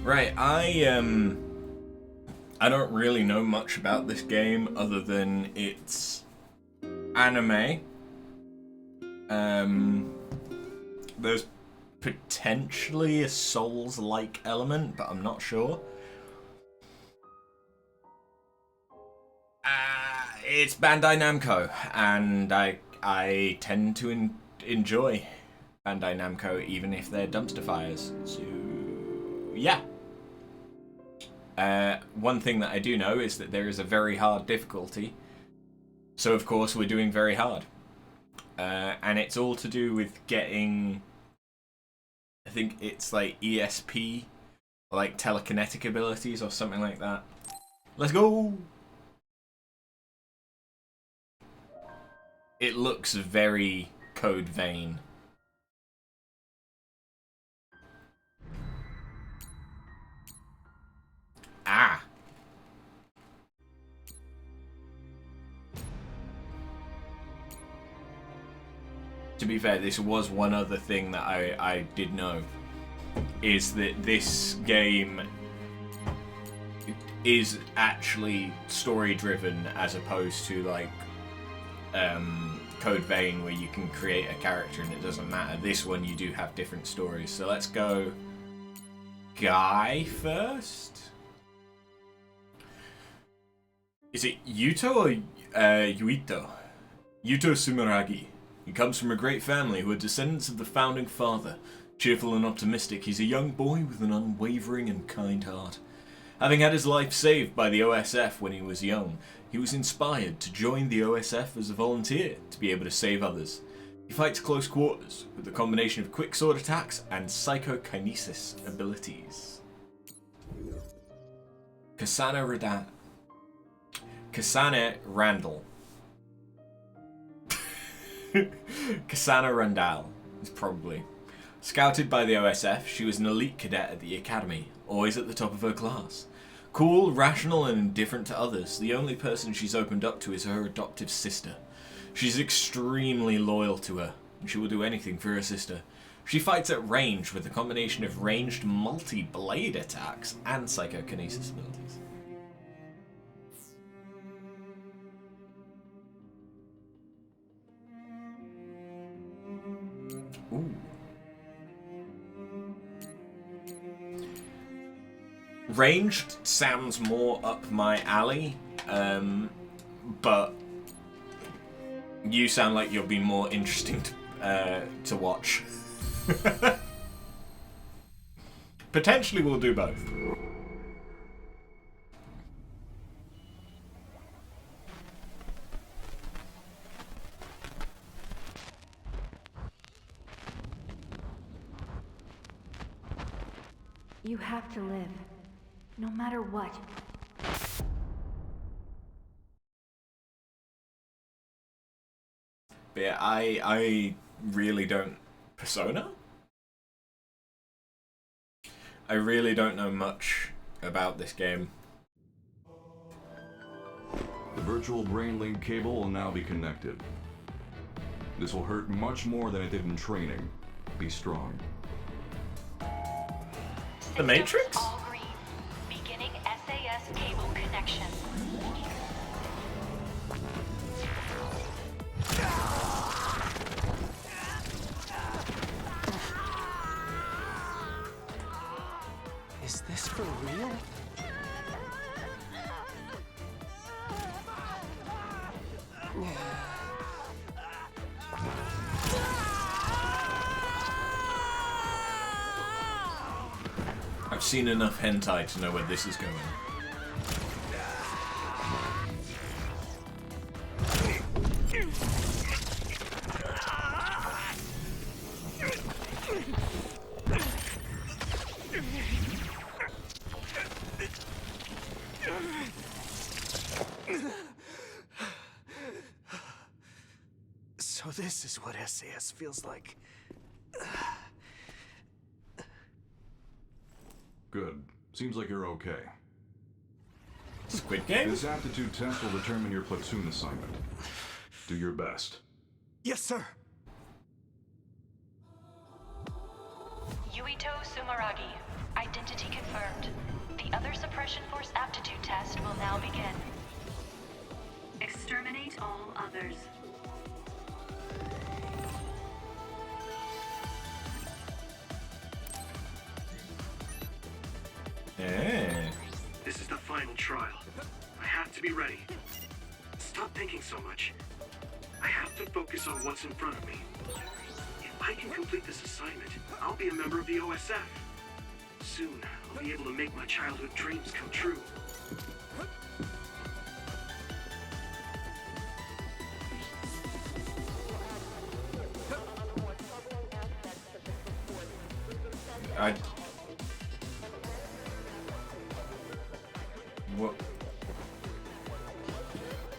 Right, I don't really know much about this game other than it's anime. There's potentially a Souls-like element, but I'm not sure. It's Bandai Namco, and I tend to enjoy Bandai Namco, even if they're dumpster fires. So, yeah. One thing that I do know is that there is a very hard difficulty. So, of course, we're doing very hard. And it's all to do with getting... I think it's like ESP, or like telekinetic abilities or something like that. Let's go! It looks very Code Vein. Ah! To be fair, this was one other thing that I did know, is that this game is actually story-driven as opposed to like Code Vein, where you can create a character and it doesn't matter. This one you do have different stories. So let's go Guy first. Is it Yuito or Yuito? Yuito Sumeragi. He comes from a great family who are descendants of the founding father. Cheerful and optimistic, he's a young boy with an unwavering and kind heart. Having had his life saved by the OSF when he was young, he was inspired to join the OSF as a volunteer to be able to save others. He fights close quarters with a combination of quick sword attacks and psychokinesis abilities. Kasane Randall. Kasane Randall is probably. Scouted by the OSF, she was an elite cadet at the academy, always at the top of her class. Cool, rational, and indifferent to others, the only person she's opened up to is her adoptive sister. She's extremely loyal to her, and she will do anything for her sister. She fights at range with a combination of ranged multi-blade attacks and psychokinesis abilities. Ooh. Ranged sounds more up my alley, but you sound like you'll be more interesting to watch. Potentially we'll do both. You have to live, no matter what. But yeah, I really don't... Persona? I really don't know much about this game. The virtual brain link cable will now be connected. This will hurt much more than it did in training. Be strong. The Matrix? All green. Beginning SAS cable connection. Is this for real? I've seen enough hentai to know where this is going. So this is what SAS feels like. Good. Seems like you're okay. Squid Game? This aptitude test will determine your platoon assignment. Do your best. Yes, sir. Yuito Sumeragi. Identity confirmed. now begin. Exterminate all others. Yeah. This is the final trial. I have to be ready. Stop thinking so much. I have to focus on what's in front of me. If I can complete this assignment, I'll be a member of the OSF. Soon, I'll be able to make my childhood dreams come true. What?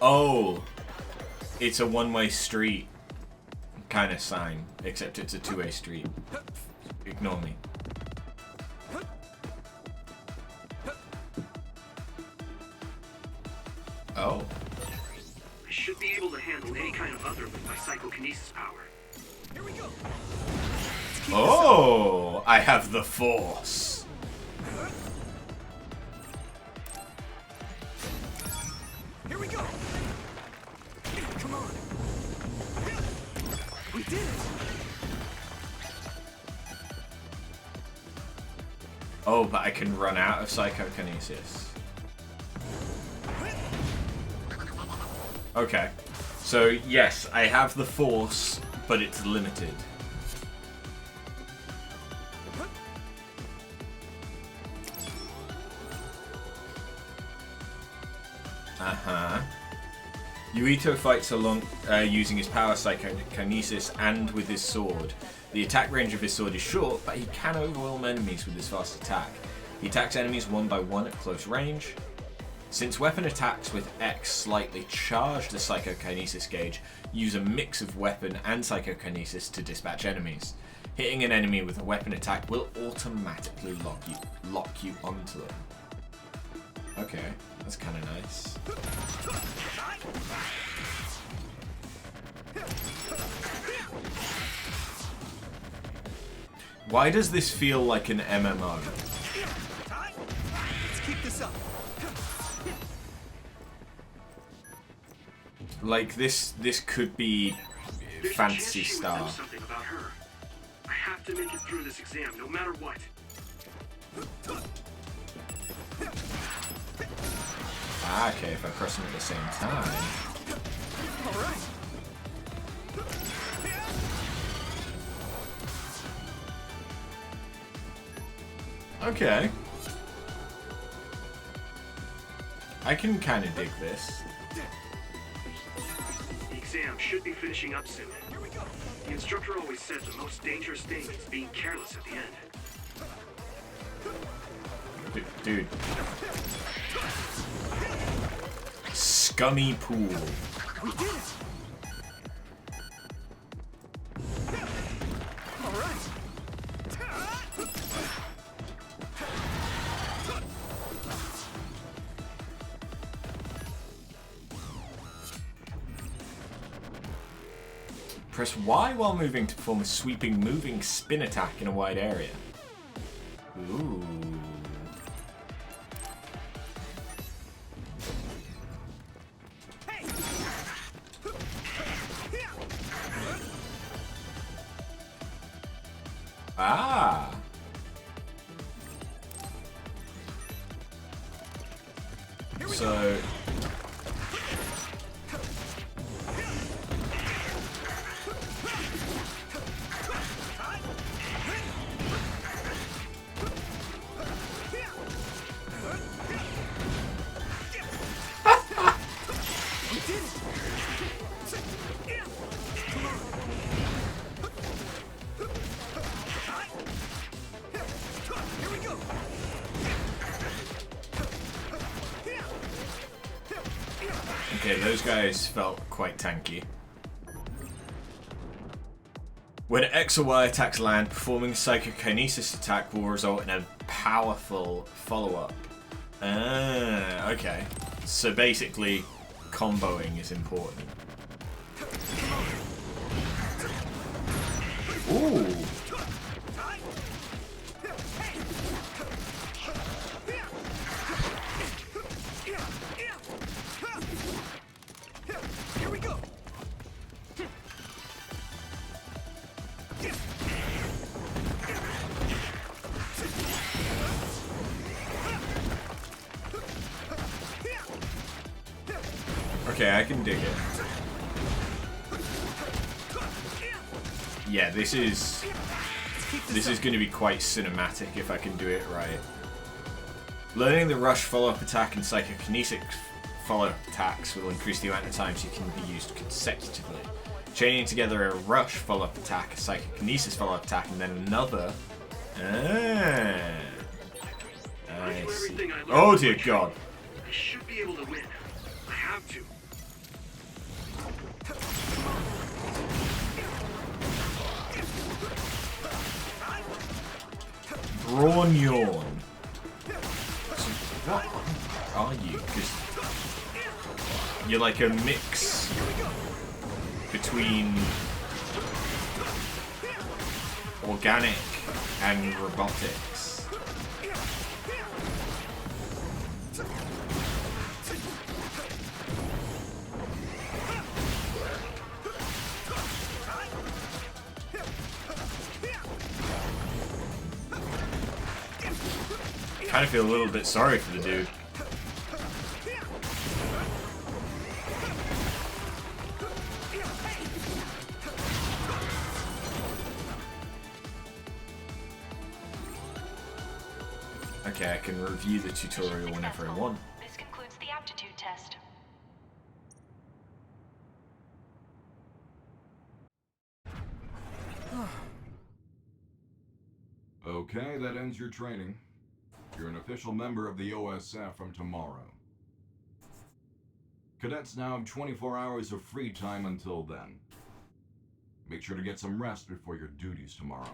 Oh, it's a one-way street kind of sign, except it's a two-way street. Ignore me. Oh. I should be able to handle any kind of other with my psychokinesis power. Here we go. Oh, I have the Force. Here we go. Come on. We did it. Oh, but I can run out of psychokinesis. Okay. So, yes, I have the Force, but it's limited. Uh-huh. Yuito fights along using his power psychokinesis and with his sword. The attack range of his sword is short, but he can overwhelm enemies with his fast attack. He attacks enemies one by one at close range. Since weapon attacks with X slightly charge the psychokinesis gauge, use a mix of weapon and psychokinesis to dispatch enemies. Hitting an enemy with a weapon attack will automatically lock you onto them. Okay, that's kind of nice. Why does this feel like an MMO? Let's keep this up. Like this could be Fantasy There's a chance she would Star. know something about her. I have to make it through this exam, no matter what. Ah, okay, if I press them at the same time. All right. Okay. I can kind of dig this. The exam should be finishing up soon. Here we go. The instructor always said the most dangerous thing is being careless at the end. Dude. Scummy pool. We did it! All right. Press Y while moving to perform a sweeping moving spin attack in a wide area. Ooh. Ah. So okay, those guys felt quite tanky. When X or Y attacks land, performing a psychokinesis attack will result in a powerful follow-up. Ah, okay. So basically, comboing is important. Ooh. Okay, I can dig it. Yeah, this is going to be quite cinematic if I can do it right. Learning the rush follow-up attack and psychokinesis follow-up attacks will increase the amount of times you can be used consecutively. Chaining together a rush follow-up attack, a psychokinesis follow-up attack, and then another. I see. Oh dear God! I should be able to win. I have to. Brawn yawn. So what are you? Because you're like a mix between organic and robotics. I kind of feel a little bit sorry for the dude. Okay, I can review the tutorial whenever I want. This concludes the aptitude test. Okay, that ends your training. You're an official member of the OSF from tomorrow. Cadets now have 24 hours of free time until then. Make sure to get some rest before your duties tomorrow.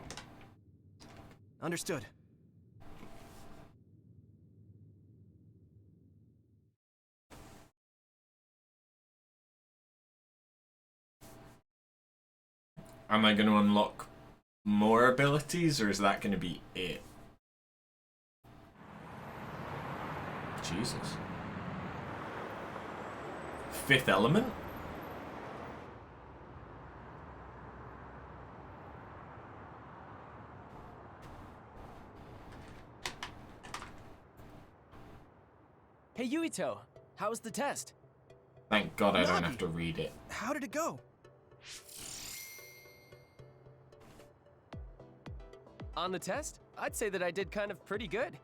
Understood. Am I going to unlock more abilities, or is that going to be it? Jesus. Fifth element? Hey Yuito, how was the test? Thank God I don't have to read it. How did it go? On the test, I'd say that I did kind of pretty good.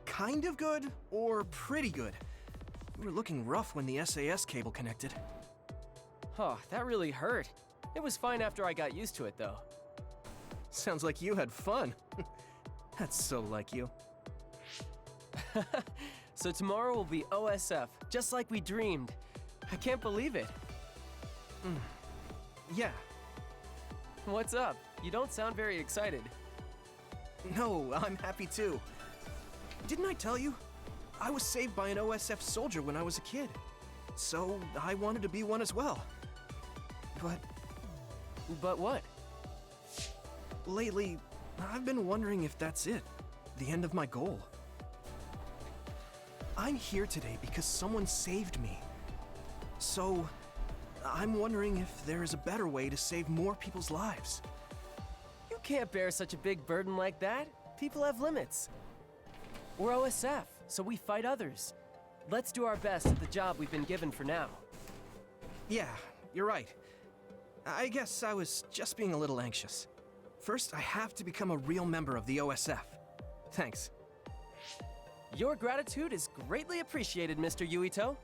Kind of good or pretty good? You were looking rough when the SAS cable connected. Oh, that really hurt. It was fine after I got used to it though. Sounds like you had fun. That's so like you. So tomorrow will be OSF, just like we dreamed. I can't believe it. Yeah. What's up? You don't sound very excited. No, I'm happy too. Didn't I tell you? I was saved by an OSF soldier when I was a kid. So I wanted to be one as well. But what? Lately, I've been wondering if that's it. The end of my goal. I'm here today because someone saved me. So, I'm wondering if there is a better way to save more people's lives. You can't bear such a big burden like that. People have limits. We're OSF, so we fight others. Let's do our best at the job we've been given for now. Yeah, you're right. I guess I was just being a little anxious. First, I have to become a real member of the OSF. Thanks. Your gratitude is greatly appreciated, Mr. Yuito.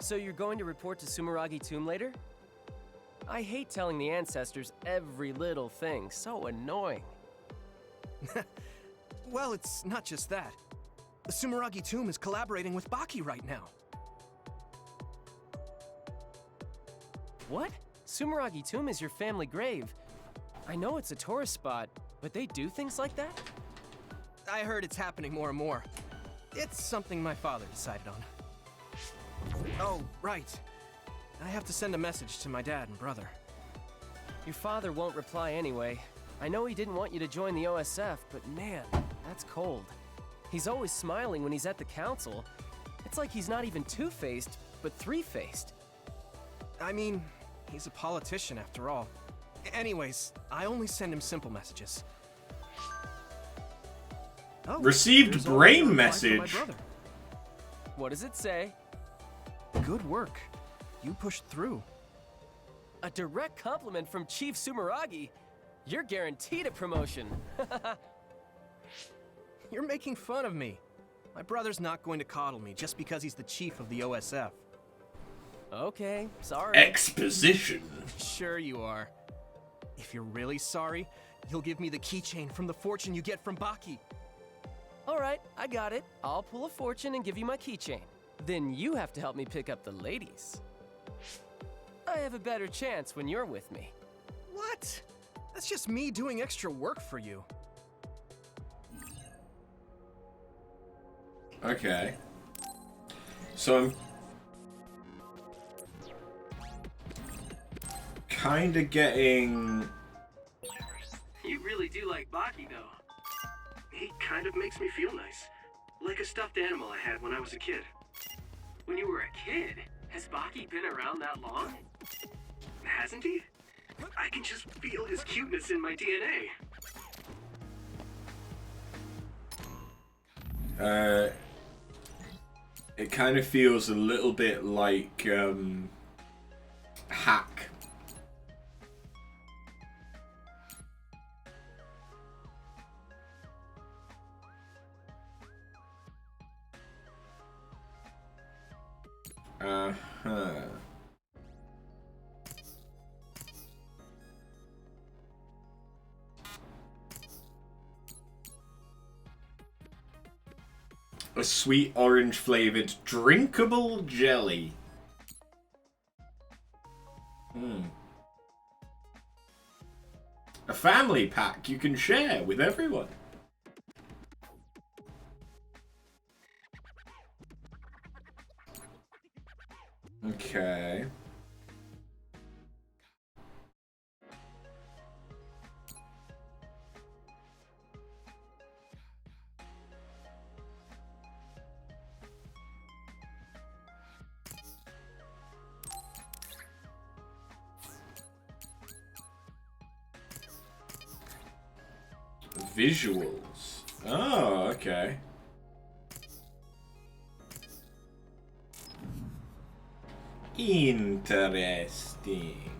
So you're going to report to Sumeragi Tomb later? I hate telling the ancestors every little thing, so annoying. Well, it's not just that. The Sumeragi Tomb is collaborating with Baki right now. What? Sumeragi Tomb is your family grave. I know it's a tourist spot, but they do things like that? I heard it's happening more and more. It's something my father decided on. Oh, right. I have to send a message to my dad and brother. Your father won't reply anyway. I know he didn't want you to join the OSF, but man, that's cold. He's always smiling when he's at the council. It's like he's not even two-faced, but three-faced. I mean, he's a politician after all. Anyways, I only send him simple messages. Oh, Received there's brain already a reply from message. my brother. What does it say? Good work. You pushed through. A direct compliment from Chief Sumeragi. You're guaranteed a promotion. You're making fun of me. My brother's not going to coddle me just because he's the chief of the OSF. Okay, sorry. Exposition. Sure you are. If you're really sorry, you'll give me the keychain from the fortune you get from Baki. All right, I got it. I'll pull a fortune and give you my keychain. Then you have to help me pick up the ladies. I have a better chance when you're with me. What? That's just me doing extra work for you. Okay. So I'm kind of getting... You really do like Baki, though. He kind of makes me feel nice. Like a stuffed animal I had when I was a kid. When you were a kid? Has Baki been around that long? Hasn't he? I can just feel his cuteness in my DNA. It kind of feels a little bit like, Hack. Uh-huh. A sweet orange flavored drinkable jelly. A family pack you can share with everyone. Okay. Visuals. Oh, okay. Interesting.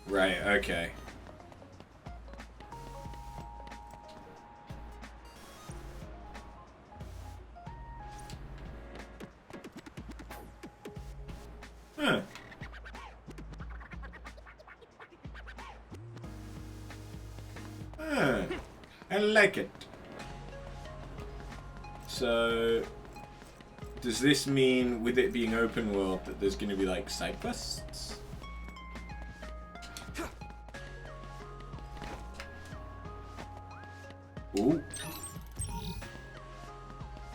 Right, okay. Huh. I like it. So, does this mean, with it being open world, that there's going to be like side quests? Ooh.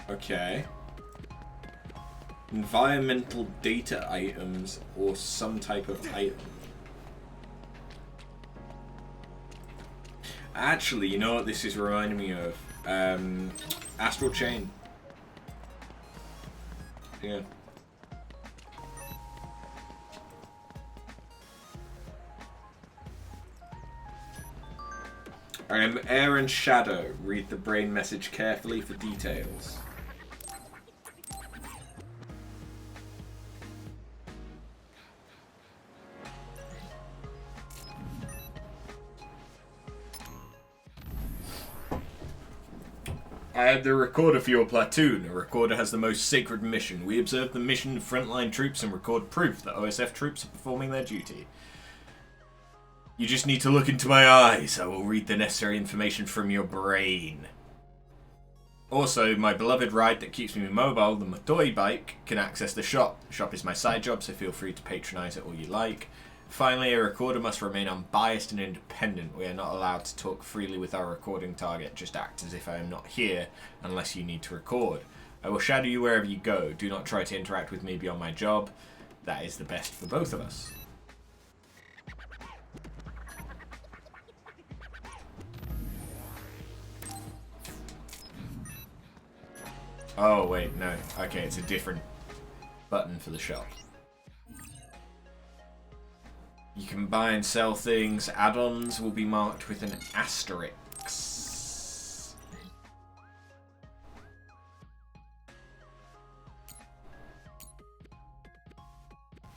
Okay. Environmental data items or some type of item. Actually, you know what this is reminding me of? Astral Chain. Yeah. I am Air and Shadow. Read the brain message carefully for details. I have the recorder for your platoon. A recorder has the most sacred mission. We observe the mission of frontline troops and record proof that OSF troops are performing their duty. You just need to look into my eyes. I will read the necessary information from your brain. Also, my beloved ride that keeps me mobile, the Motoi bike, can access the shop. The shop is my side job, so feel free to patronize it all you like. Finally, a recorder must remain unbiased and independent. We are not allowed to talk freely with our recording target. Just act as if I am not here, unless you need to record. I will shadow you wherever you go. Do not try to interact with me beyond my job. That is the best for both of us. Oh, wait, no. Okay, it's a different button for the shop. You can buy and sell things. Add-ons will be marked with an asterisk.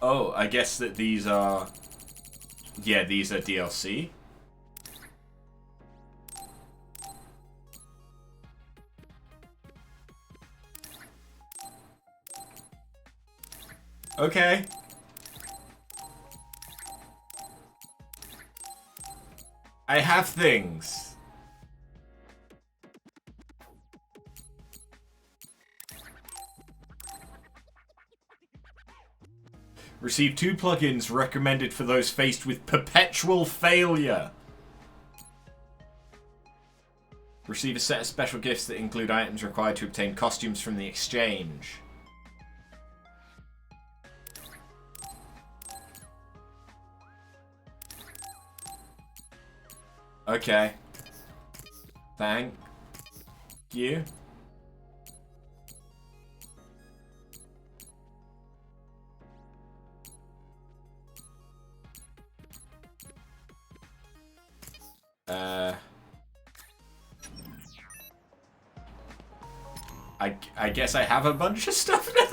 Oh, I guess that these are... Yeah, these are DLC. Okay. I have things. Receive 2 plugins recommended for those faced with perpetual failure. Receive a set of special gifts that include items required to obtain costumes from the exchange. Okay. Thank you. I guess I have a bunch of stuff now.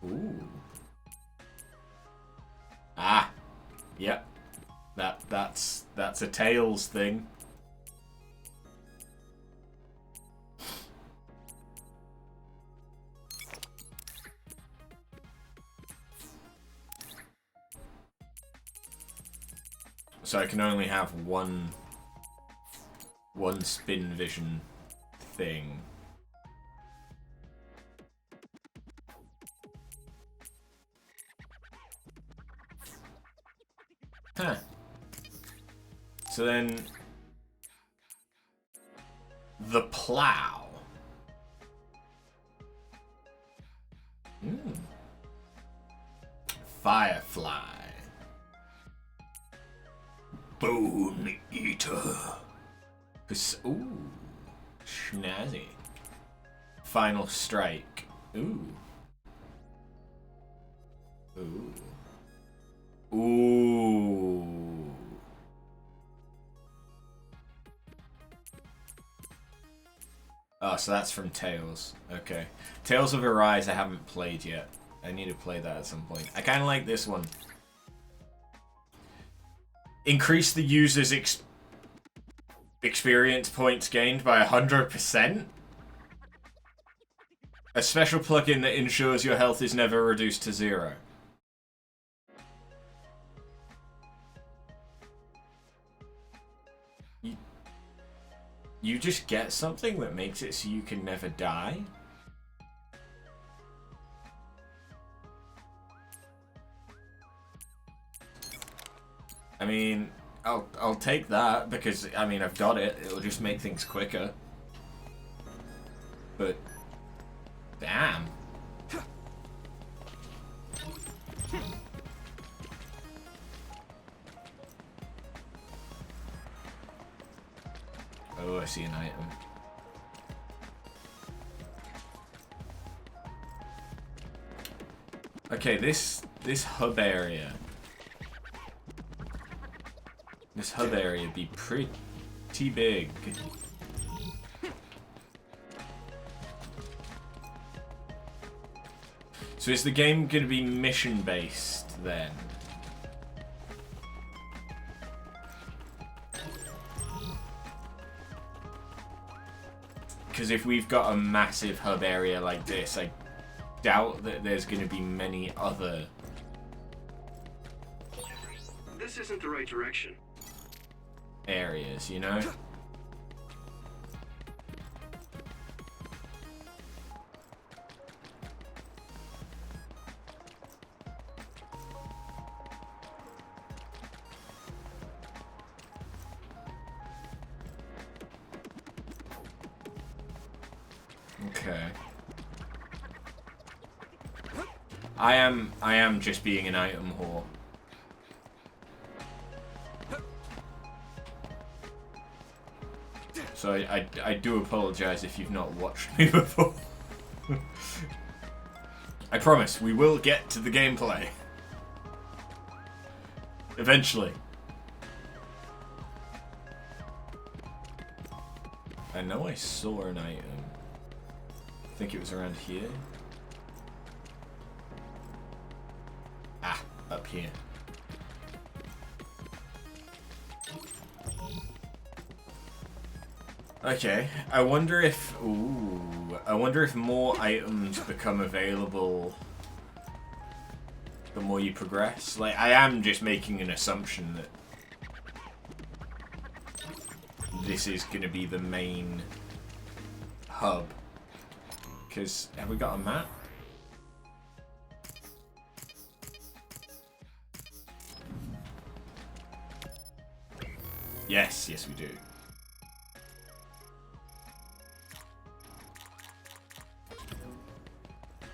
Ooh. Ah. Yep. That's a Tails thing. So I can only have one spin vision thing. Huh. So then... The plow. Firefly. Bone Eater. Ooh. Schnazzy. Final Strike. Ooh. Ooh. Ooh. Oh, so that's from Tales. Okay. Tales of Arise I haven't played yet. I need to play that at some point. I kind of like this one. Increase the user's experience points gained by 100%. A special plugin that ensures your health is never reduced to 0. You just get something that makes it so you can never die? I mean, I'll take that because I mean I've got it. It'll just make things quicker. But damn. Oh, I see an item. Okay, this hub area. This hub area be pretty big. So is the game going to be mission based then? Because if we've got a massive hub area like this, I doubt that there's going to be many other... This isn't the right direction. areas, you know? Okay. I am just being an item whore. So I do apologize if you've not watched me before. I promise, we will get to the gameplay. Eventually. I know I saw an item. I think it was around here. Ah, up here. Okay, I wonder if... Ooh, I wonder if more items become available the more you progress. Like, I am just making an assumption that this is going to be the main hub. Because, have we got a map? Yes, yes we do.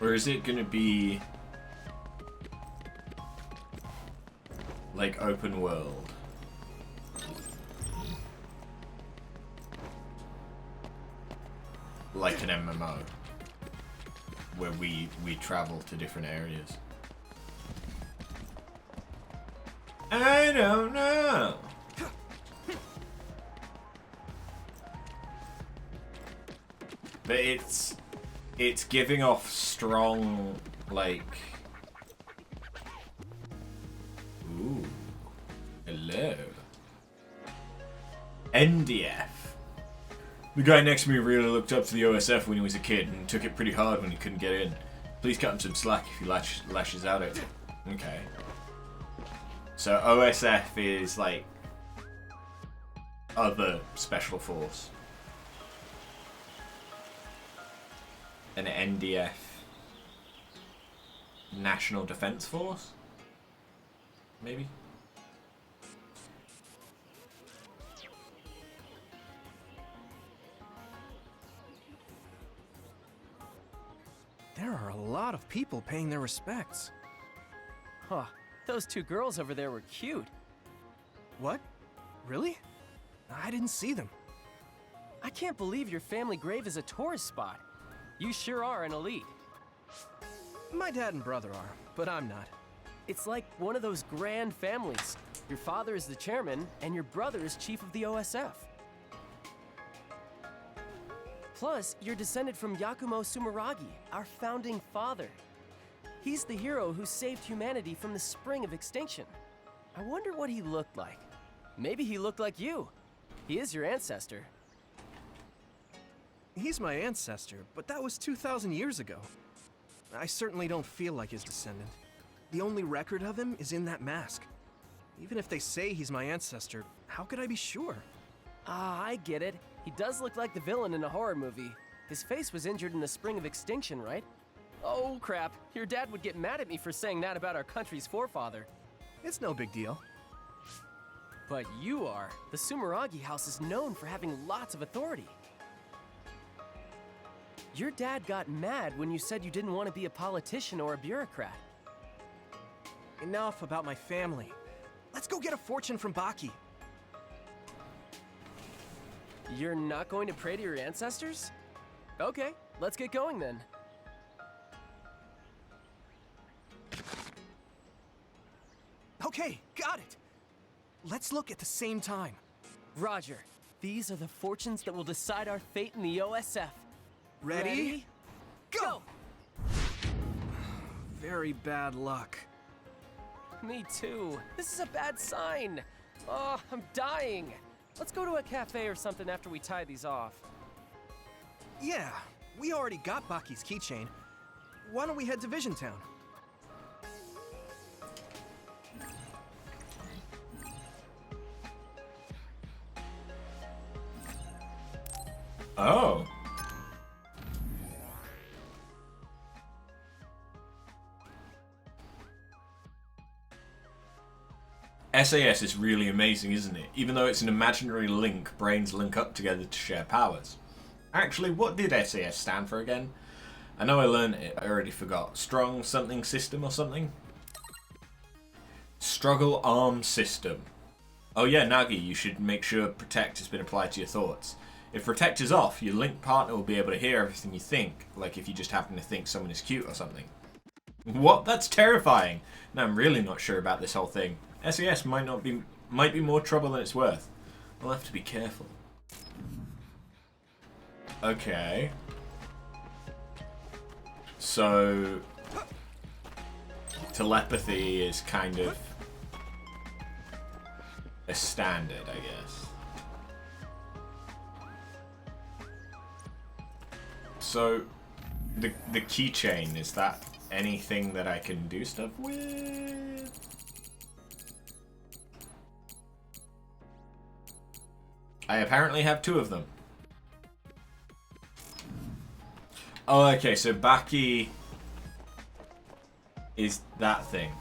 Or is it gonna be like open world? Like an MMO where we travel to different areas. I don't know. But it's giving off strong, like... Ooh. Hello. NDF. The guy next to me really looked up to the OSF when he was a kid and took it pretty hard when he couldn't get in. Please cut him some slack if he lashes out at you. Okay. So OSF is like... Other Special Force. An NDF, National Defense Force, maybe? There are a lot of people paying their respects. Huh, those two girls over there were cute. What? Really? I didn't see them. I can't believe your family grave is a tourist spot. You sure are an elite. My dad and brother are, but I'm not. It's like one of those grand families. Your father is the chairman, and your brother is chief of the OSF. Plus, you're descended from Yakumo Sumeragi, our founding father. He's the hero who saved humanity from the spring of extinction. I wonder what he looked like. Maybe he looked like you. He is your ancestor. He's my ancestor, but that was 2,000 years ago. I certainly don't feel like his descendant. The only record of him is in that mask. Even if they say he's my ancestor, how could I be sure? Ah, I get it. He does look like the villain in a horror movie. His face was injured in the spring of extinction, right? Oh, crap. Your dad would get mad at me for saying that about our country's forefather. It's no big deal. But you are. The Sumeragi house is known for having lots of authority. Your dad got mad when you said you didn't want to be a politician or a bureaucrat. Enough about my family. Let's go get a fortune from Baki. You're not going to pray to your ancestors? Okay, let's get going then. Okay, got it. Let's look at the same time. Roger. These are the fortunes that will decide our fate in the OSF. Ready? Go! Very bad luck. Me too. This is a bad sign. Oh, I'm dying. Let's go to a cafe or something after we tie these off. Yeah, we already got Baki's keychain. Why don't we head to Vision Town? Oh. SAS is really amazing, isn't it? Even though it's an imaginary link, brains link up together to share powers. Actually, what did SAS stand for again? I know I learned it, I already forgot. Strong something system or something? Struggle arm system. Oh yeah, Nagi, you should make sure protect has been applied to your thoughts. If protector's off, your link partner will be able to hear everything you think, like if you just happen to think someone is cute or something. What? That's terrifying! Now I'm really not sure about this whole thing. SAS might be more trouble than it's worth. I'll have to be careful. Okay. So telepathy is kind of a standard, I guess. So the keychain, is that anything that I can do stuff with? I apparently have 2 of them. Oh, okay, so Baki is that thing.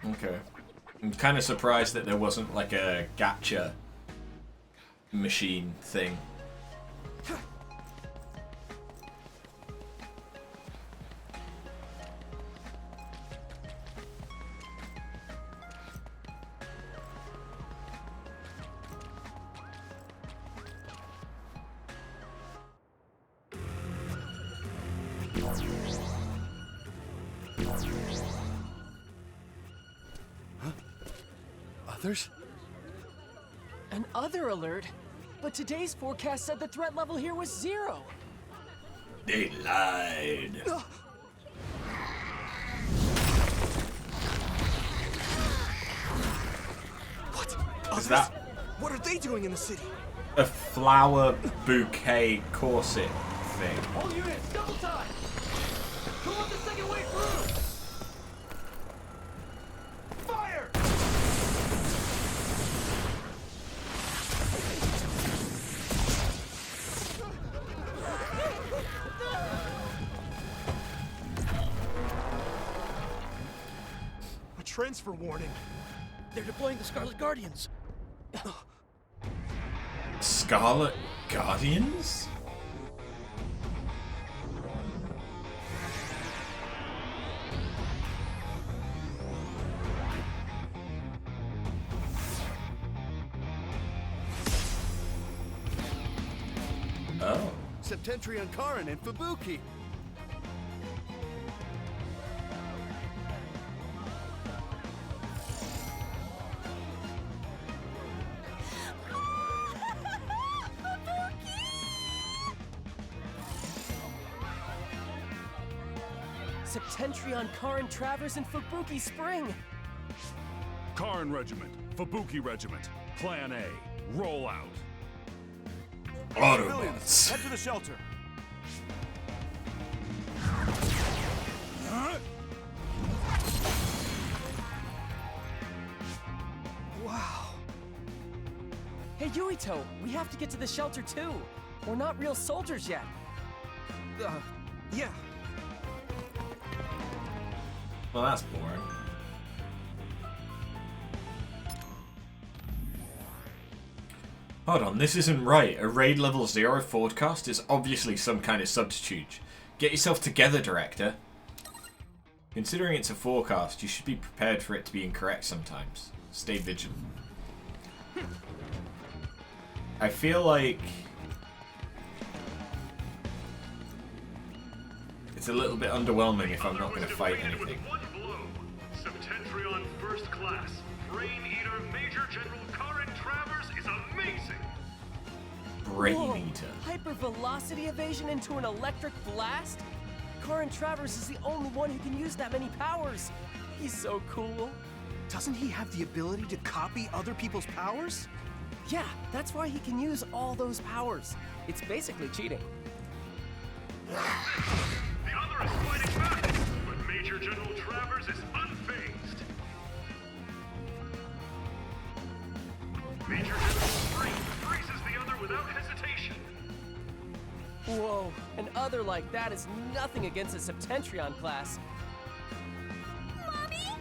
Okay. I'm kind of surprised that there wasn't like a gacha machine thing. Others? An other alert? But today's forecast said the threat level here was 0. They lied. What? Is that What are they doing in the city? a flower bouquet corset thing? All units, double time! Come on the second way through! Fire! A transfer warning. They're deploying the Scarlet Guardians. Scarlet Guardians? Oh. Septentrion Karin and Fubuki. Septentrion, Karin Travers, and Fubuki Spring! Karin Regiment, Fubuki Regiment, Plan A, roll out. Autobots. Head to the shelter. Wow. Hey Yuito, we have to get to the shelter too. We're not real soldiers yet. Yeah. Well, that's boring. Hold on, this isn't right. A raid level 0 forecast is obviously some kind of subterfuge. Get yourself together, director. Considering it's a forecast, you should be prepared for it to be incorrect sometimes. Stay vigilant. I feel like it's a little bit underwhelming if I'm not going to fight anything. Septentrion First Class, Brain Eater Major General Karin Travers is amazing! Brain Whoa, Eater. Hypervelocity evasion into an electric blast? Karin Travers is the only one who can use that many powers. He's so cool. Doesn't he have the ability to copy other people's powers? Yeah, that's why he can use all those powers. It's basically cheating. The other is fighting back, but Major General Travers is unfazed. Major General Spring freezes the other without hesitation. Whoa, an other like that is nothing against a Septentrion class. Mommy?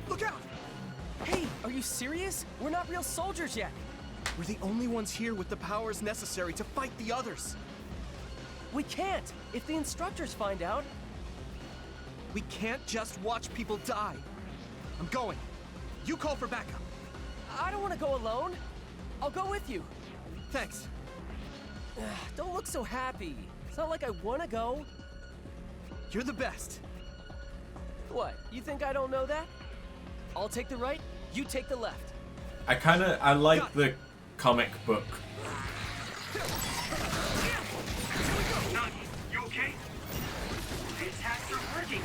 Look out! Hey, are you serious? We're not real soldiers yet. We're the only ones here with the powers necessary to fight the others. We can't! If the instructors find out... We can't just watch people die. I'm going. You call for backup. I don't want to go alone. I'll go with you. Thanks. Don't look so happy. It's not like I want to go. You're the best. What, you think I don't know that? I'll take the right, you take the left. I like the comic book. Nagi, you okay? The attacks are working.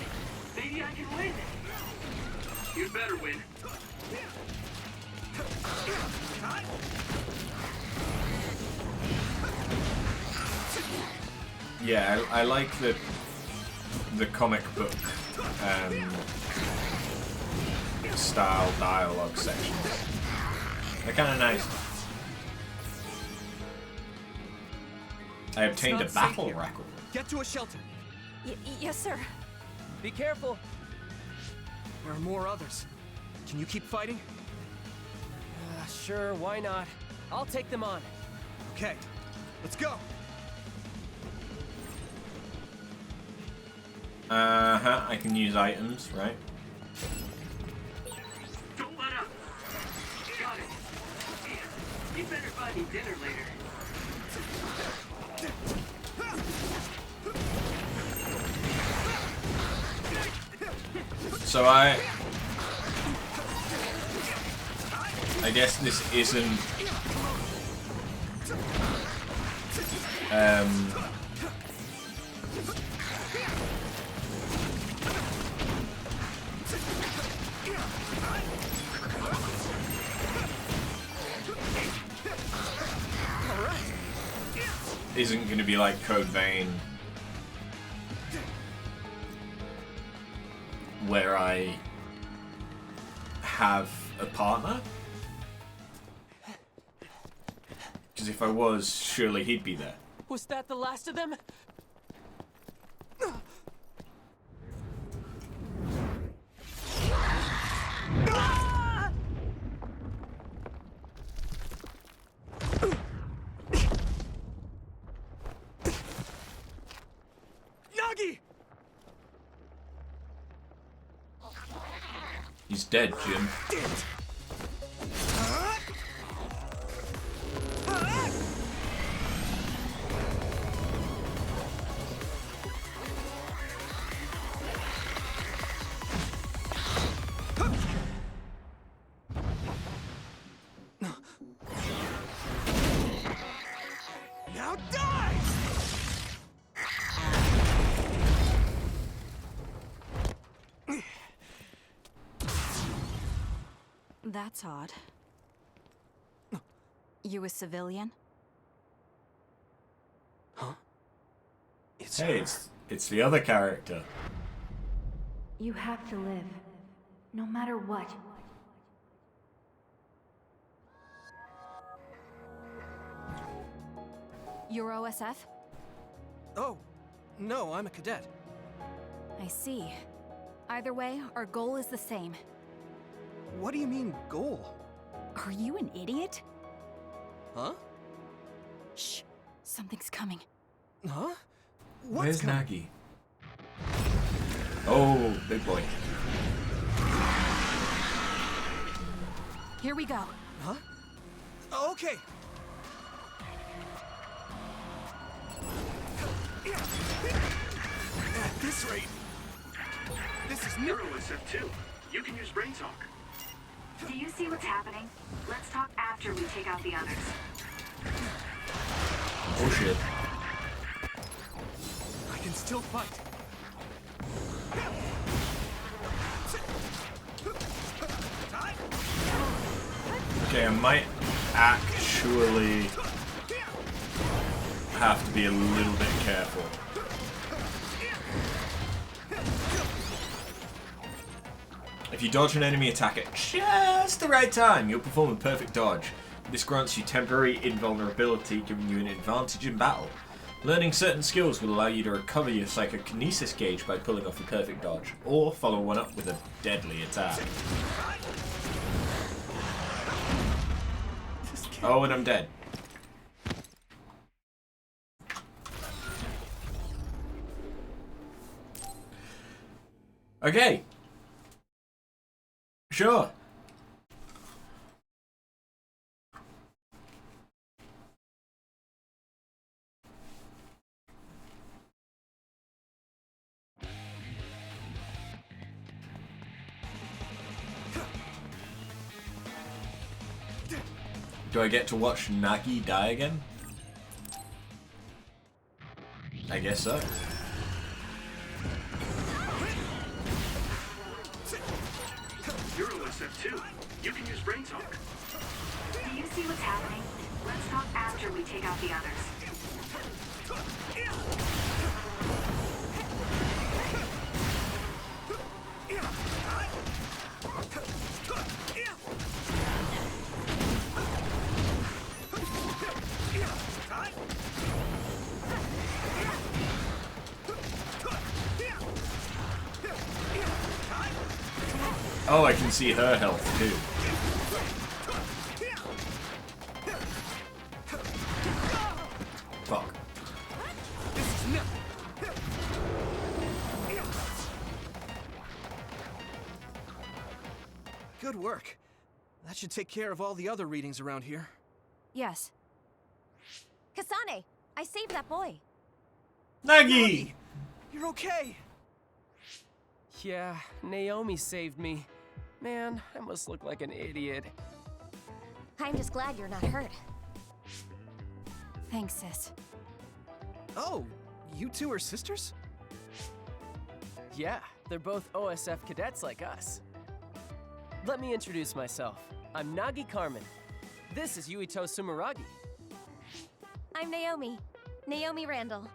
Maybe I can win. You better win. Yeah, I like the comic book style dialogue sections. They're kind of nice. I obtained a It's not safe battle here. record. Get to a shelter. Yes, sir. Be careful. There are more others. Can you keep fighting? Sure, why not? I'll take them on. Okay, let's go. I can use items, right? Don't let up. Got it. Yeah, you better buy me dinner later. So I guess this isn't isn't going to be like Code Vein, where I have a partner. Because if I was, surely he'd be there. Was that the last of them? Nagi! He's dead, Jim. Now die! That's odd. You a civilian? Huh? It's Hey, her. it's the other character. You have to live. No matter what. You're OSF? Oh, no, I'm a cadet. I see. Either way, our goal is the same. What do you mean, goal? Are you an idiot? Huh? Shh. Something's coming. Huh? Where's Nagi? Oh, big boy. Here we go. Huh? Okay. At this rate, this is You're OSF2. You can use brain talk. Do you see what's happening? Let's talk after we take out the others. Oh shit. I can still fight. Okay, I might actually have to be a little bit careful. If you dodge an enemy attack at just the right time, you'll perform a perfect dodge. This grants you temporary invulnerability, giving you an advantage in battle. Learning certain skills will allow you to recover your psychokinesis gauge by pulling off a perfect dodge, or follow one up with a deadly attack. Oh, and I'm dead. Okay. Sure. Do I get to watch Nagi die again? I guess so. You're OSF too. You can use brain talk. Do you see what's happening? Let's talk after we take out the others. Oh, I can see her health too. Fuck. Good work. That should take care of all the other readings around here. Yes. Kasane, I saved that boy. Nagi! You're okay! Yeah, Naomi saved me. Man, I must look like an idiot. I'm just glad you're not hurt. Thanks, sis. Oh, you two are sisters? Yeah, they're both OSF cadets like us. Let me introduce myself. I'm Nagi Carmen. This is Yuito Sumeragi. I'm Naomi. Naomi Randall.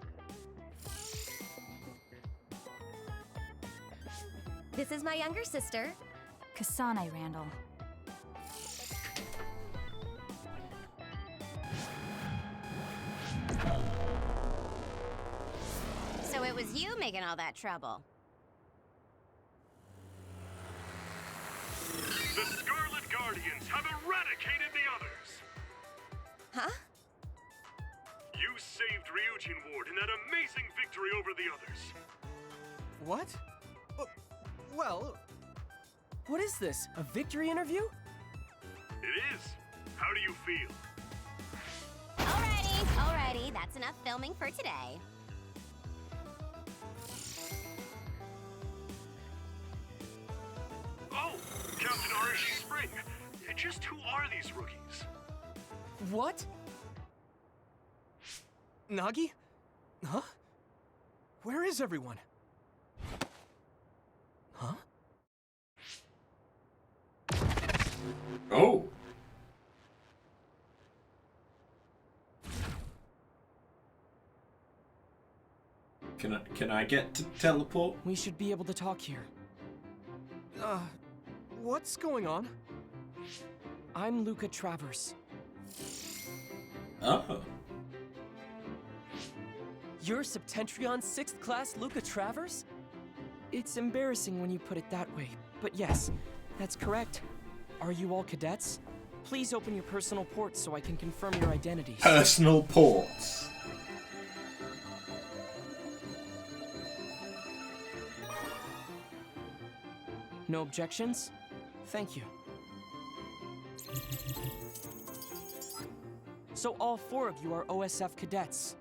This is my younger sister, Kasane Randall. So it was you making all that trouble. The Scarlet Guardians have eradicated the others! Huh? You saved Ryujin Ward in that amazing victory over the others. What? Well... What is this? A victory interview? It is. How do you feel? Alrighty, that's enough filming for today. Oh, Captain Arashi Spring. Just who are these rookies? What? Nagi? Huh? Where is everyone? Huh? Oh. Can I get to teleport? We should be able to talk here. What's going on? I'm Luca Travers. Oh. You're Septentrion 6th class Luca Travers? It's embarrassing when you put it that way, but yes, that's correct. Are you all cadets? Please open your personal ports so I can confirm your identities. Personal ports. No objections? Thank you. So all 4 of you are OSF cadets.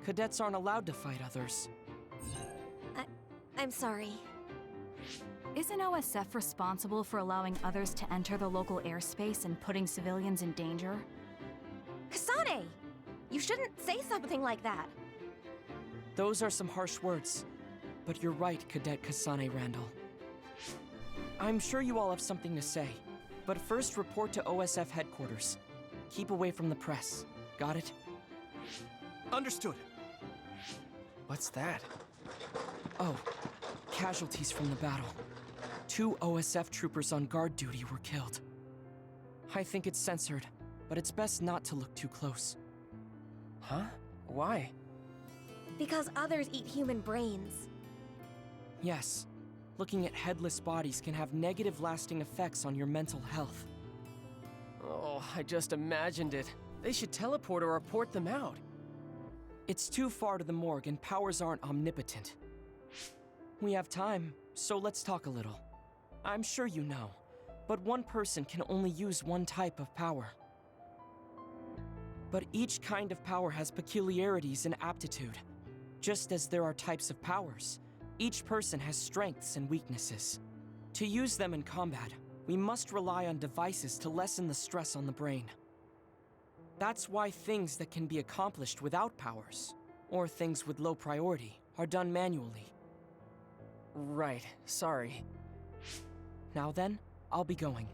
Cadets aren't allowed to fight others. I'm sorry. Isn't OSF responsible for allowing others to enter the local airspace and putting civilians in danger? Kasane! You shouldn't say something like that. Those are some harsh words. But you're right, Cadet Kasane Randall. I'm sure you all have something to say. But first report to OSF headquarters. Keep away from the press. Got it? Understood. What's that? Oh, casualties from the battle. 2 OSF troopers on guard duty were killed. I think it's censored, but it's best not to look too close. Huh? Why? Because others eat human brains. Yes. Looking at headless bodies can have negative lasting effects on your mental health. Oh, I just imagined it. They should teleport or report them out. It's too far to the morgue and powers aren't omnipotent. We have time, So let's talk a little. I'm sure you know, but one person can only use one type of power. But each kind of power has peculiarities and aptitude. Just as there are types of powers, each person has strengths and weaknesses. To use them in combat, we must rely on devices to lessen the stress on the brain. That's why things that can be accomplished without powers, or things with low priority, are done manually. Right, sorry. Now then, I'll be going.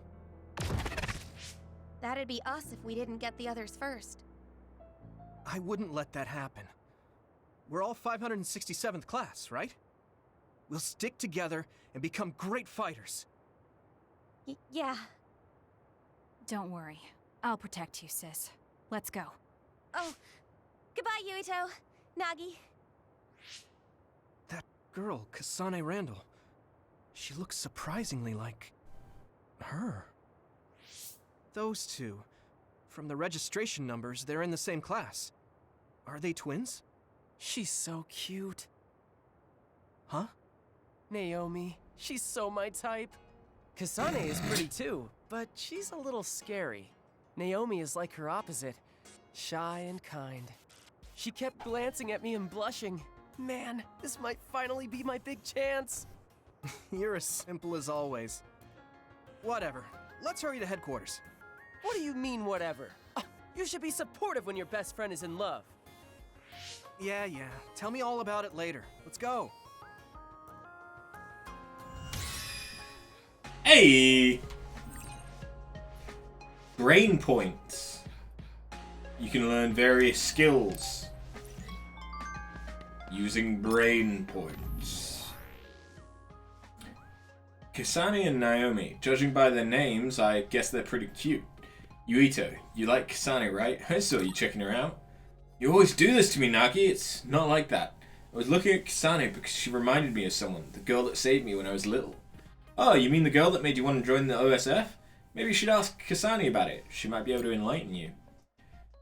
That'd be us if we didn't get the others first. I wouldn't let that happen. We're all 567th class, right? We'll stick together and become great fighters. Yeah. Don't worry. I'll protect you, sis. Let's go. Oh, goodbye, Yuito. Nagi. That girl, Kasane Randall. She looks surprisingly like... her. Those two. From the registration numbers, they're in the same class. Are they twins? She's so cute. Huh? Naomi, she's so my type. Kasane is pretty too, but she's a little scary. Naomi is like her opposite, shy and kind. She kept glancing at me and blushing. Man, this might finally be my big chance. You're as simple as always. Whatever. Let's hurry to headquarters. What do you mean, whatever? You should be supportive when your best friend is in love. Yeah. Tell me all about it later. Let's go. Hey! Brain points. You can learn various skills using brain points. Kasane and Naomi. Judging by their names, I guess they're pretty cute. Yuito, you like Kasane, right? I saw you checking her out. You always do this to me, Nagi. It's not like that. I was looking at Kasane because she reminded me of someone, the girl that saved me when I was little. Oh, you mean the girl that made you want to join the OSF? Maybe you should ask Kasane about it. She might be able to enlighten you.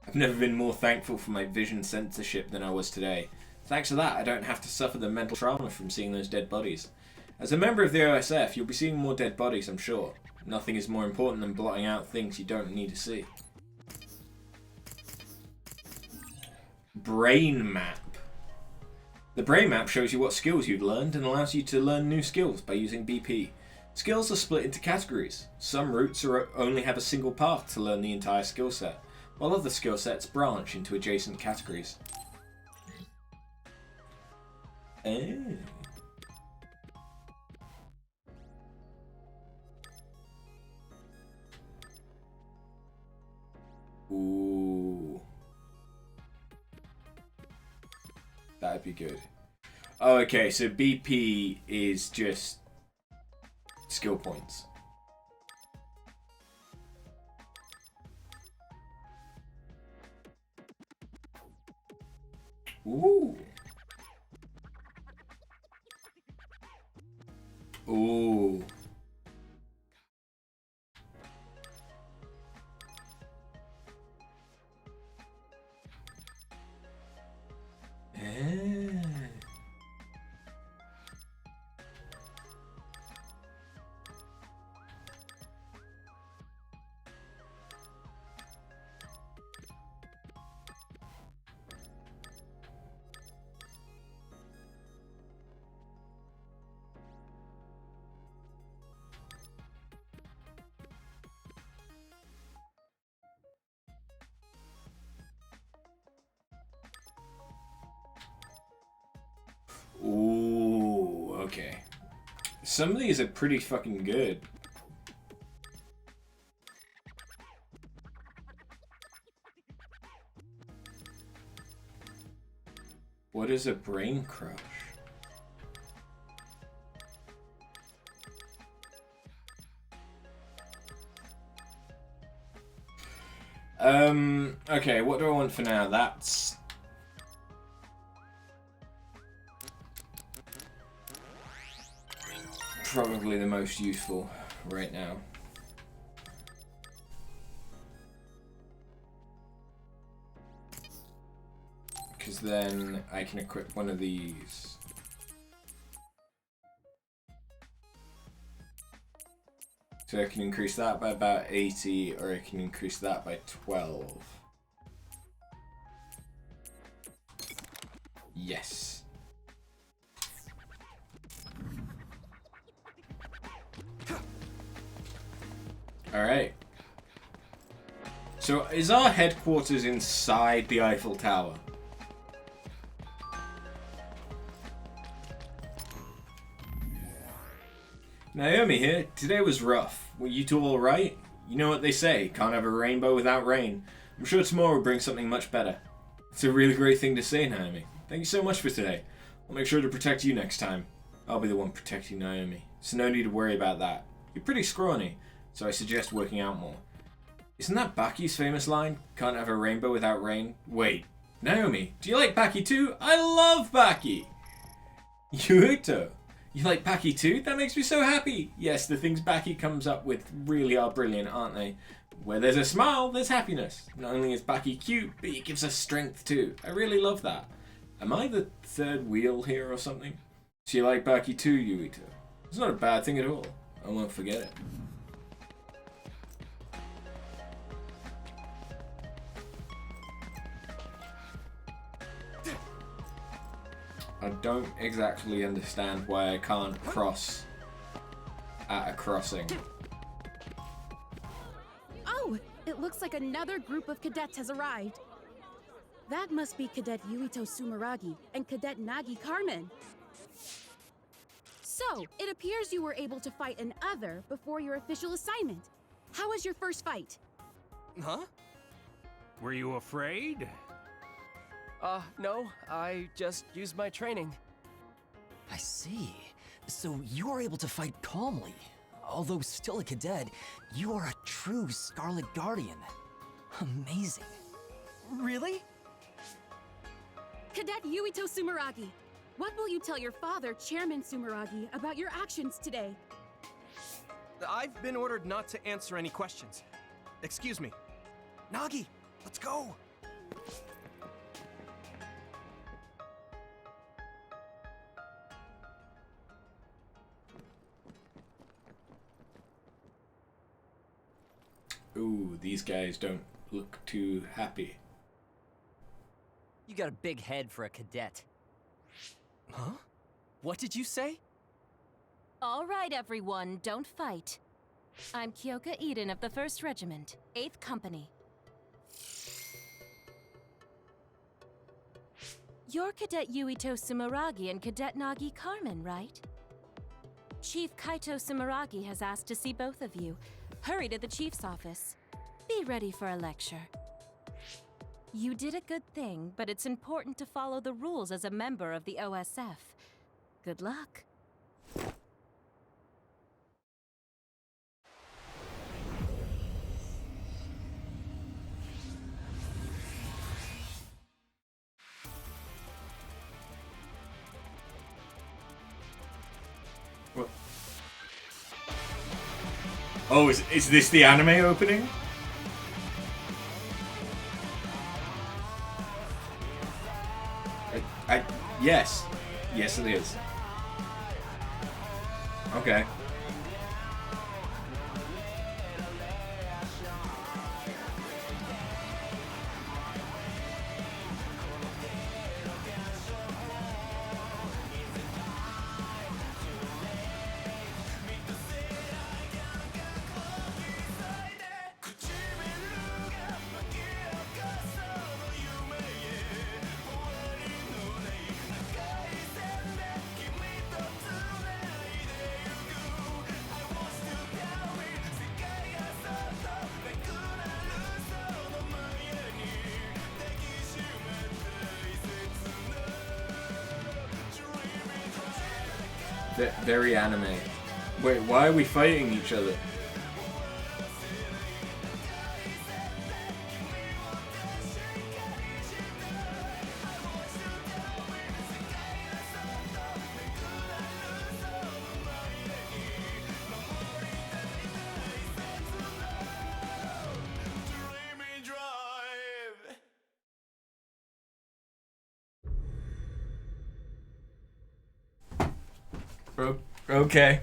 I've never been more thankful for my vision censorship than I was today. Thanks to that, I don't have to suffer the mental trauma from seeing those dead bodies. As a member of the OSF, you'll be seeing more dead bodies, I'm sure. Nothing is more important than blotting out things you don't need to see. Brain map. The brain map shows you what skills you've learned and allows you to learn new skills by using BP. Skills are split into categories. Some routes only have a single path to learn the entire skill set, while other skill sets branch into adjacent categories. Oh. Ooh. That'd be good. Oh, okay, so BP is just skill points. Ooh. Ooh. Ooh, okay. Some of these are pretty fucking good. What is a brain crush? Okay, what do I want for now? That's probably the most useful right now. Because then I can equip one of these. So I can increase that by about 80, or I can increase that by 12. Yes. Alright. So is our headquarters inside the Eiffel Tower? Naomi here. Today was rough. Were you two alright? You know what they say, can't have a rainbow without rain. I'm sure tomorrow will bring something much better. It's a really great thing to say, Naomi. Thank you so much for today. I'll make sure to protect you next time. I'll be the one protecting Naomi, so no need to worry about that. You're pretty scrawny, so I suggest working out more. Isn't that Baki's famous line? Can't have a rainbow without rain? Wait, Naomi, do you like Baki too? I love Baki! Yuito, you like Baki too? That makes me so happy! Yes, the things Baki comes up with really are brilliant, aren't they? Where there's a smile, there's happiness. Not only is Baki cute, but he gives us strength too. I really love that. Am I the third wheel here or something? So you like Baki too, Yuito? It's not a bad thing at all. I won't forget it. I don't exactly understand why I can't cross at a crossing. Oh, it looks like another group of cadets has arrived. That must be Cadet Yuito Sumeragi and Cadet Nagi Carmen. So, it appears you were able to fight an Other before your official assignment. How was your first fight? Huh? Were you afraid? No, I just used my training. I see. So you are able to fight calmly. Although still a cadet, you are a true Scarlet Guardian. Amazing. Really? Cadet Yuito Sumeragi, what will you tell your father, Chairman Sumeragi, about your actions today? I've been ordered not to answer any questions. Excuse me. Nagi, let's go! Ooh, these guys don't look too happy. You got a big head for a cadet. Huh? What did you say? All right, everyone, don't fight. I'm Kyoka Eden of the 1st Regiment, 8th Company. You're Cadet Yuito Sumeragi and Cadet Nagi Carmen, right? Chief Kaito Sumeragi has asked to see both of you. Hurry to the Chief's office. Be ready for a lecture. You did a good thing, but it's important to follow the rules as a member of the OSF. Good luck. What? Oh, is this the anime opening? Yes. Yes, it is. Okay. Very anime. Wait, why are we fighting each other? Okay.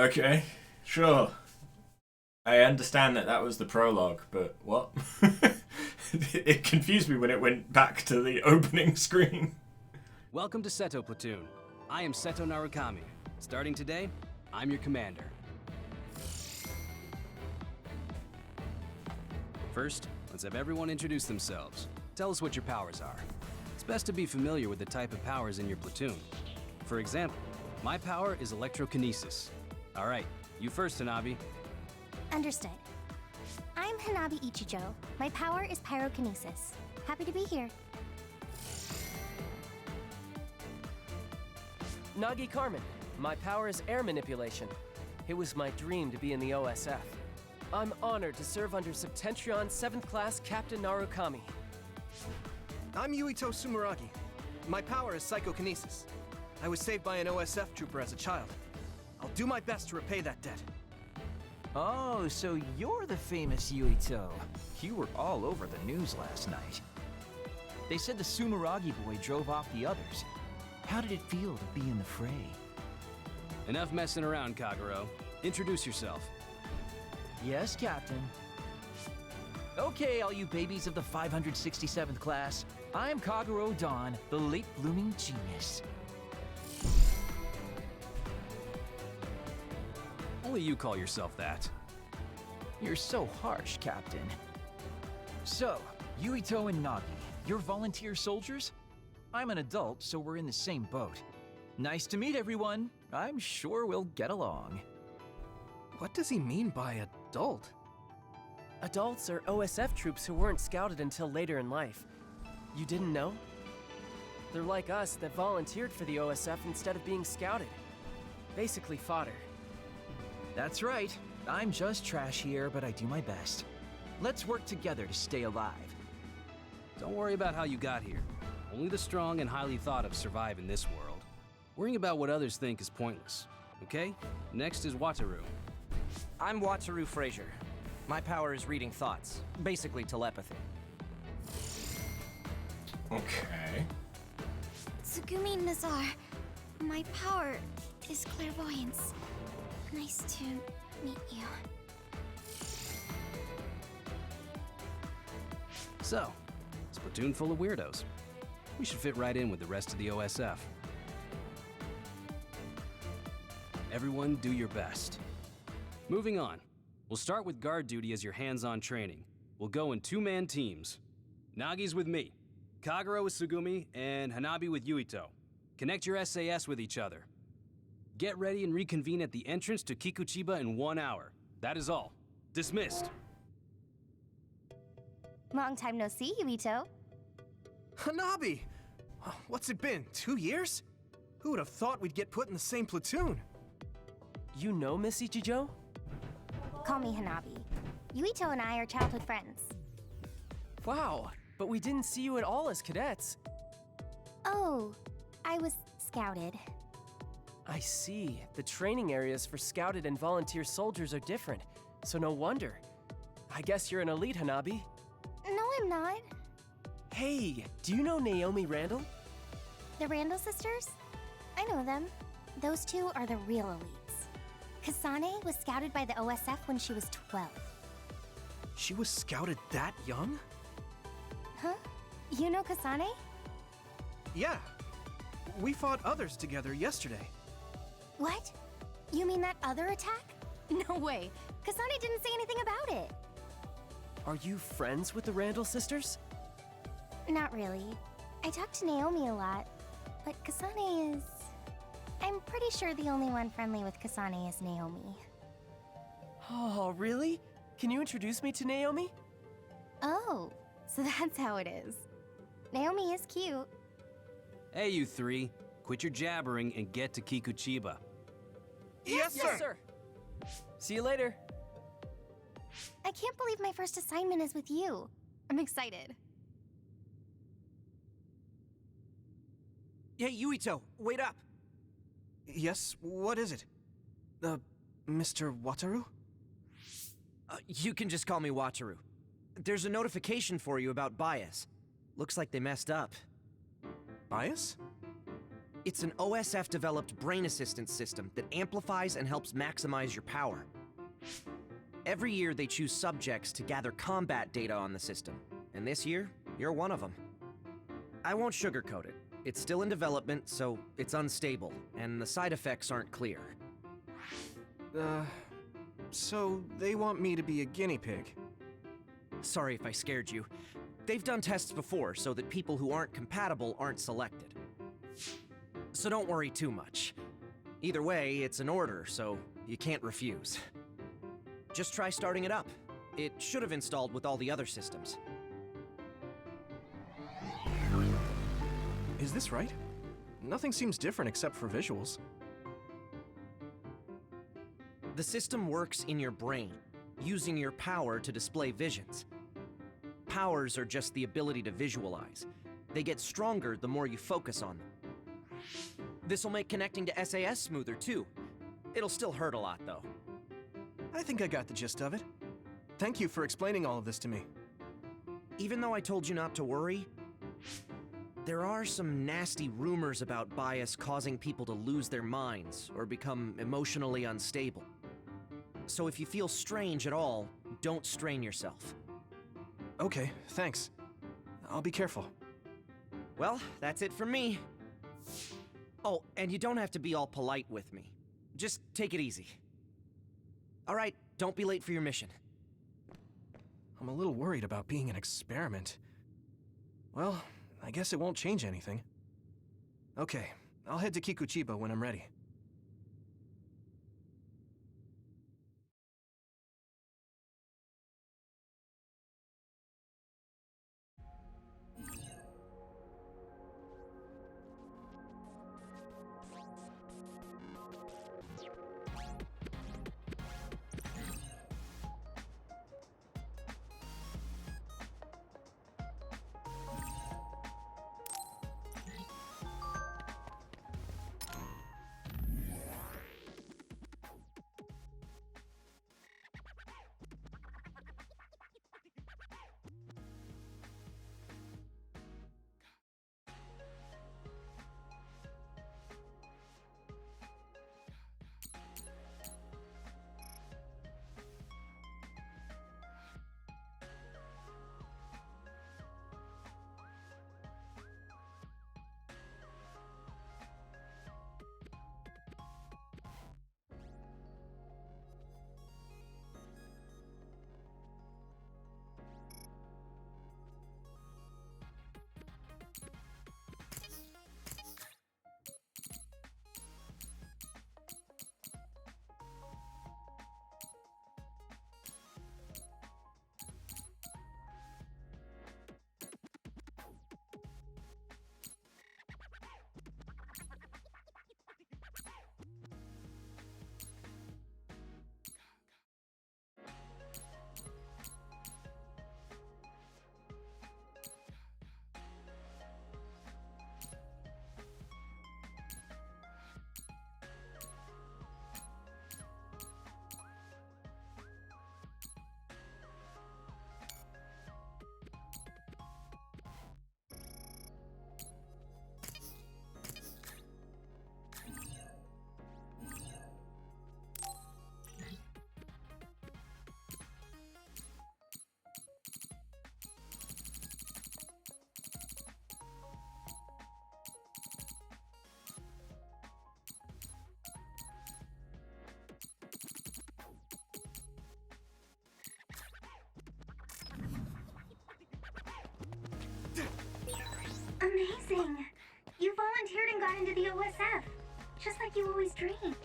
Okay, sure. I understand that was the prologue, but what? It confused me when it went back to the opening screen. Welcome to Seto Platoon. I am Seto Narukami. Starting today, I'm your commander. First, let's have everyone introduce themselves. Tell us what your powers are. It's best to be familiar with the type of powers in your platoon. For example, my power is electrokinesis. All right, you first, Hanabi. Understood. I'm Hanabi Ichijo. My power is pyrokinesis. Happy to be here. Nagi Carmen. My power is air manipulation. It was my dream to be in the OSF. I'm honored to serve under Septentrion 7th Class Captain Narukami. I'm Yuito Sumeragi. My power is psychokinesis. I was saved by an OSF trooper as a child. I'll do my best to repay that debt. Oh, so you're the famous Yuito. You were all over the news last night. They said the Sumeragi boy drove off the others. How did it feel to be in the fray? Enough messing around, Kagero. Introduce yourself. Yes, Captain. Okay, all you babies of the 567th class. I'm Kagero Dawn, the late-blooming genius. Only you call yourself that. You're so harsh, Captain. So, Yuito and Nagi, you're volunteer soldiers? I'm an adult, so we're in the same boat. Nice to meet everyone. I'm sure we'll get along. What does he mean by adult? Adults are OSF troops who weren't scouted until later in life. You didn't know? They're like us that volunteered for the OSF instead of being scouted. Basically fodder. That's right. I'm just trash here, but I do my best. Let's work together to stay alive. Don't worry about how you got here. Only the strong and highly thought of survive in this world. Worrying about what others think is pointless. Okay? Next is Wataru. I'm Wataru Frazier. My power is reading thoughts. Basically telepathy. Okay. Tsugumi Nazar. My power is clairvoyance. Nice to meet you. So, it's a platoon full of weirdos. We should fit right in with the rest of the OSF. Everyone do your best. Moving on. We'll start with guard duty as your hands-on training. We'll go in two-man teams. Nagi's with me, Kagero with Tsugumi, and Hanabi with Yuito. Connect your SAS with each other. Get ready and reconvene at the entrance to Kikuchiba in 1 hour. That is all. Dismissed. Long time no see, Yuito. Hanabi! What's it been, 2 years? Who would have thought we'd get put in the same platoon? You know Miss Ichijo? Call me Hanabi. Yuito and I are childhood friends. Wow, but we didn't see you at all as cadets. Oh, I was scouted. I see. The training areas for scouted and volunteer soldiers are different, so no wonder. I guess you're an elite, Hanabi. No, I'm not. Hey, do you know Naomi Randall? The Randall sisters? I know them. Those two are the real elites. Kasane was scouted by the OSF when she was 12. She was scouted that young? Huh? You know Kasane? Yeah. We fought others together yesterday. What? You mean that other attack? No way. Kasane didn't say anything about it. Are you friends with the Randall sisters? Not really. I talk to Naomi a lot, but Kasane is... I'm pretty sure the only one friendly with Kasane is Naomi. Oh, really? Can you introduce me to Naomi? Oh, so that's how it is. Naomi is cute. Hey, you three. Quit your jabbering and get to Kikuchiba. Yes, sir! Yes, sir! See you later. I can't believe my first assignment is with you. I'm excited. Hey, Yuito, wait up! Yes, what is it? Mr. Wataru? You can just call me Wataru. There's a notification for you about Bias. Looks like they messed up. Bias? It's an OSF-developed brain assistance system that amplifies and helps maximize your power. Every year, they choose subjects to gather combat data on the system, and this year, you're one of them. I won't sugarcoat it. It's still in development, so it's unstable, and the side effects aren't clear. So they want me to be a guinea pig? Sorry if I scared you. They've done tests before so that people who aren't compatible aren't selected. So don't worry too much. Either way, it's an order, so you can't refuse. Just try starting it up. It should have installed with all the other systems. Is this right? Nothing seems different except for visuals. The system works in your brain, using your power to display visions. Powers are just the ability to visualize. They get stronger the more you focus on them. This'll make connecting to SAS smoother too. It'll still hurt a lot though. I think I got the gist of it. Thank you for explaining all of this to me. Even though I told you not to worry, there are some nasty rumors about bias causing people to lose their minds or become emotionally unstable. So if you feel strange at all, don't strain yourself. Okay, thanks. I'll be careful. Well, that's it from me. Oh, and you don't have to be all polite with me. Just take it easy. All right, don't be late for your mission. I'm a little worried about being an experiment. Well, I guess it won't change anything. Okay, I'll head to Kikuchiba when I'm ready. Amazing! You volunteered and got into the OSF, just like you always dreamed.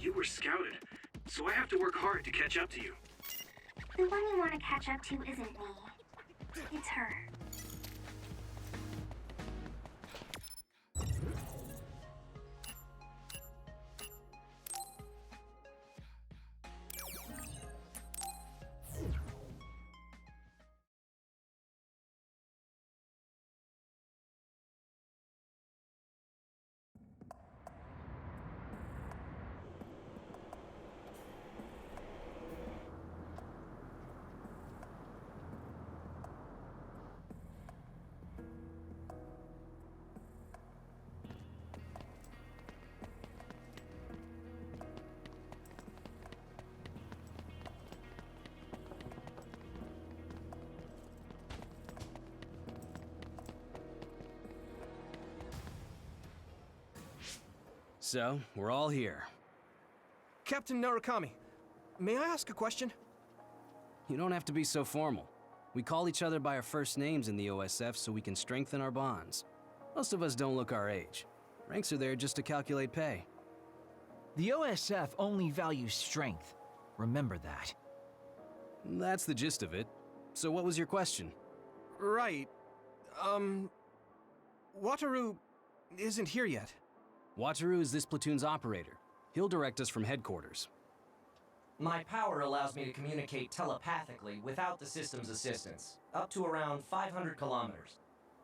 You were scouted, so I have to work hard to catch up to you. The one you want to catch up to isn't me. It's her. So, we're all here. Captain Narukami, may I ask a question? You don't have to be so formal. We call each other by our first names in the OSF so we can strengthen our bonds. Most of us don't look our age. Ranks are there just to calculate pay. The OSF only values strength. Remember that. That's the gist of it. So what was your question? Right. Wataru isn't here yet. Wataru is this platoon's operator. He'll direct us from headquarters. My power allows me to communicate telepathically without the system's assistance, up to around 500 kilometers.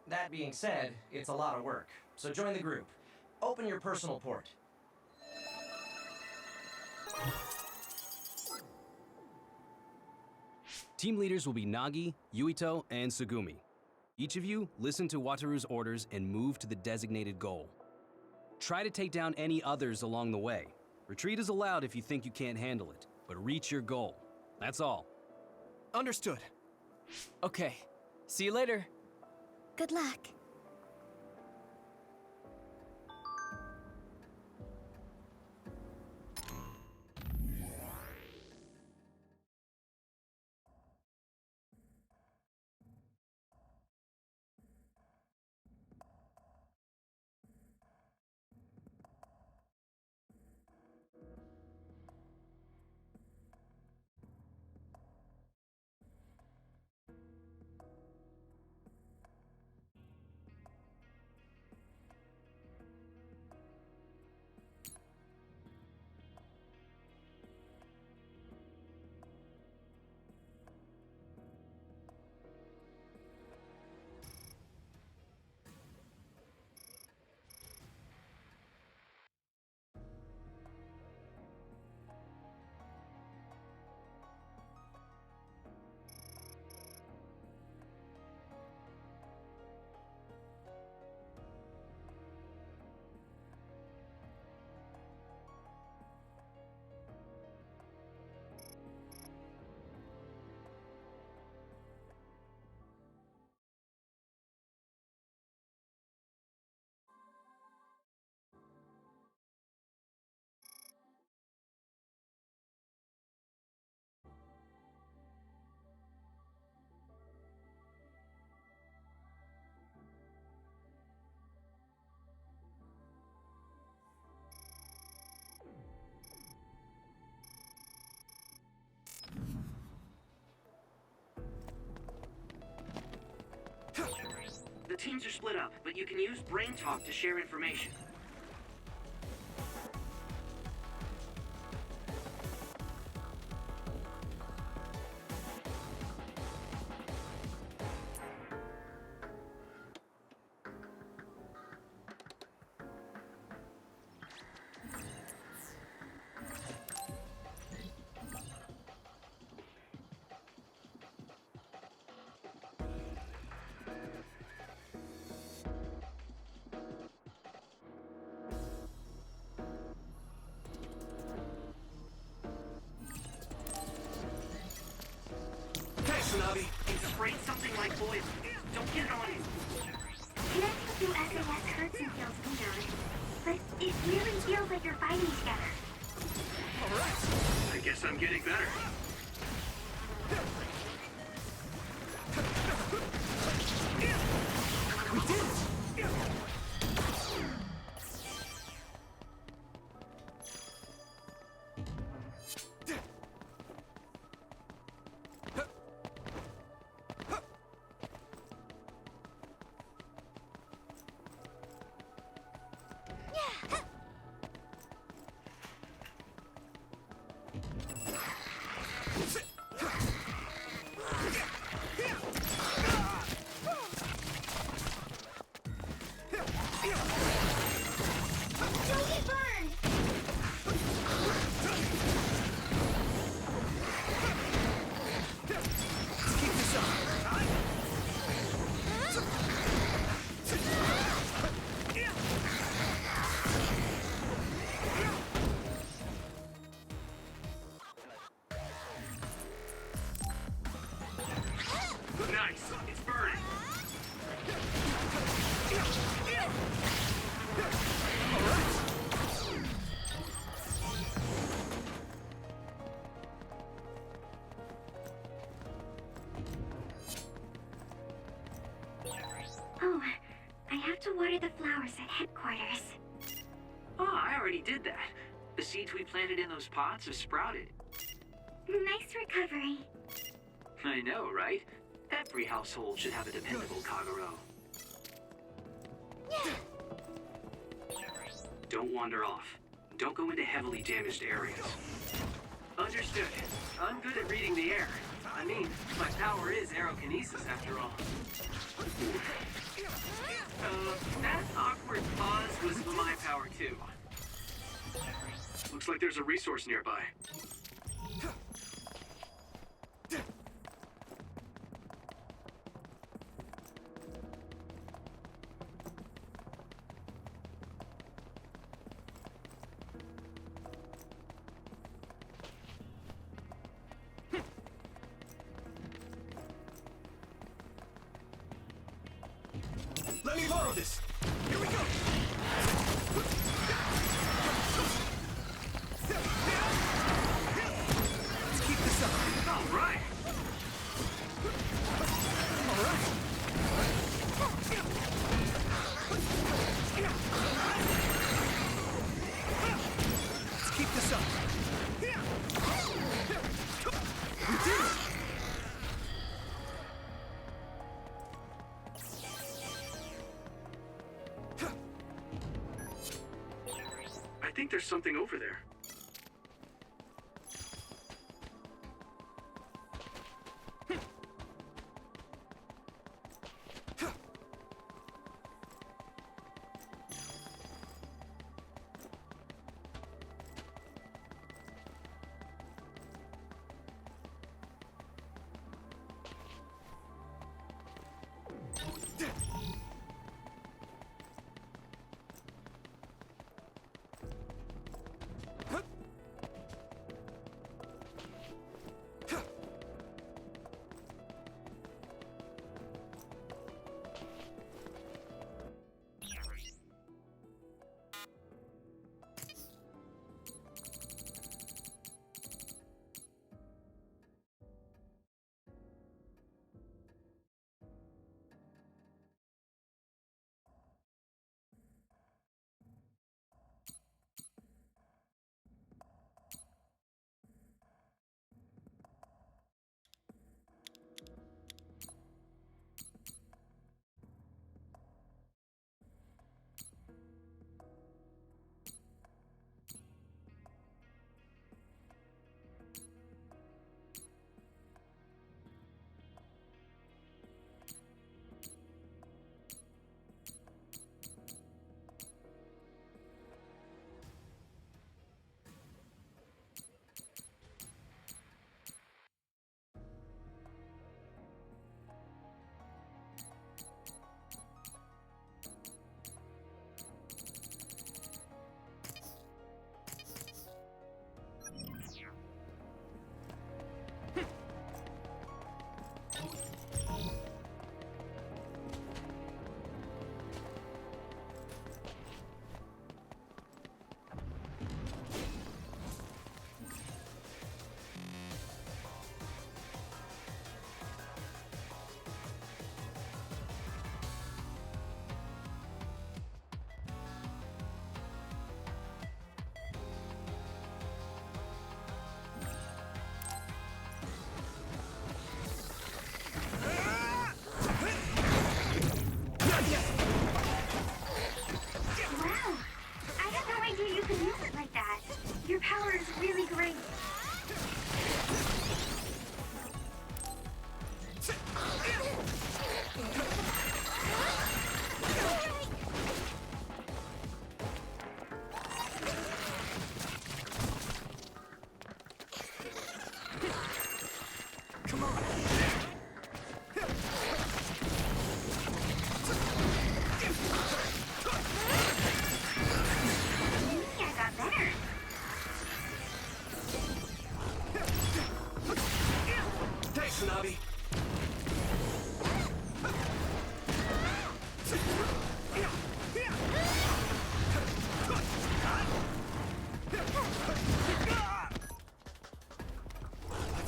That being said, it's a lot of work, so join the group. Open your personal port. Team leaders will be Nagi, Yuito, and Tsugumi. Each of you listen to Wataru's orders and move to the designated goal. Try to take down any others along the way. Retreat is allowed if you think you can't handle it, but reach your goal. That's all. Understood. Okay. See you later. Good luck. The teams are split up, but you can use Brain Talk to share information. Tsunabi. It's afraid something like boiling. Don't get on it. Connecting through SAS hurts and feels weird, but it really feels like you're fighting together. Alright. I guess I'm getting better. We did it! water the flowers at headquarters. Oh, I already did that. The seeds we planted in those pots have sprouted. Nice recovery. I know, right? Every household should have a dependable Kagero. Don't wander off. Don't go into heavily damaged areas. Understood. I'm good at reading the air. I mean, my power is aerokinesis after all. That awkward pause was my power too. Looks like there's a resource nearby. Let me borrow this! Here we go! Let's keep this up. All right. All right. Let's keep this up. We did it! I think there's something over there.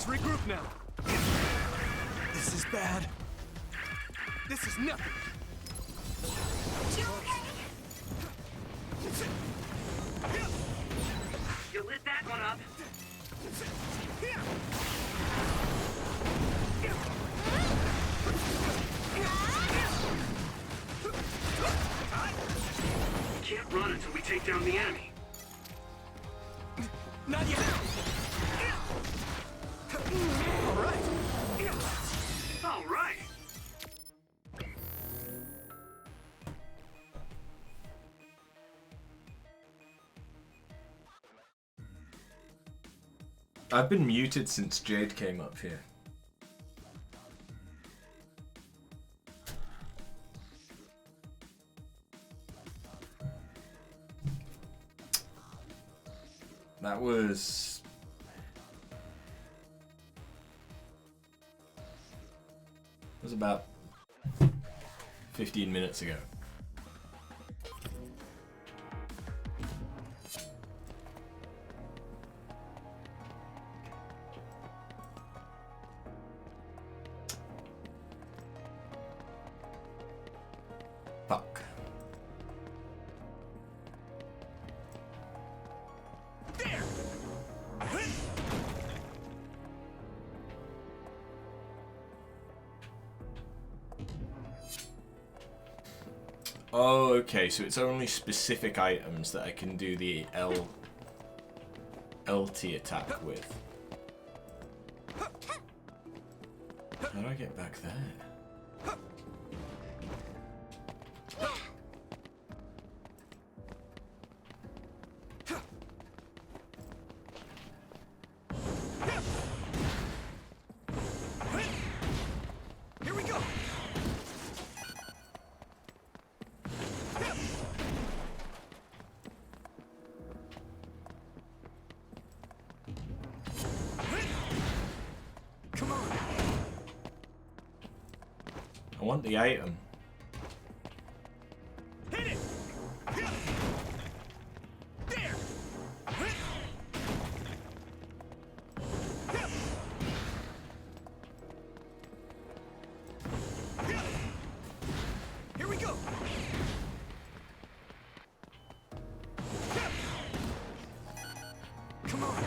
Regroup now. This is bad. This is nothing. You okay? You lit that one up. Can't run until we take down the enemy. Not yet! Alright! Alright! I've been muted since Jade came up here. That was about 15 minutes ago. Fuck. Oh, okay, so it's only specific items that I can do the LT attack with. How do I get back there? Here we go! Come on! I want the item. Hit it! There! Here we go! Come on!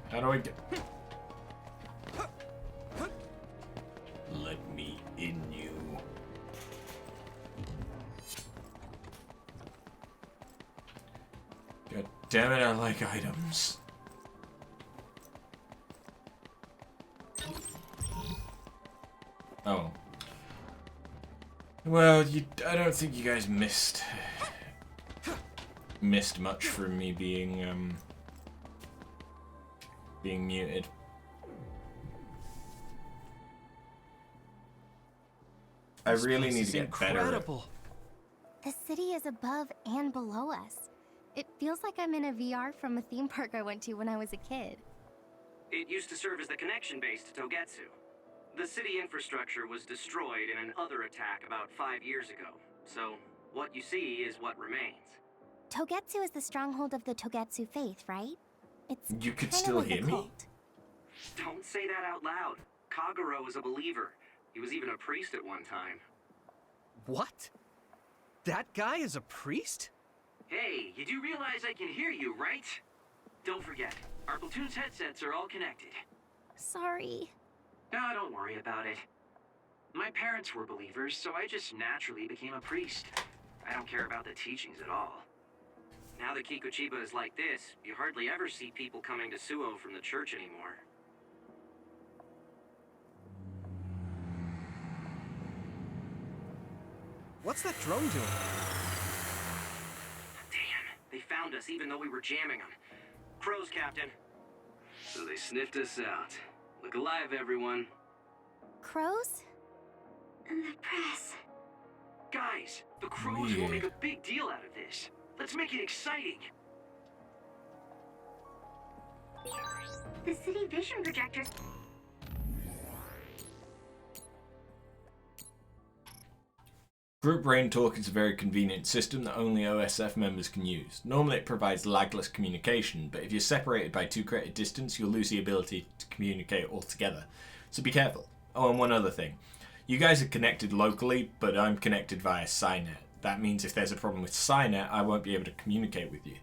How do I get... Let me in you. God damn it, I like items. Oh. Well, I don't think you guys missed much from me being muted. I really need to get better at... The city is above and below us. It feels like I'm in a VR from a theme park I went to when I was a kid. It used to serve as the connection base to Togetsu. The city infrastructure was destroyed in an Other attack about 5 years ago. So, what you see is what remains. Togetsu is the stronghold of the Togetsu faith, right? It's You could kind still of like hear a me? cult. Don't say that out loud. Kagero is a believer. He was even a priest at one time. What? That guy is a priest? Hey, you do realize I can hear you, right? Don't forget, our platoon's headsets are all connected. Sorry. No, don't worry about it. My parents were believers, so I just naturally became a priest. I don't care about the teachings at all. Now that Kikuchiba is like this, you hardly ever see people coming to Suo from the church anymore. What's that drone doing? Damn, they found us even though we were jamming them. Crows, Captain. So they sniffed us out. Look alive, everyone. Crows? And the press. Guys, the crows will make a big deal out of this. Let's make it exciting. The city vision projectors. Group Brain Talk is a very convenient system that only OSF members can use. Normally it provides lagless communication, but if you're separated by too great a distance, you'll lose the ability to communicate altogether. So be careful. Oh, and one other thing. You guys are connected locally, but I'm connected via Psynet. That means if there's a problem with Psynet, I won't be able to communicate with you.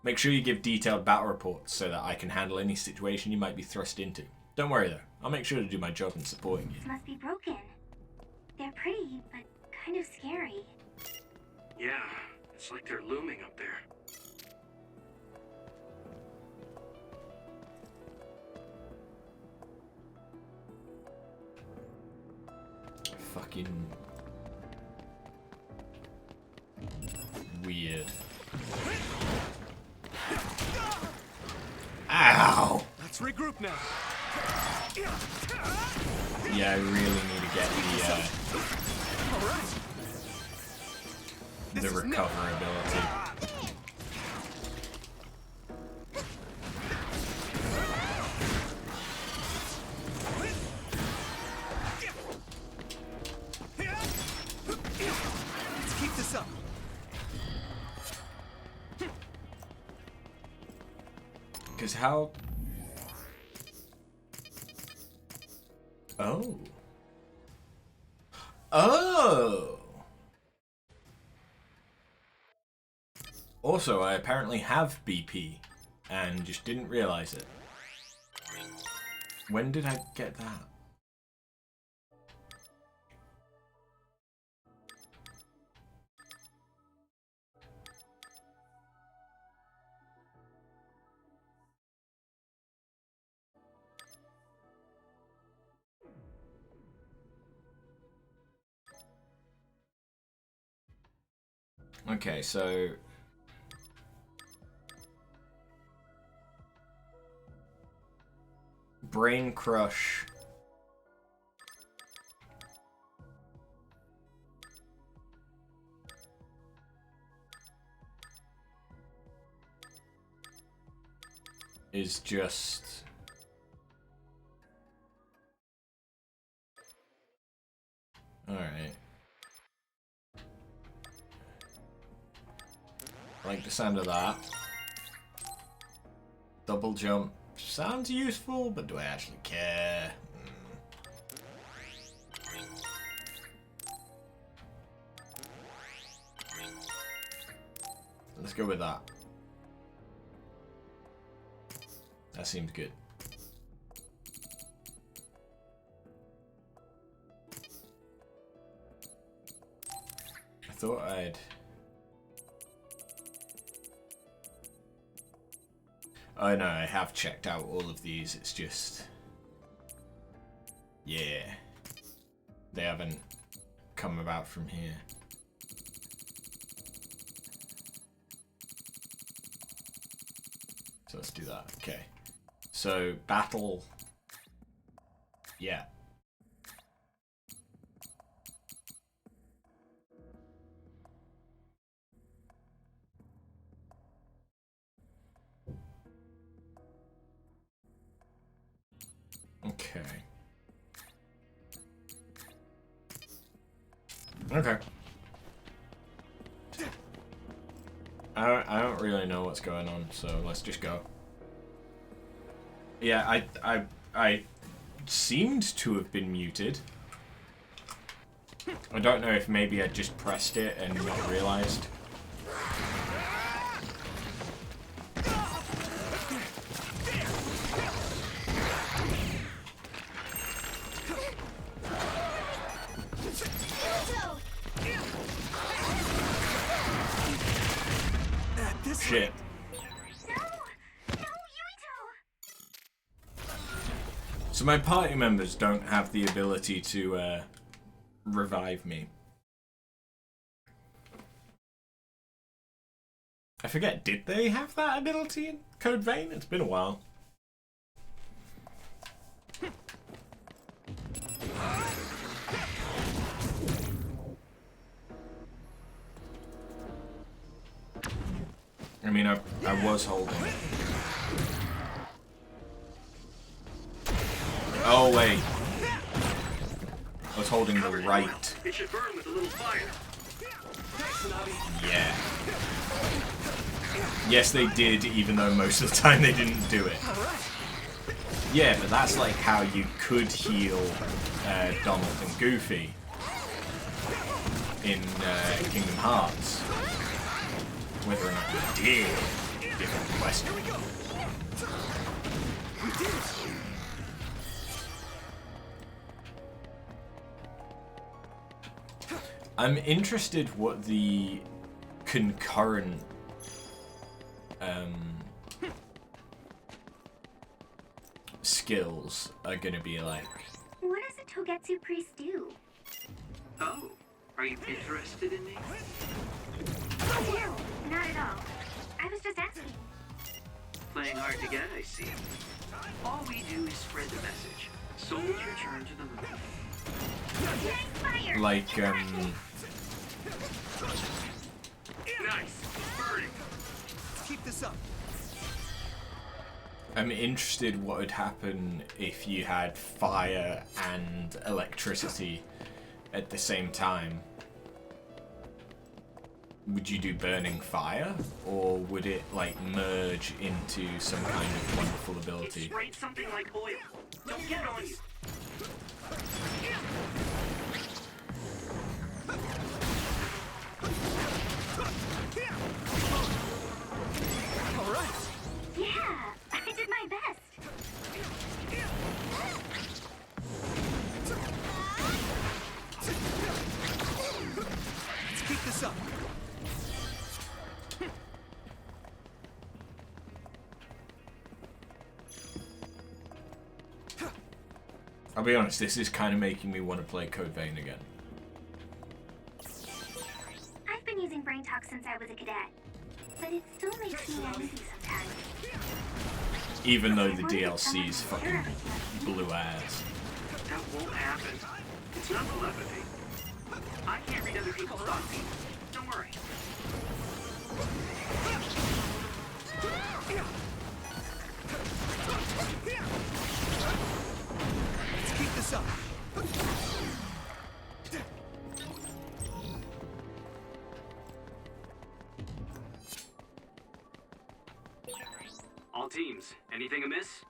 Make sure you give detailed battle reports so that I can handle any situation you might be thrust into. Don't worry though, I'll make sure to do my job in supporting you. These must be broken. They're pretty, but kind of scary. Yeah, it's like they're looming up there. Fucking weird. Ow! Let's regroup now. Yeah, I really need to get the recover ability. Let's keep this up. Because how... Oh. Oh! Also, I apparently have BP, and just didn't realize it. When did I get that? Okay, so... Brain Crush. Is just... Alright. I like the sound of that. Double jump sounds useful, but do I actually care? Let's go with that. That seems good. I thought I'd... Oh no, I have checked out all of these, it's just... Yeah. They haven't come about from here. So let's do that, okay. So, battle... Yeah. Okay. Okay. I don't really know what's going on, so let's just go. Yeah, I seemed to have been muted. I don't know if maybe I just pressed it and not realized. Shit. So my party members don't have the ability to revive me. I forget, did they have that ability in Code Vein? It's been a while. I mean, I was holding it. Oh, wait. I was holding the right. It should burn with a little fire. Yeah. Yes, they did, even though most of the time they didn't do it. Yeah, but that's like how you could heal Donald and Goofy in Kingdom Hearts. Whether or not you did, different question. I'm interested what the concurrent skills are gonna be like. What does a Togetsu priest do? Oh, are you interested in me? No, not at all. I was just asking. Playing hard to get, I see. All we do is spread the message. Souls return to the moon. Like, Nice. Burning. Keep this up. I'm interested what would happen if you had fire and electricity at the same time. Would you do burning fire, or would it like merge into some kind of wonderful ability? It sprays something like oil. Don't get it on you. All right. Yeah, I did my best. Let's keep this up. I'll be honest, this is kind of making me want to play Code Vein again. I've been using Brain Talk since I was a cadet, but it still makes me uneasy sometimes. Even though the DLC's fucking blue ass. That won't happen. It's not telepathy. I can't read other people's thoughts either. Don't worry. Let's keep this up. All teams, anything amiss?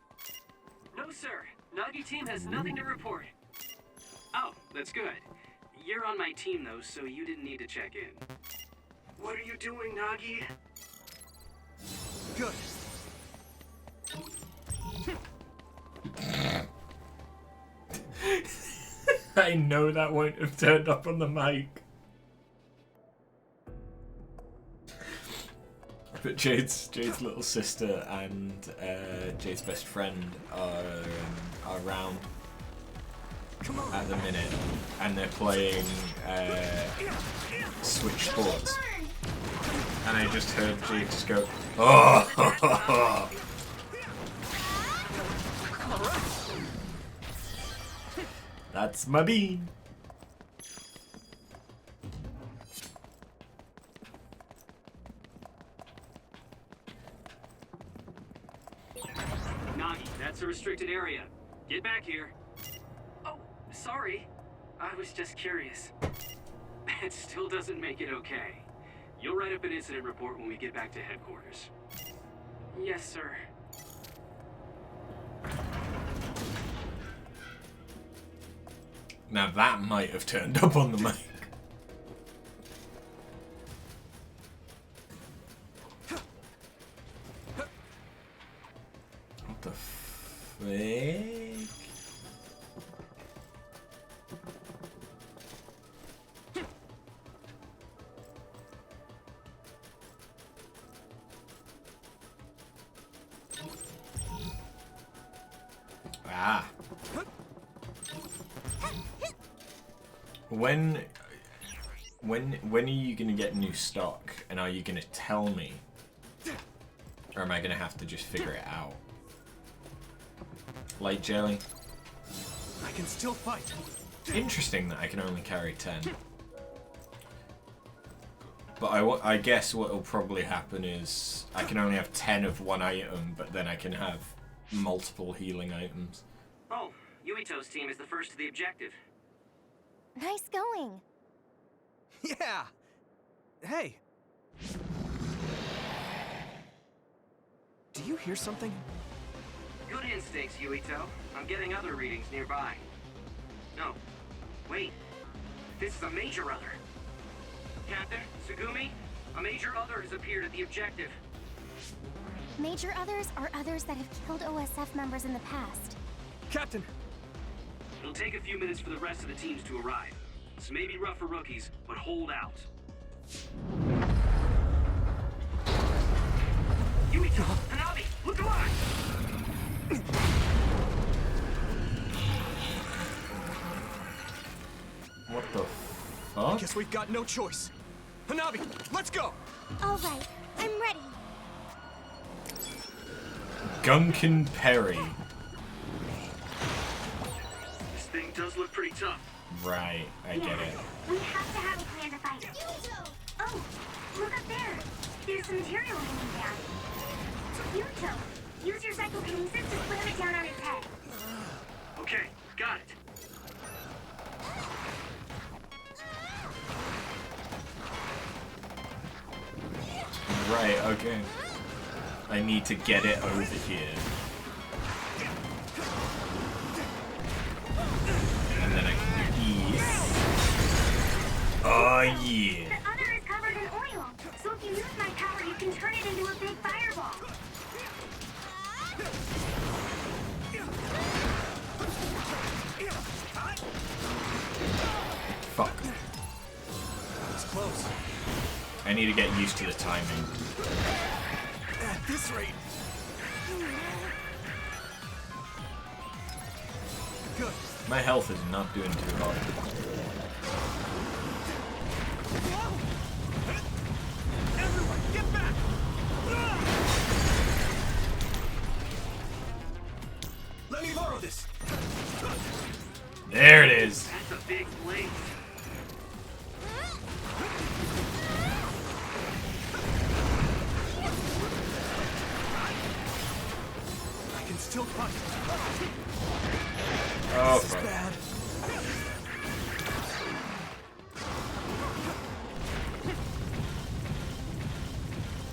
No, sir. Nagi team has nothing to report. Oh, that's good. You're on my team, though, so you didn't need to check in. What are you doing, Nagi? Good. I know that won't have turned up on the mic. But Jade's little sister and Jade's best friend are around at the minute, and they're playing Switch Sports. And I just heard Jade just go, oh! That's my bean. Nagi, that's a restricted area. Get back here. Oh, sorry. I was just curious. It still doesn't make it okay. You'll write up an incident report when we get back to headquarters. Yes, sir. Now that might have turned up on the mic. What the fake? Ah. When are you gonna get new stock, and are you gonna tell me, or am I gonna have to just figure it out? Light jelly. I can still fight. Interesting that I can only carry 10. But I guess what will probably happen is I can only have 10 of one item, but then I can have multiple healing items. Oh, Yuito's team is the first to the objective. Nice going. Yeah! Hey! Do you hear something? Good instincts, Yuito. I'm getting other readings nearby. No. Wait. This is a major other. Captain, Tsugumi, a major other has appeared at the objective. Major others are others that have killed OSF members in the past. Captain! It'll take a few minutes for the rest of the teams to arrive. This may be rough for rookies, but hold out. Yuito! Hanabi! Look alive! What the I fuck? guess we've got no choice. Hanabi, let's go! All right, I'm ready. Gunkin Perry. This thing does look pretty tough. Right, I get it. We have to have a plan to fight it. Oh, look up there. There's some material hanging down. Yuito, use your psychokinesis to slam it down on its head. Okay, got it. Right, okay. I need to get it over here. And then I can do these. Oh yeah. The other is covered in oil, so if you use my power, you can turn it into a big fireball. Fuck. It's close. I need to get used to the timing. At this rate. Good. My health is not doing too hot. Everyone, get back! Let me borrow this. There it is. That's a big blade. I can still punch. Oh, this is fuck. bad.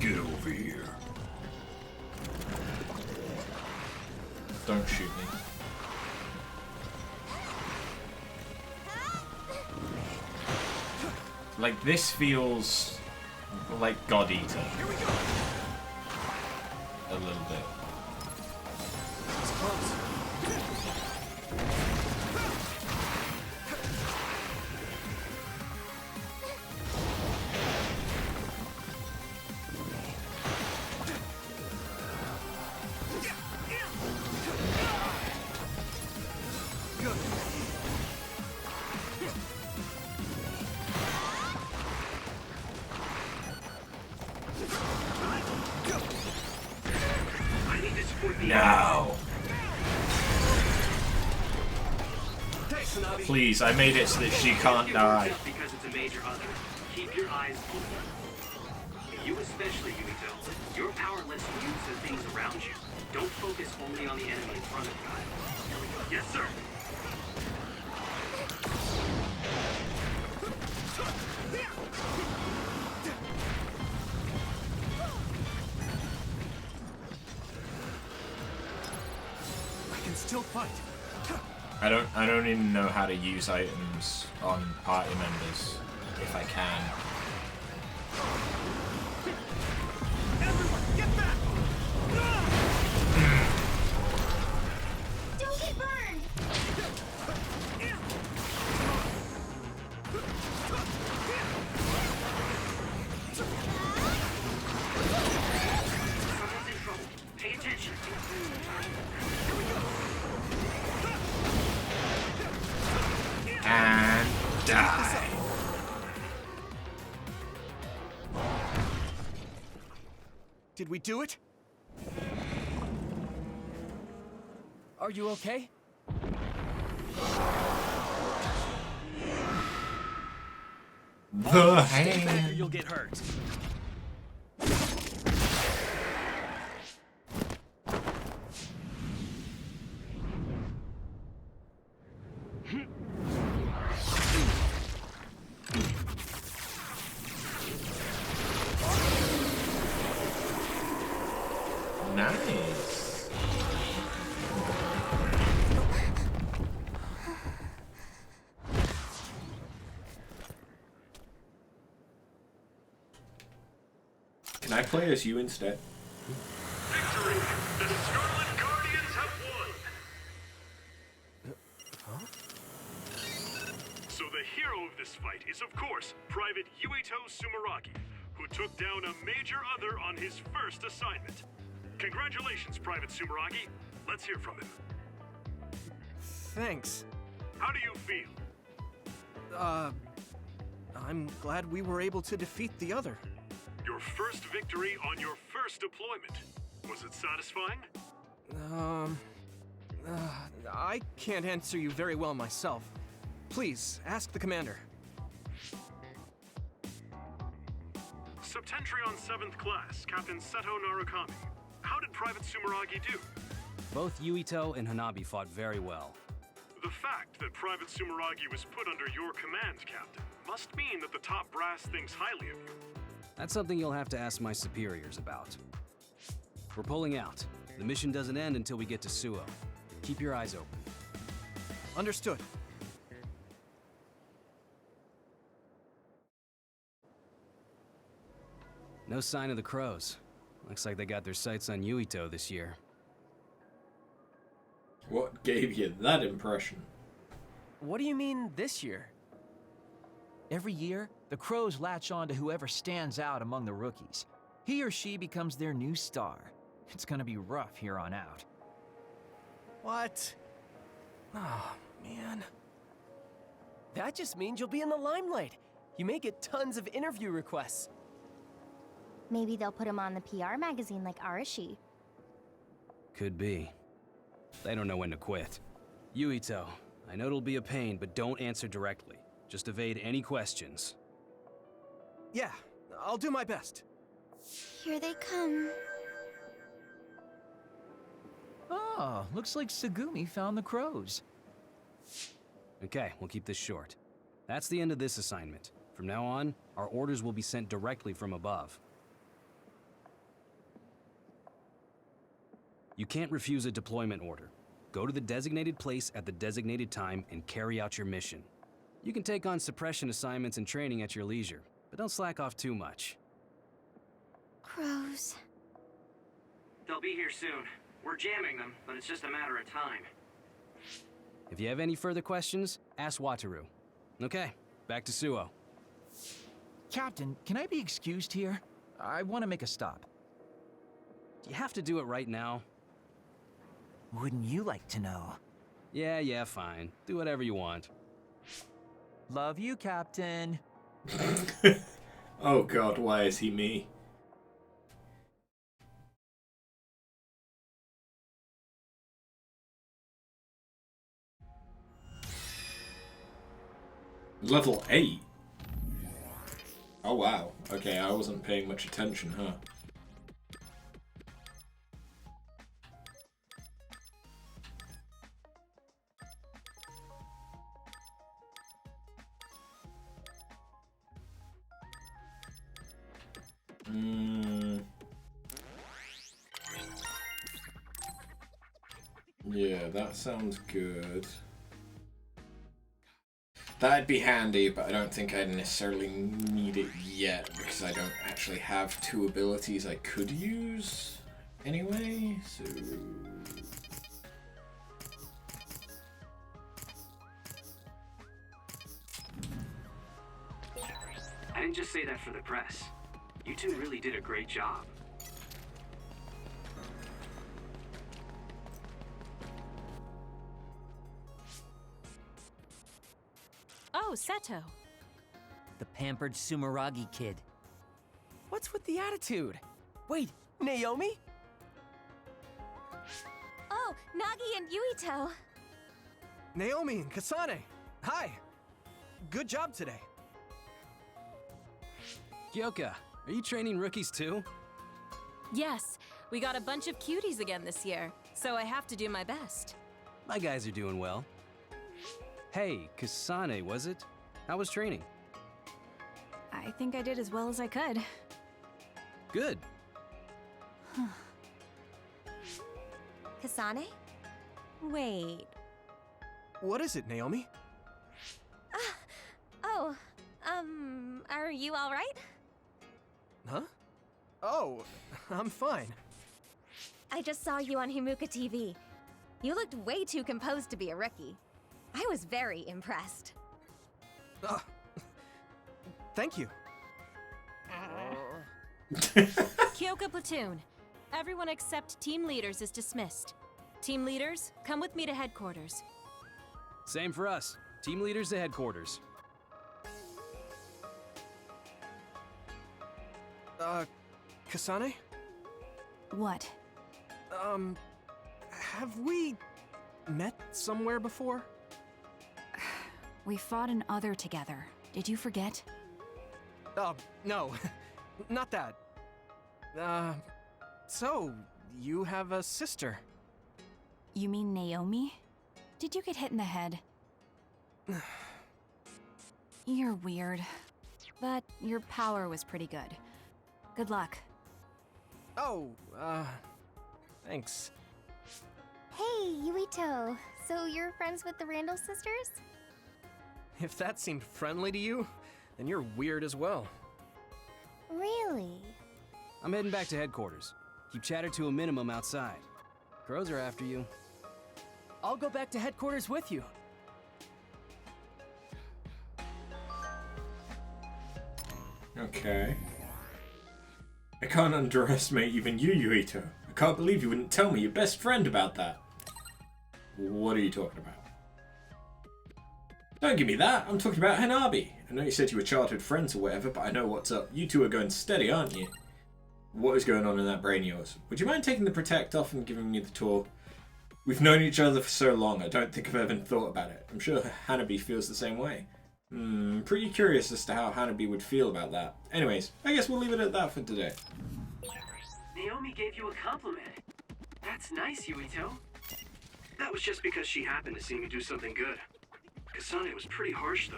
Get over here. Don't shoot me. Like, this feels like God Eater. Here we go. A little bit. It's close. Good. I need to support the Now. Thanks, Hanabi. Please, I made it so that she can't die. Just because it's a major other, keep your eyes open. You especially, Yuito. Your power lets you use the things around you. Don't focus only on the enemy in front of you. Yes, sir. I can still fight. I don't even know how to use items on party members, if I can. Everyone, get back! Don't get burned! Someone's in trouble. Pay attention. And die. Did we do it? Are you okay? The Stay back or hand. you'll get hurt. Can I play as you instead? Victory! The Scarlet Guardians have won! So the hero of this fight is, of course, Private Yuito Sumeragi, who took down a major other on his first assignment. Congratulations, Private Sumeragi. Let's hear from him. Thanks. How do you feel? I'm glad we were able to defeat the other. Your first victory on your first deployment. Was it satisfying? I can't answer you very well myself. Please, ask the commander. Septentrion 7th Class, Captain Seto Narukami. How did Private Sumeragi do? Both Yuito and Hanabi fought very well. The fact that Private Sumeragi was put under your command, Captain, must mean that the top brass thinks highly of you. That's something you'll have to ask my superiors about. We're pulling out. The mission doesn't end until we get to Suo. Keep your eyes open. Understood. No sign of the crows. Looks like they got their sights on Yuito this year. What gave you that impression? What do you mean this year? Every year, the Crows latch on to whoever stands out among the rookies. He or she becomes their new star. It's gonna be rough here on out. What? Oh, man. That just means you'll be in the limelight. You may get tons of interview requests. Maybe they'll put him on the PR magazine like Arashi. Could be. They don't know when to quit. Yuito, I know it'll be a pain, but don't answer directly. Just evade any questions. Yeah, I'll do my best. Here they come. Oh, looks like Tsugumi found the Crows. Okay, we'll keep this short. That's the end of this assignment. From now on, our orders will be sent directly from above. You can't refuse a deployment order. Go to the designated place at the designated time and carry out your mission. You can take on suppression assignments and training at your leisure, but don't slack off too much. Crows. They'll be here soon. We're jamming them, but it's just a matter of time. If you have any further questions, ask Wataru. Okay, back to Suo. Captain, can I be excused here? I want to make a stop. Do you have to do it right now? Wouldn't you like to know? Yeah, fine. Do whatever you want. Love you, Captain. Oh god, why is he me? Level 8? Oh wow. Okay, I wasn't paying much attention, huh? Yeah, that sounds good. That'd be handy, but I don't think I necessarily need it yet, because I don't actually have two abilities I could use anyway, so... I didn't just say that for the press. You two really did a great job. Oh, Seto. The pampered Sumeragi kid. What's with the attitude? Wait, Naomi? Oh, Nagi and Yuito. Naomi and Kasane. Hi. Good job today. Kyoka, are you training rookies too? Yes, we got a bunch of cuties again this year, so I have to do my best. My guys are doing well. Hey, Kasane, was it? How was training? I think I did as well as I could. Good. Kasane? Wait. What is it, Naomi? Oh, are you alright? Huh? Oh, I'm fine. I just saw you on Himuka TV. You looked way too composed to be a rookie. I was very impressed. Thank you. Kyoka Platoon. Everyone except team leaders is dismissed. Team leaders, come with me to headquarters. Same for us. Team leaders to headquarters. Kasane? What? Have we met somewhere before? We fought in Other together. Did you forget? No. Not that. So, you have a sister? You mean Naomi? Did you get hit in the head? You're weird. But your power was pretty good. Good luck. Oh, thanks. Hey, Yuito. So you're friends with the Randall sisters? If that seemed friendly to you, then you're weird as well. Really? I'm heading back to headquarters. Keep chatter to a minimum outside. Crows are after you. I'll go back to headquarters with you. Okay. I can't underestimate even you, Yuito. I can't believe you wouldn't tell me your best friend about that. What are you talking about? Don't give me that. I'm talking about Hanabi. I know you said you were childhood friends or whatever, but I know what's up. You two are going steady, aren't you? What is going on in that brain of yours? Would you mind taking the protect off and giving me the tour? We've known each other for so long, I don't think I've ever thought about it. I'm sure Hanabi feels the same way. Pretty curious as to how Hanabi would feel about that. Anyways, I guess we'll leave it at that for today. Naomi gave you a compliment. That's nice, Yuito. That was just because she happened to see me do something good. Kasane was pretty harsh, though.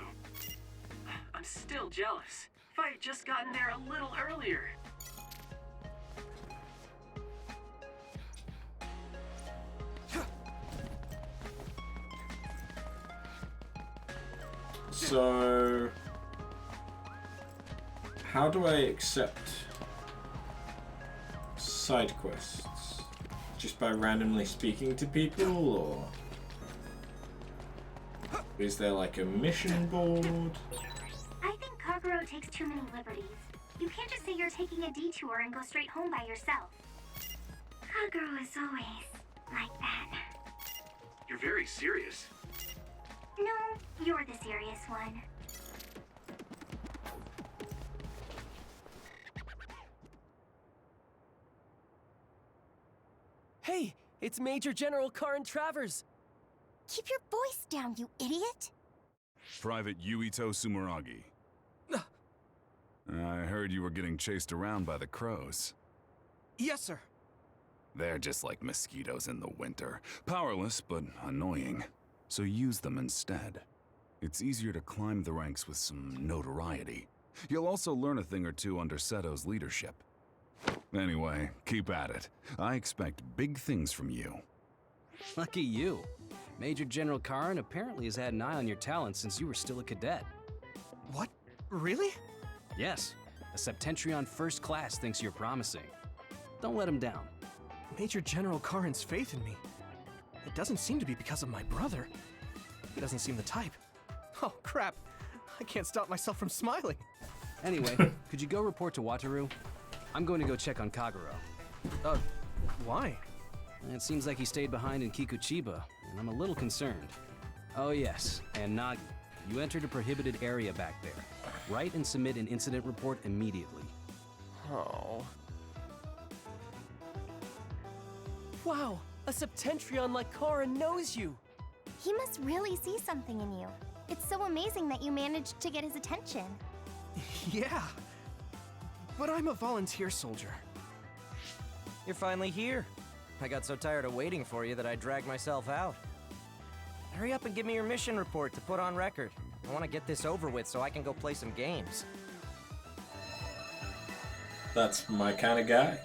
I'm still jealous. If I had just gotten there a little earlier. So, how do I accept side quests? Just by randomly speaking to people, or is there like a mission board? I think Kaguro takes too many liberties. You can't just say you're taking a detour and go straight home by yourself. Kaguro is always like that. You're very serious. No, you're the serious one. Hey, it's Major General Karin Travers. Keep your voice down, you idiot! Private Yuito Sumeragi. I heard you were getting chased around by the crows. Yes, sir. They're just like mosquitoes in the winter. Powerless, but annoying. So use them instead. It's easier to climb the ranks with some notoriety. You'll also learn a thing or two under Seto's leadership. Anyway, keep at it. I expect big things from you. Lucky you. Major General Karin apparently has had an eye on your talent since you were still a cadet. What? Really? Yes. A Septentrion First Class thinks you're promising. Don't let him down. Major General Karin's faith in me. It doesn't seem to be because of my brother. He doesn't seem the type. Oh, crap. I can't stop myself from smiling. Anyway, could you go report to Wataru? I'm going to go check on Kaguro. Why? It seems like he stayed behind in Kikuchiba, and I'm a little concerned. Oh yes, and Nagi, you entered a prohibited area back there. Write and submit an incident report immediately. Oh. Wow, a Septentrion like Karin knows you. He must really see something in you. It's so amazing that you managed to get his attention. Yeah. But I'm a volunteer soldier. You're finally here. I got so tired of waiting for you that I dragged myself out. Hurry up and give me your mission report to put on record. I want to get this over with so I can go play some games. That's my kind of guy.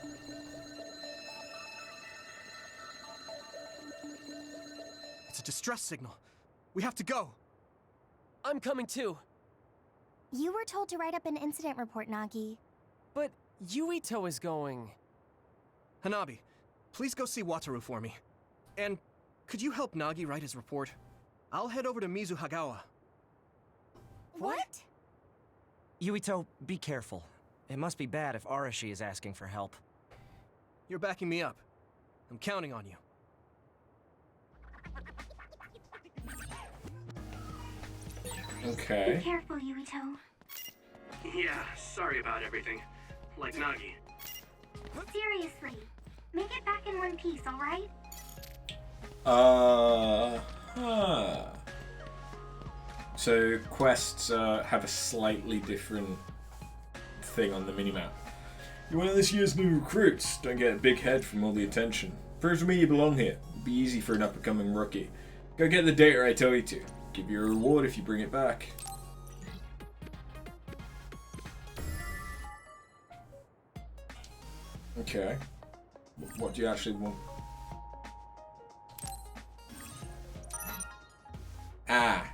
It's a distress signal. We have to go. I'm coming too. You were told to write up an incident report, Nagi. But Yuito is going. Hanabi, please go see Wataru for me. And could you help Nagi write his report? I'll head over to Mizuhagawa. What? Yuito, be careful. It must be bad if Arashi is asking for help. You're backing me up. I'm counting on you. Okay. Be careful, Yuito. Yeah, sorry about everything. Like Nagi. Seriously, make it back in one piece, alright? So quests have a slightly different thing on the minimap. You're one of this year's new recruits. Don't get a big head from all the attention. Prove to me you belong here. It'll be easy for an up-and-coming rookie. Go get the data I tell you to. Give you a reward if you bring it back. Okay. What do you actually want? Ah.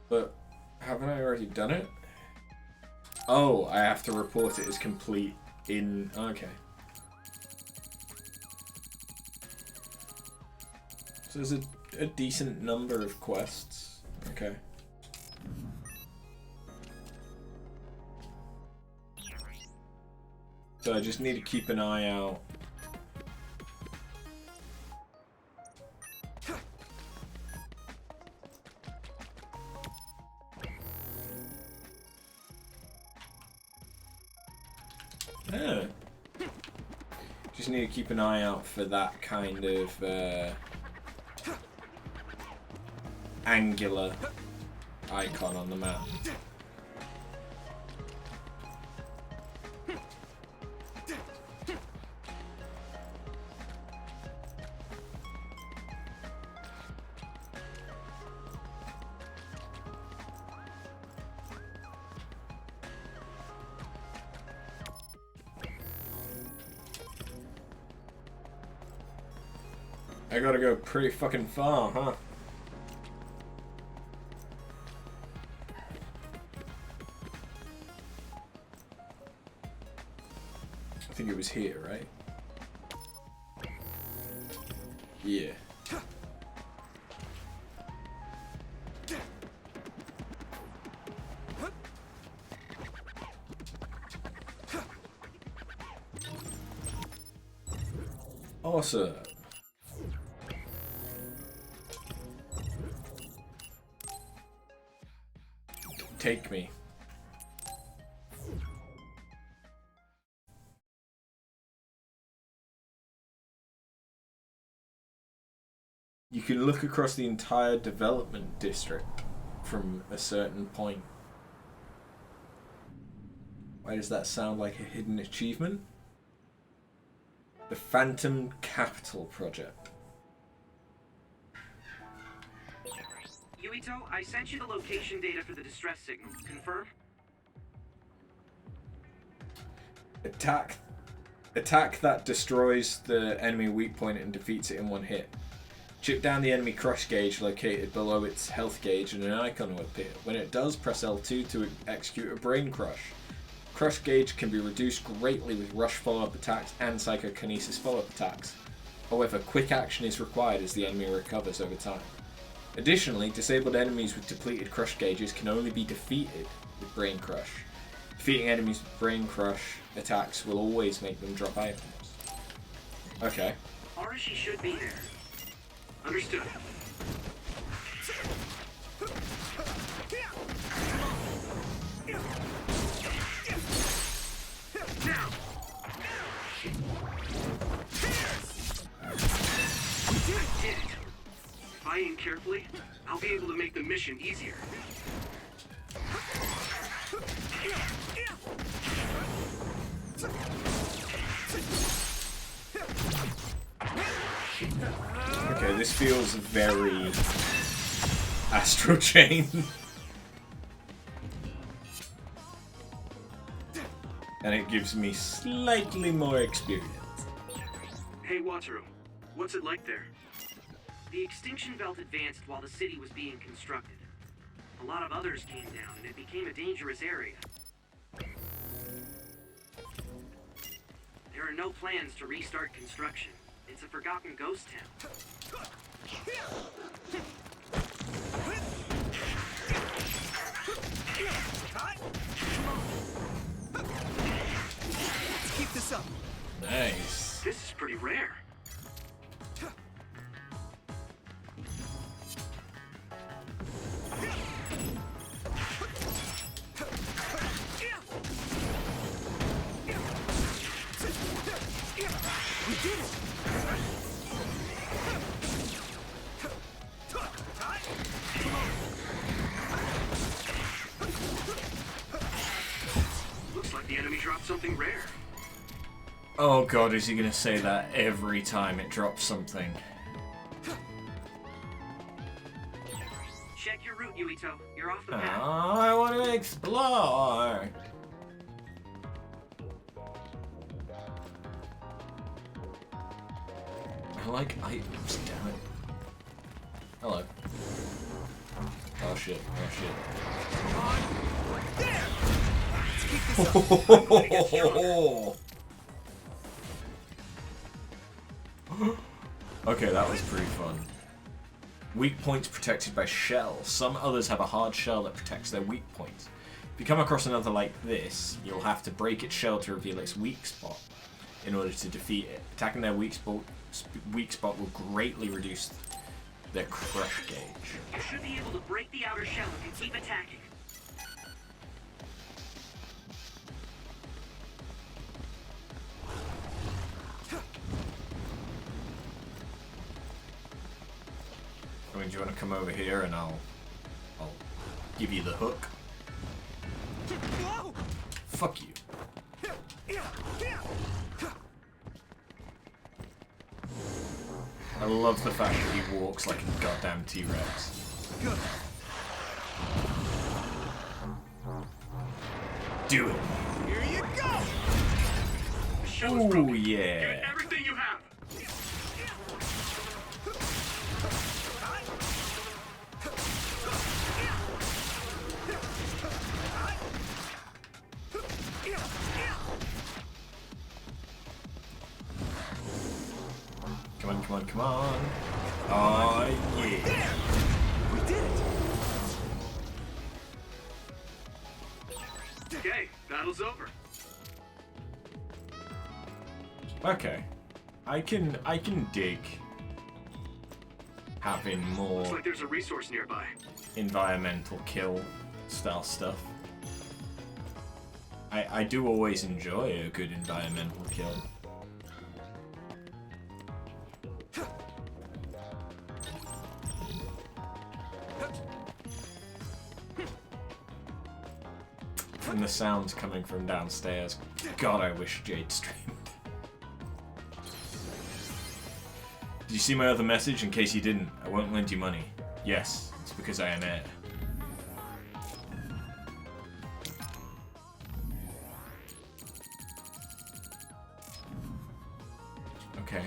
But haven't I already done it? Oh, I have to report it as complete in... Okay. So there's a decent number of quests. Okay. So I just need to keep an eye out. Just need to keep an eye out for that kind of angular icon on the map. I gotta go pretty fucking far, huh? I think it was here, right? Yeah. Awesome. Take me. You can look across the entire development district from a certain point. Why does that sound like a hidden achievement? The Phantom Capital Project. Yuito, I sent you the location data for the distress signal. Confirm? Attack that destroys the enemy weak point and defeats it in one hit. Chip down the enemy crush gauge located below its health gauge and an icon will appear. When it does, press L2 to execute a brain crush. Crush gauge can be reduced greatly with rush follow-up attacks and psychokinesis follow-up attacks. However, quick action is required as the enemy recovers over time. Additionally, disabled enemies with depleted crush gauges can only be defeated with brain crush. Defeating enemies with brain crush attacks will always make them drop items. Okay. Arashi should be there. Understood. Now. I did it. If I aim carefully, I'll be able to make the mission easier. Okay, this feels very Astral Chain. and it gives me slightly more experience. Hey, Wataru. What's it like there? The extinction belt advanced while the city was being constructed. A lot of others came down, and it became a dangerous area. There are no plans to restart construction. It's a forgotten ghost town. Let's keep this up. Nice. This is pretty rare. We did it! Looks like the enemy dropped something rare. Oh god, is he gonna say that every time it drops something? Check your route, Yuito. You're off the path. I want to explore! I like items, damn it. Hello. Oh shit, oh shit. Let's keep this up. I'm going to get stronger. Okay, that was pretty fun. Weak points protected by shell. Some others have a hard shell that protects their weak points. If you come across another like this, you'll have to break its shell to reveal its weak spot in order to defeat it. Attacking their weak spot will greatly reduce their crush gauge. You should be able to break the outer shell if you keep attacking. I mean, do you want to come over here and I'll give you the hook? Fuck you. I love the fact that he walks like a goddamn T-Rex. Good. Do it. Here you go. Oh yeah. Give it everything you have. Come on, come on, come on. Oh yeah. We did it. Okay, battle's over. Okay. I can dig having more Looks like there's a resource nearby. environmental kill style stuff. I do always enjoy a good environmental kill. From the sounds coming from downstairs. God, I wish Jade streamed. Did you see my other message? In case you didn't, I won't lend you money. Yes, it's because I am heir. Okay.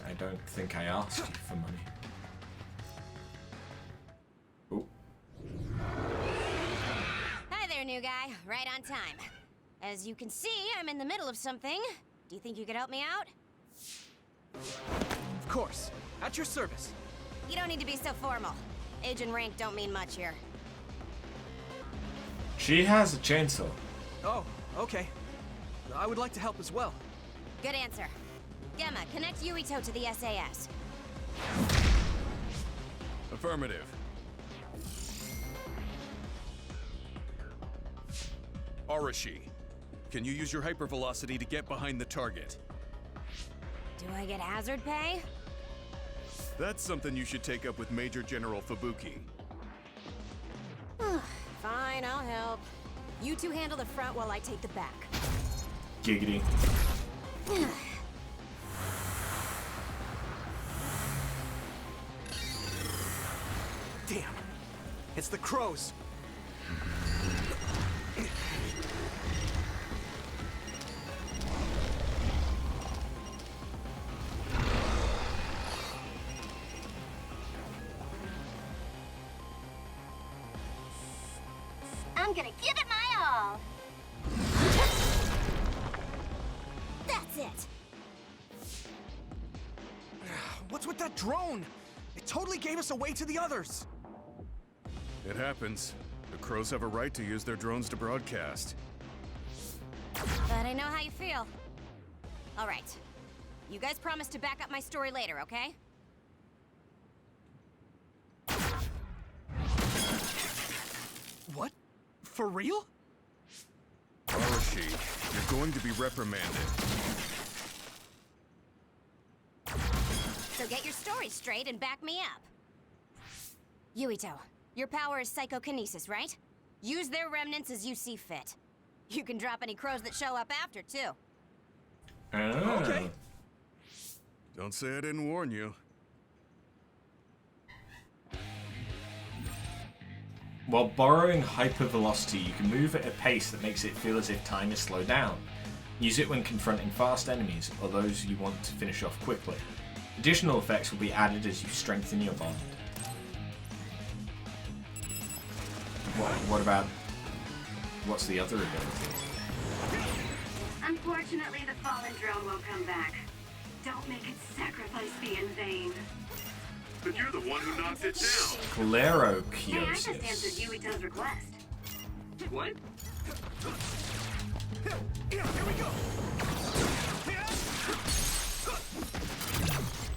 I don't think I asked you for money. Oh. Hi there, new guy. Right on time. As you can see, I'm in the middle of something. Do you think you could help me out? Of course. At your service. You don't need to be so formal. Age and rank don't mean much here. She has a chainsaw. Oh, okay. I would like to help as well. Good answer. Gemma, connect Yuito to the SAS. Affirmative. Arashi, can you use your hypervelocity to get behind the target? Do I get hazard pay? That's something you should take up with Major General Fubuki. Fine, I'll help. You two handle the front while I take the back. Giggity. Damn. It's It's the crows. I'm gonna give it my all. That's it. What's with that drone? It totally gave us away to the others. It happens. The crows have a right to use their drones to broadcast. But I know how you feel. All right. You guys promise to back up my story later, okay? What? For real? Arashi, you're going to be reprimanded. So get your story straight and back me up. Yuito, your power is psychokinesis, right? Use their remnants as you see fit. You can drop any crows that show up after, too. Okay. Don't say I didn't warn you. While borrowing hypervelocity, you can move at a pace that makes it feel as if time is slowed down. Use it when confronting fast enemies or those you want to finish off quickly. Additional effects will be added as you strengthen your bond. What about... what's the other ability? Unfortunately, the fallen drone won't come back. Don't make its sacrifice be in vain. But you're the one who knocked it down. Hey, I just answered Yuito's request. What? Here we go.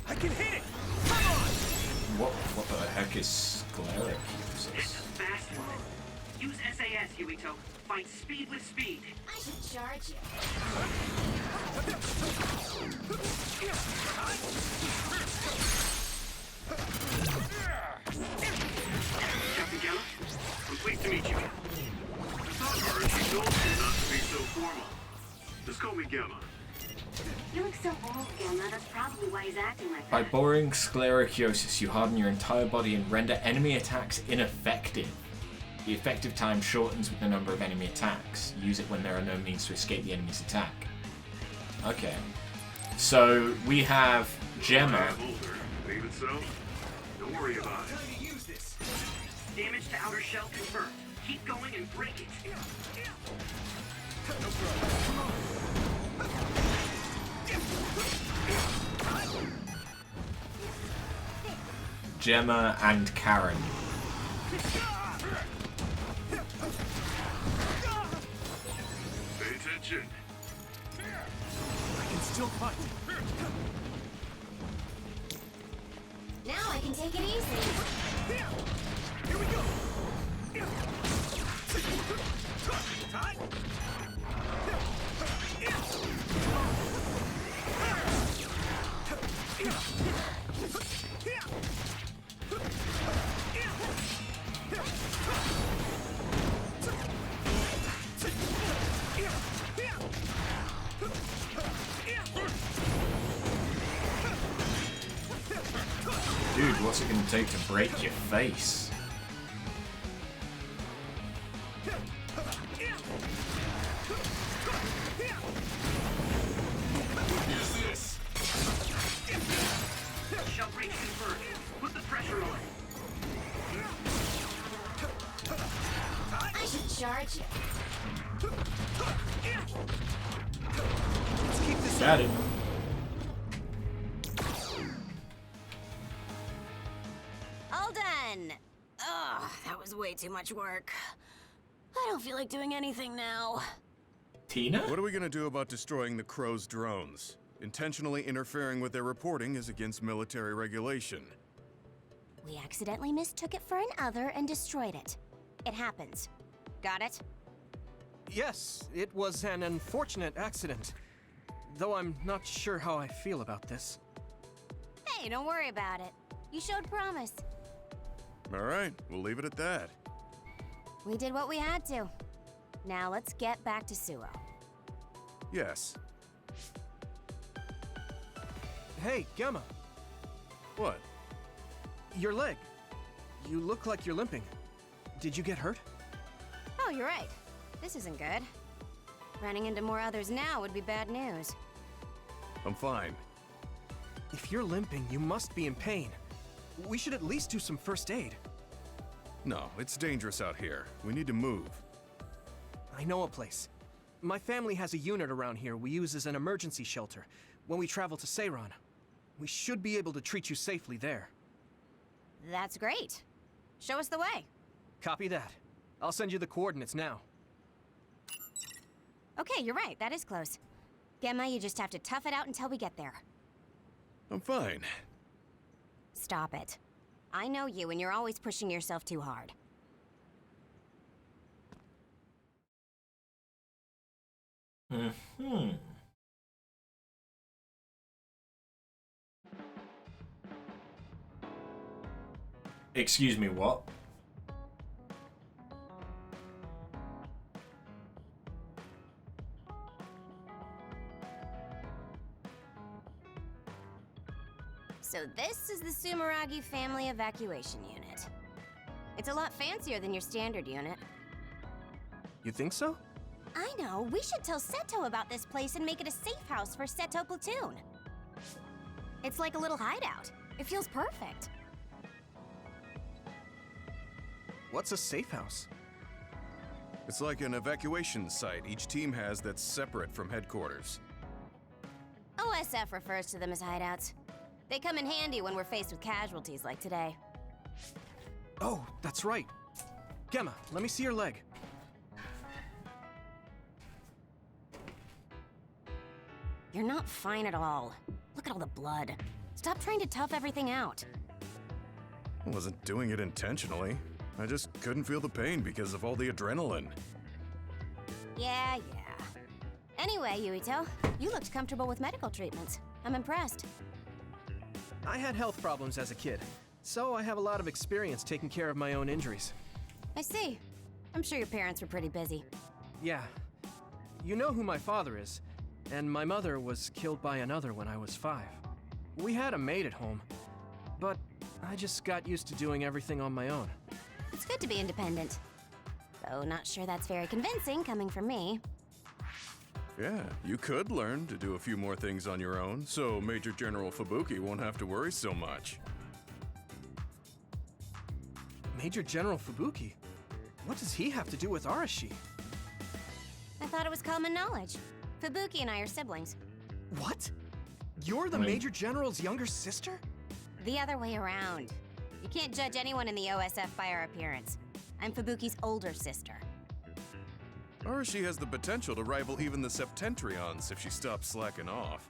I can hit it. Come on. What the heck is sclerokinesis? It's a fast one. Use SAS, Yuito. Fight speed with speed. I should charge you. Captain Gamma, I'm pleased to meet you. I thought Arashi told you not to be so formal. Just call me Gamma. You look so old, Gamma. That's probably why he's acting like By that. borrowing sclerokinesis, you harden your entire body and render enemy attacks ineffective. The effective time shortens with the number of enemy attacks. Use it when there are no means to escape the enemy's attack. Okay. So, we have Gemma. I'm older, but even so, don't worry about it. Damage to outer shell confirmed. Keep going and break it. Gemma and Karen. Pay attention. I can still fight. Now I can take it easy. Here we go. Dude, what's it gonna take to break your face? Shell breach confirmed. Put the pressure on. I should charge you. Let's keep this Got it. All done. Ugh, that was way too much work. I don't feel like doing anything now. Tina? What are we gonna do about destroying the Crow's drones? Intentionally interfering with their reporting is against military regulation. We accidentally mistook it for an other and destroyed it. It happens. Got it? Yes, it was an unfortunate accident. Though I'm not sure how I feel about this. Hey, don't worry about it. You showed promise. All right, we'll leave it at that. We did what we had to. Now let's get back to Suo. Yes. Hey, Gamma. What? Your leg. You look like you're limping. Did you get hurt? Oh, you're right. This isn't good. Running into more others now would be bad news. I'm fine. If you're limping, you must be in pain. We should at least do some first aid. No, it's dangerous out here. We need to move. I know a place. My family has a unit around here we use as an emergency shelter when we travel to Seiran. We should be able to treat you safely there. That's great. Show us the way. Copy that. I'll send you the coordinates now. Okay, you're right. That is close. Gemma, you just have to tough it out until we get there. I'm fine. Stop it. I know you, and you're always pushing yourself too hard. Excuse me, what? So this is the Sumeragi Family Evacuation Unit. It's a lot fancier than your standard unit. You think so? I know. We should tell Seto about this place and make it a safe house for Seto Platoon. It's like a little hideout. It feels perfect. What's a safe house? It's like an evacuation site each team has that's separate from headquarters. OSF refers to them as hideouts. They come in handy when we're faced with casualties like today. Oh, that's right. Gemma, let me see your leg. You're not fine at all. Look at all the blood. Stop trying to tough everything out. I wasn't doing it intentionally. I just couldn't feel the pain because of all the adrenaline. Yeah. Anyway, Yuito, you looked comfortable with medical treatments. I'm impressed. I had health problems as a kid, so I have a lot of experience taking care of my own injuries. I see. I'm sure your parents were pretty busy. Yeah. You know who my father is, and my mother was killed by another when I was 5. We had a maid at home, but I just got used to doing everything on my own. It's good to be independent. Though not sure that's very convincing coming from me. Yeah, you could learn to do a few more things on your own, so Major General Fubuki won't have to worry so much. Major General Fubuki? What does he have to do with Arashi? I thought it was common knowledge. Fubuki and I are siblings. What? You're the Major General's younger sister? The other way around. You can't judge anyone in the OSF by our appearance. I'm Fubuki's older sister. Arashi has the potential to rival even the Septentrions if she stops slacking off.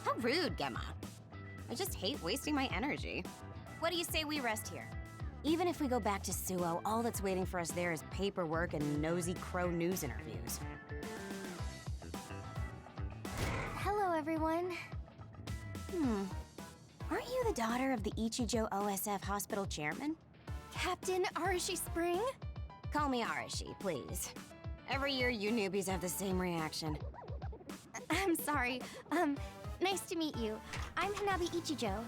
How rude, Gemma. I just hate wasting my energy. What do you say we rest here? Even if we go back to Suo, all that's waiting for us there is paperwork and nosy crow news interviews. Hello, everyone. Aren't you the daughter of the Ichijo OSF hospital chairman? Captain Arashi Spring? Call me Arashi, please. Every year you newbies have the same reaction. I'm sorry. Nice to meet you. I'm Hanabi Ichijo.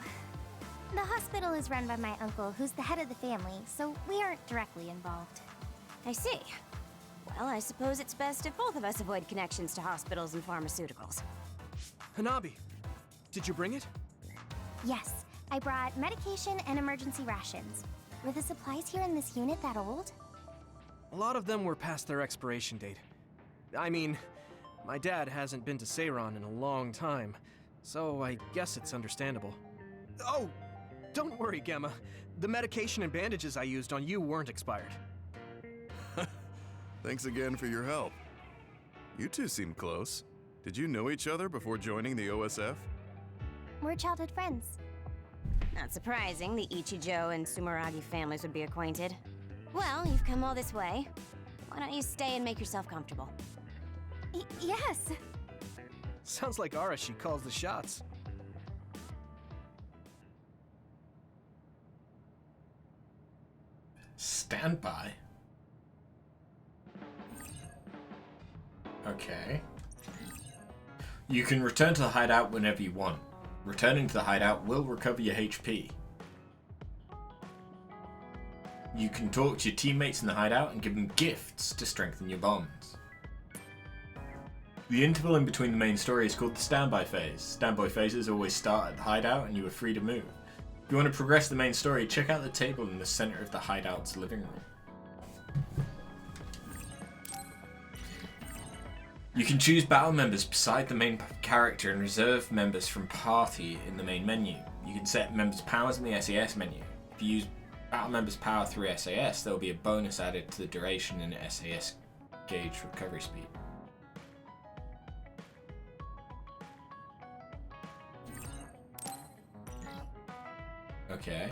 The hospital is run by my uncle, who's the head of the family, so we aren't directly involved. I see. Well, I suppose it's best if both of us avoid connections to hospitals and pharmaceuticals. Hanabi, did you bring it? Yes, I brought medication and emergency rations. Were the supplies here in this unit that old? A lot of them were past their expiration date. I mean, my dad hasn't been to Seiran in a long time, so I guess it's understandable. Oh, don't worry, Gemma. The medication and bandages I used on you weren't expired. Thanks again for your help. You two seem close. Did you know each other before joining the OSF? We're childhood friends. Not surprising, the Ichijo and Sumeragi families would be acquainted. Well, you've come all this way. Why don't you stay and make yourself comfortable? Yes. Sounds like Arashi calls the shots. Stand by. Okay. You can return to the hideout whenever you want. Returning to the hideout will recover your HP. You can talk to your teammates in the hideout and give them gifts to strengthen your bonds. The interval in between the main story is called the standby phase. Standby phases always start at the hideout and you are free to move. If you want to progress the main story, check out the table in the center of the hideout's living room. You can choose battle members beside the main character and reserve members from party in the main menu. You can set members' powers in the SAS menu. If you use battle members' power through SAS, there will be a bonus added to the duration and SAS gauge recovery speed. Okay.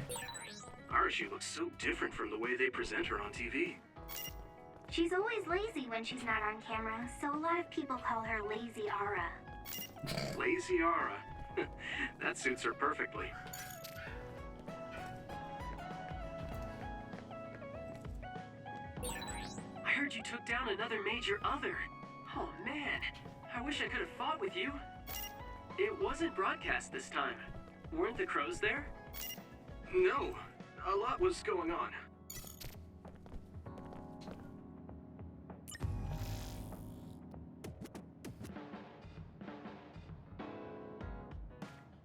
Arashi looks so different from the way they present her on TV. She's always lazy when she's not on camera, so a lot of people call her Lazy Ara. Lazy Ara. That suits her perfectly. I heard you took down another major other. Oh man, I wish I could have fought with you. It wasn't broadcast this time. Weren't the crows there? No, a lot was going on.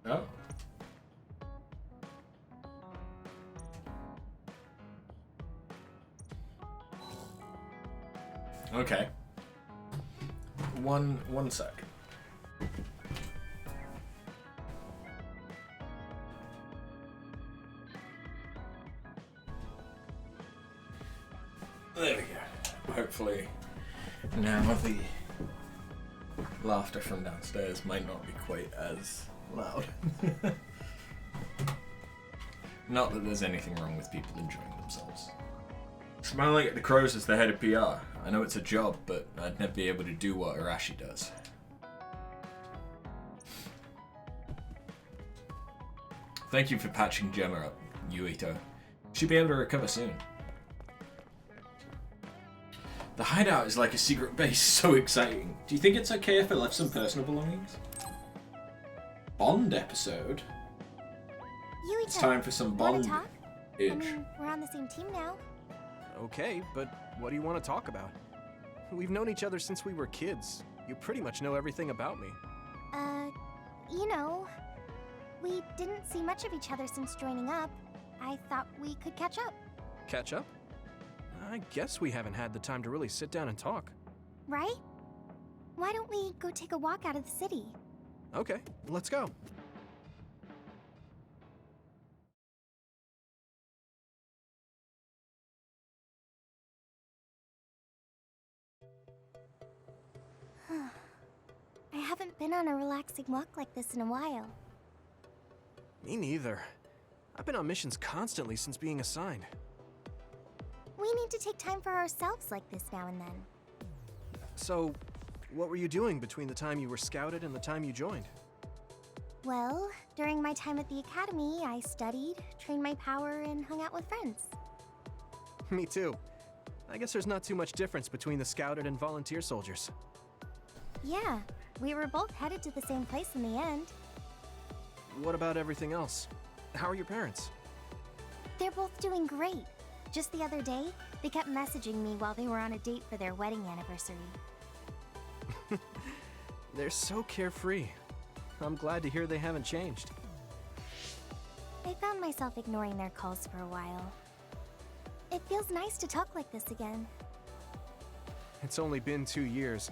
Oh. Okay. One sec. There we go. Hopefully now the laughter from downstairs might not be quite as loud. Not that there's anything wrong with people enjoying themselves. Smiling at the crows as the head of PR. I know it's a job, but I'd never be able to do what Arashi does. Thank you for patching Gemma up, Yuito. She'll be able to recover soon. The hideout is like a secret base, so exciting. Do you think it's okay if I left some personal belongings? Bond episode? Yuito, It's time for some wanna Bond. talk? Itch. I mean, we're on the same team now. Okay, but what do you want to talk about? We've known each other since we were kids. You pretty much know everything about me. You know, we didn't see much of each other since joining up. I thought we could catch up, Catch up? I guess we haven't had the time to really sit down and talk. right? Why don't we go take a walk out of the city? Okay, let's go. I haven't been on a relaxing walk like this in a while. Me neither. I've been on missions constantly since being assigned. We need to take time for ourselves like this now and then. So, what were you doing between the time you were scouted and the time you joined? Well, during my time at the academy, I studied, trained my power, and hung out with friends. Me too. I guess there's not too much difference between the scouted and volunteer soldiers. Yeah, we were both headed to the same place in the end. What about everything else? How are your parents? They're both doing great. Just the other day, they kept messaging me while they were on a date for their wedding anniversary. They're so carefree. I'm glad to hear they haven't changed. I found myself ignoring their calls for a while. It feels nice to talk like this again. It's only been 2 years,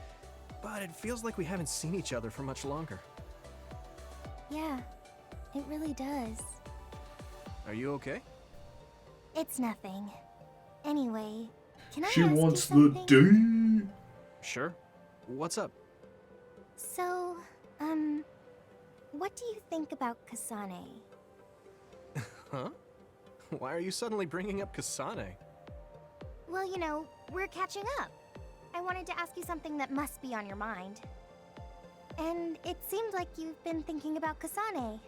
but it feels like we haven't seen each other for much longer. Yeah, it really does. Are you okay? It's nothing. Anyway, can I She ask wants you the something? D. Sure. What's up? So, what do you think about Kasane? Huh? Why are you suddenly bringing up Kasane? Well, you know, we're catching up. I wanted to ask you something that must be on your mind. And it seemed like you've been thinking about Kasane.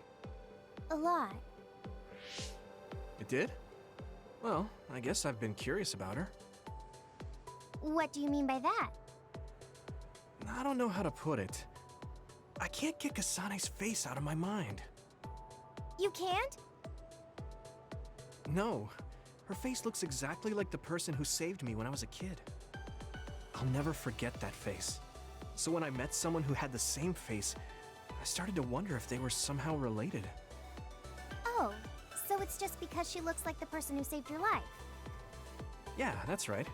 A lot. It did? Well, I guess I've been curious about her. What do you mean by that? I don't know how to put it. I can't get Kasane's face out of my mind. You can't? No. Her face looks exactly like the person who saved me when I was a kid. I'll never forget that face. So when I met someone who had the same face, I started to wonder if they were somehow related. Oh, so it's just because she looks like the person who saved your life? Yeah, that's right.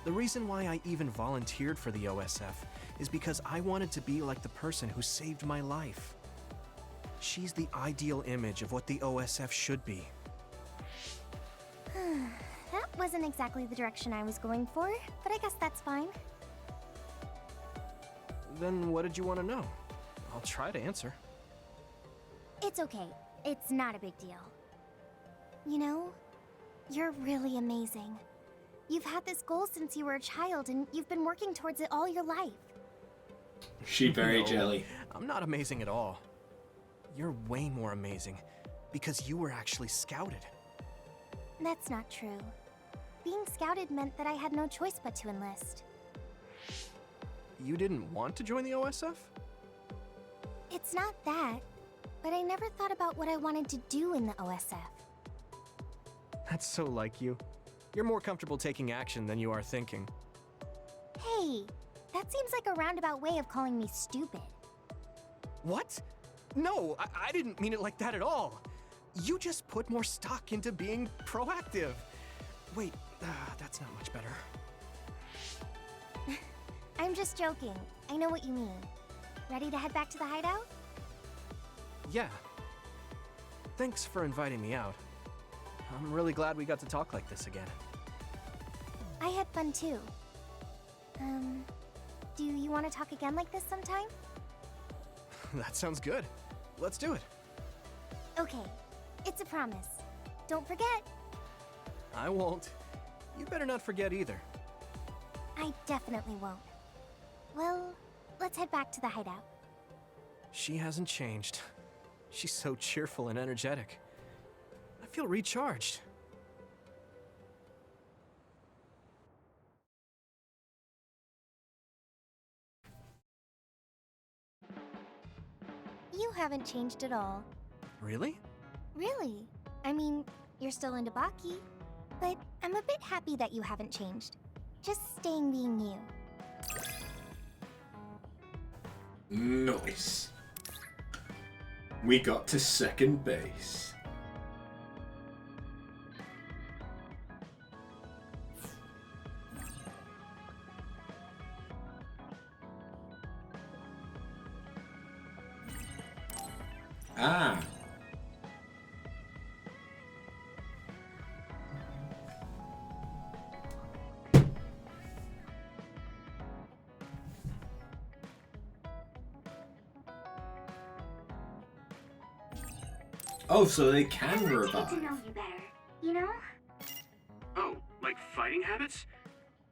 The reason why I even volunteered for the OSF is because I wanted to be like the person who saved my life. She's the ideal image of what the OSF should be. That wasn't exactly the direction I was going for, but I guess that's fine. Then what did you want to know? I'll try to answer. It's okay. It's not a big deal. You know, you're really amazing. You've had this goal since you were a child, and you've been working towards it all your life. She very No, jelly. I'm not amazing at all. You're way more amazing, because you were actually scouted. That's not true. Being scouted meant that I had no choice but to enlist. You didn't want to join the OSF? It's not that, but I never thought about what I wanted to do in the OSF. That's so like you. You're more comfortable taking action than you are thinking. Hey, that seems like a roundabout way of calling me stupid. What? No, I didn't mean it like that at all. You just put more stock into being proactive. Wait, that's not much better. I'm just joking. I know what you mean. Ready to head back to the hideout? Yeah. Thanks for inviting me out. I'm really glad we got to talk like this again. I had fun too. Do you want to talk again like this sometime? That sounds good. Let's do it. Okay, it's a promise. Don't forget. I won't. You better not forget either. I definitely won't. Well, let's head back to the hideout. She hasn't changed. She's so cheerful and energetic. I feel recharged. You haven't changed at all. Really? Really? I mean, you're still into Baki, but I'm a bit happy that you haven't changed. Just staying being you. Nice. We got to second base. Ah. Oh, so they can Get revive. to know you better, you know? Oh, like fighting habits?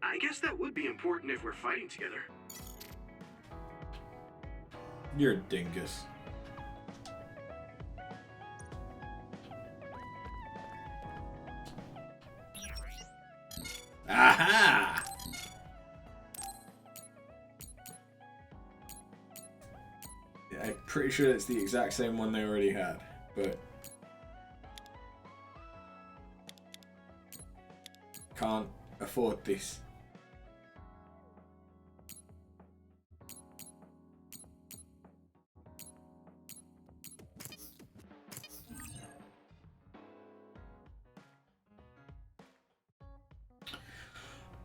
I guess that would be important if we're fighting together. You're a dingus. Aha! Yeah, I'm pretty sure it's the exact same one they already had, but can't afford this.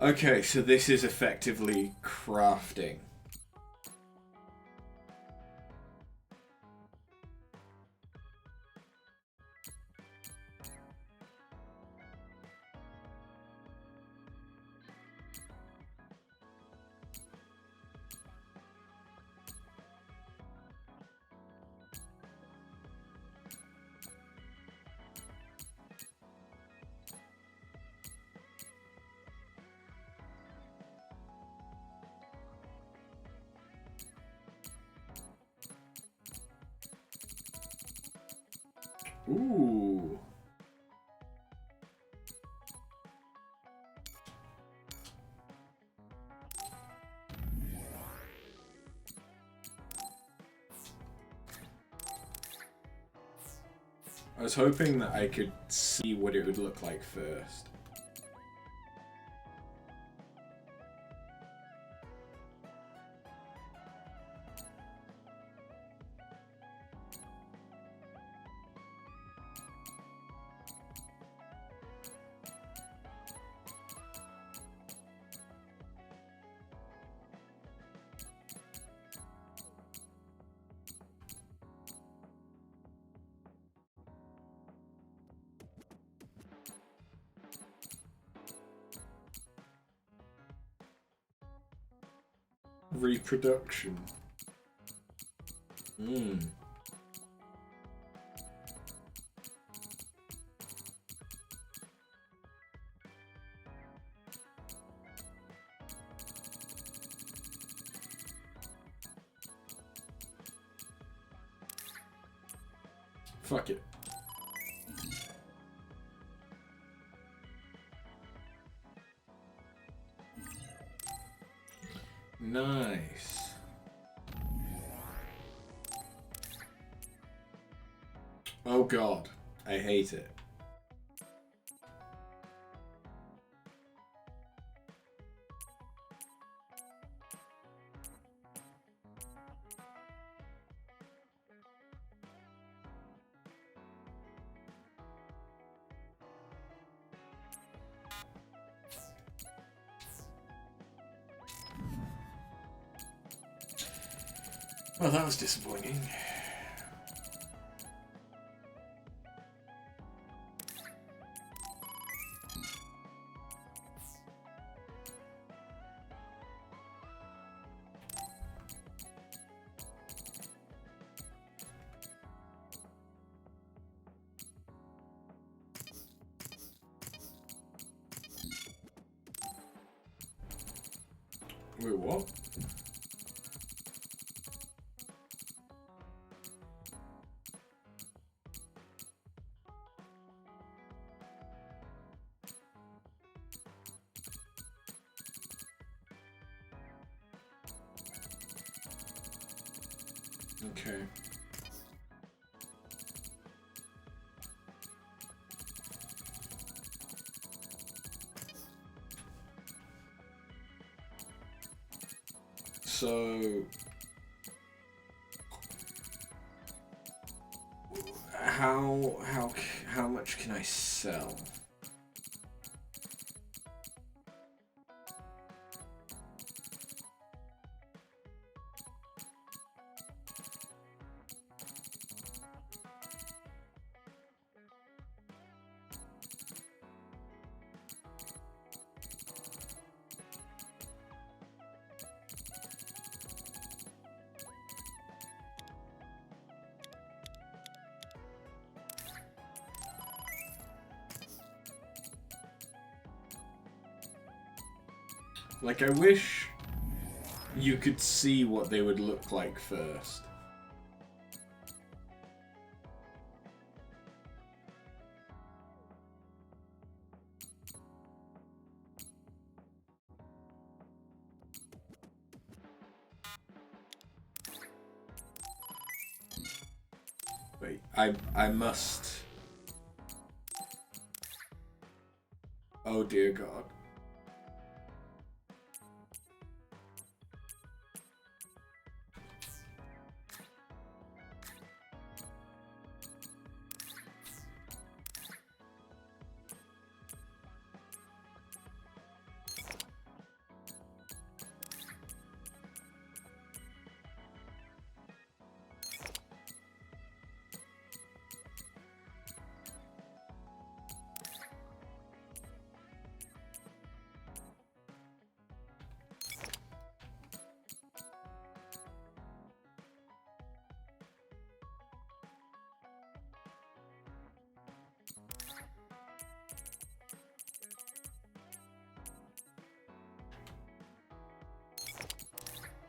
Okay, so this is effectively crafting. Ooh. I was hoping that I could see what it would look like first. Reproduction. Fuck it. Nice. Oh god, I hate it. Well, that was disappointing. Wait, what? Okay. So how much can I sell? Like, I wish you could see what they would look like first. Wait, I must... Oh dear God.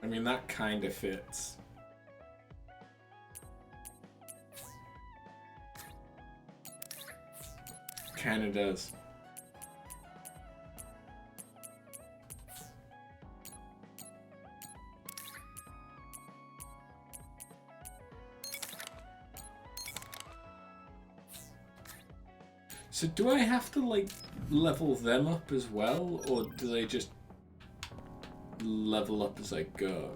I mean, that kind of fits. Kinda does. So do I have to, like, level them up as well, or do they just level up as I go?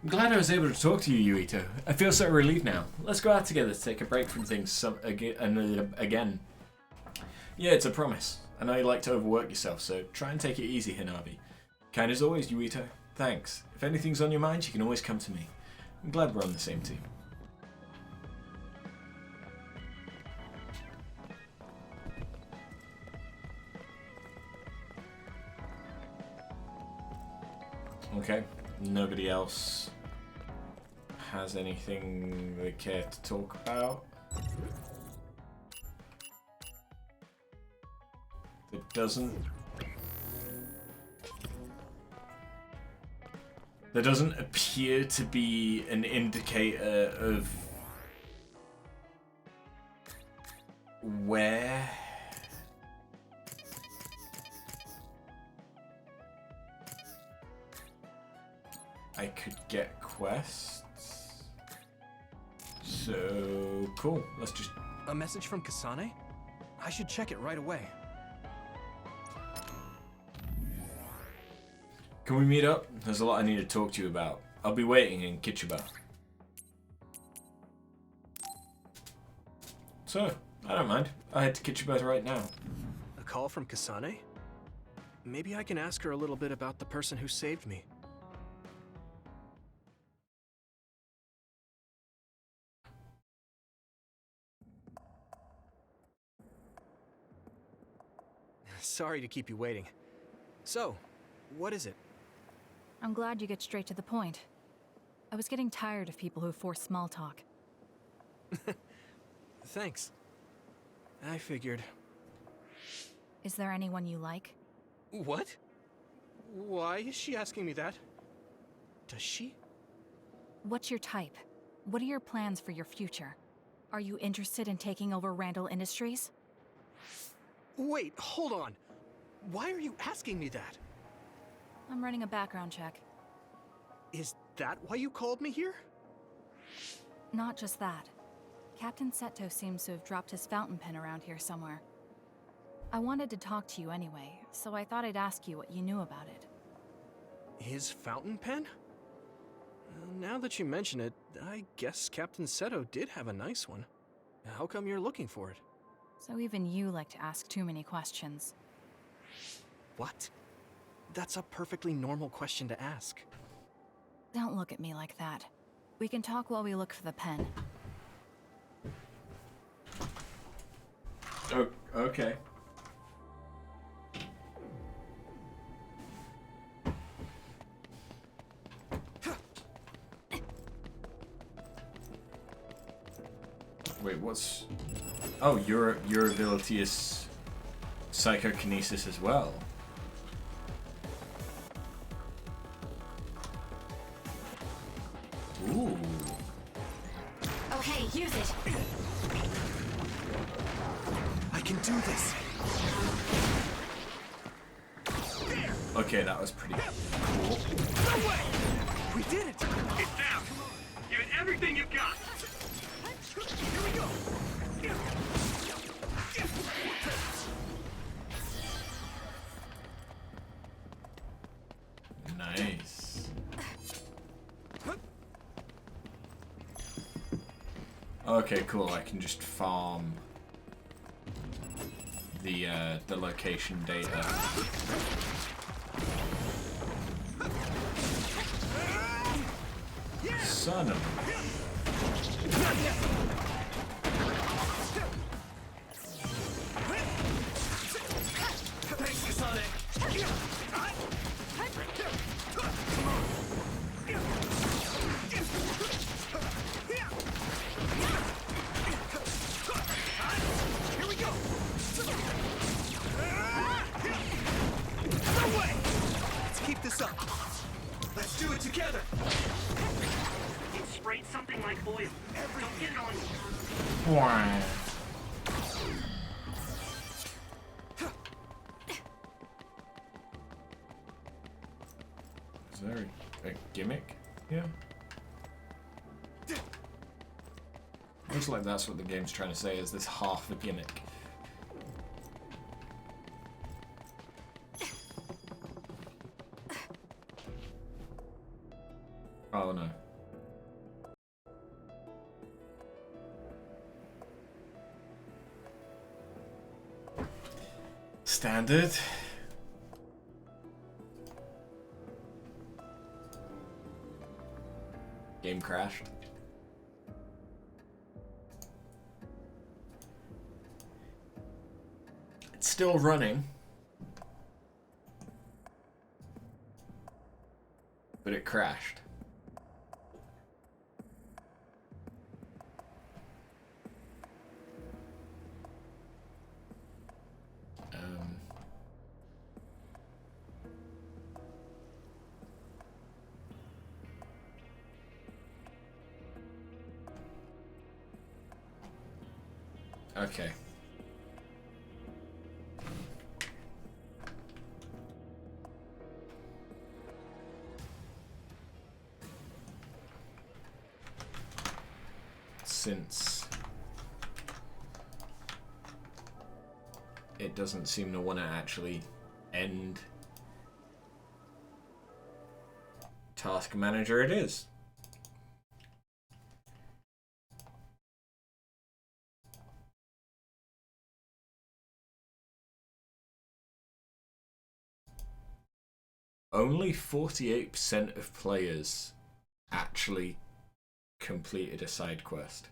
I'm glad I was able to talk to you, Yuito. I feel so relieved now. Let's go out together to take a break from things again. Yeah, it's a promise. I know you like to overwork yourself, so try and take it easy, Hanabi. Kind as always, Yuito. Thanks. If anything's on your mind, you can always come to me. I'm glad we're on the same team. Okay, nobody else has anything they care to talk about. There doesn't appear to be an indicator of where I could get quests. So cool. Let's just... A message from Kasane? I should check it right away. Can we meet up? There's a lot I need to talk to you about. I'll be waiting in Kichiba. So, I don't mind. I'll head to Kichiba right now. A call from Kasane? Maybe I can ask her a little bit about the person who saved me. Sorry to keep you waiting. So, what is it? I'm glad you get straight to the point. I was getting tired of people who force small talk. Thanks. I figured. Is there anyone you like? What? Why is she asking me that? Does she? What's your type? What are your plans for your future? Are you interested in taking over Randall Industries? Wait, hold on. Why are you asking me that? I'm running a background check. Is that why you called me here? Not just that. Captain Seto seems to have dropped his fountain pen around here somewhere. I wanted to talk to you anyway, so I thought I'd ask you what you knew about it. His fountain pen? Now that you mention it, I guess Captain Seto did have a nice one. How come you're looking for it? So even you like to ask too many questions. What? That's a perfectly normal question to ask. Don't look at me like that. We can talk while we look for the pen. Oh, okay. Wait, what's... Oh, your ability is psychokinesis as well. Ooh. Okay, use it. I can do this. Okay, that was pretty cool. No way! We did it! It's down! Give it everything you've got! Here we go! Nice. Okay, cool. I can just farm the location data. Son of a... Thanks, Kasane! Here we go! No way! Let's keep this up. Let's do it together! It sprayed something like oil. Don't get it on you. Yeah. Looks like that's what the game's trying to say, is this half a gimmick. Oh no. Standard. Game crashed. It's still running. But it crashed. Okay. Since it doesn't seem to want to actually end Task Manager, it is. Only 48% of players actually completed a side quest.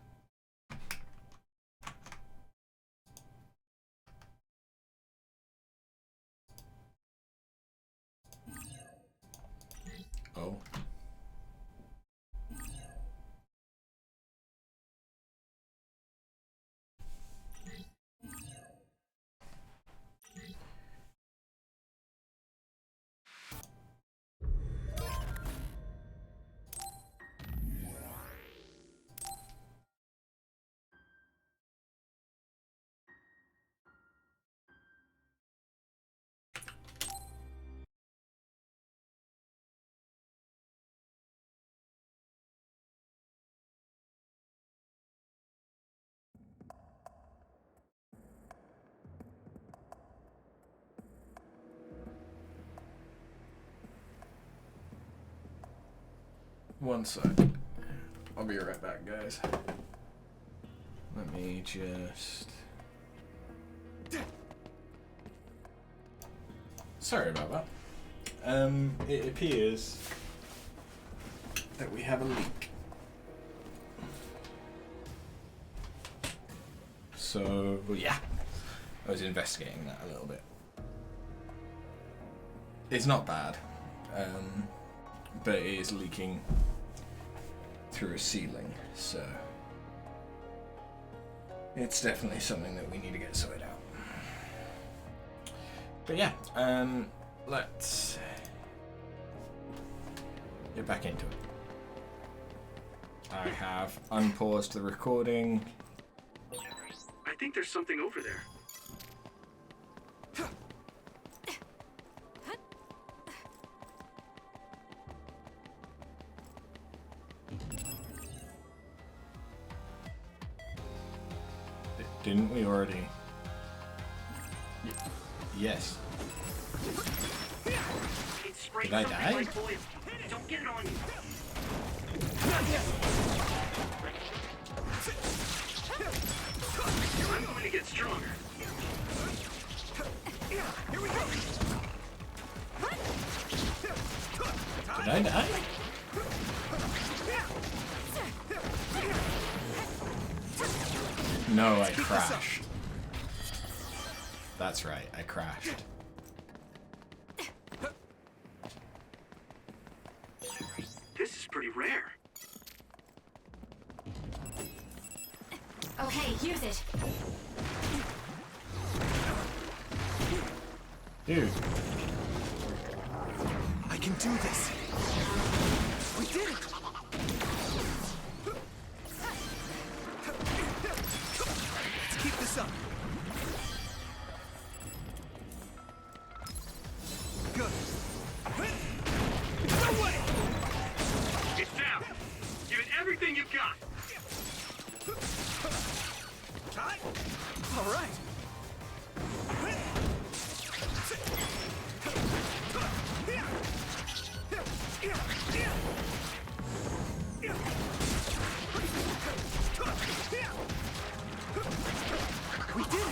Oh. One sec. I'll be right back, guys. Let me just... Sorry about that. It appears that we have a leak. So, well, yeah. I was investigating that a little bit. It's not bad. But it is leaking through a ceiling, so it's definitely something that we need to get sorted out. But yeah, let's get back into it. I have unpaused the recording. I think there's something over there. Didn't we already? Yes. Did I die? Don't get it on you. I'm going to get stronger. Here we go. Did I die? No, I crashed. That's right, I crashed. This is pretty rare. Okay, use it. Dude. I can do this. We did it. Let's keep this up. Good. No way! It's All right. We did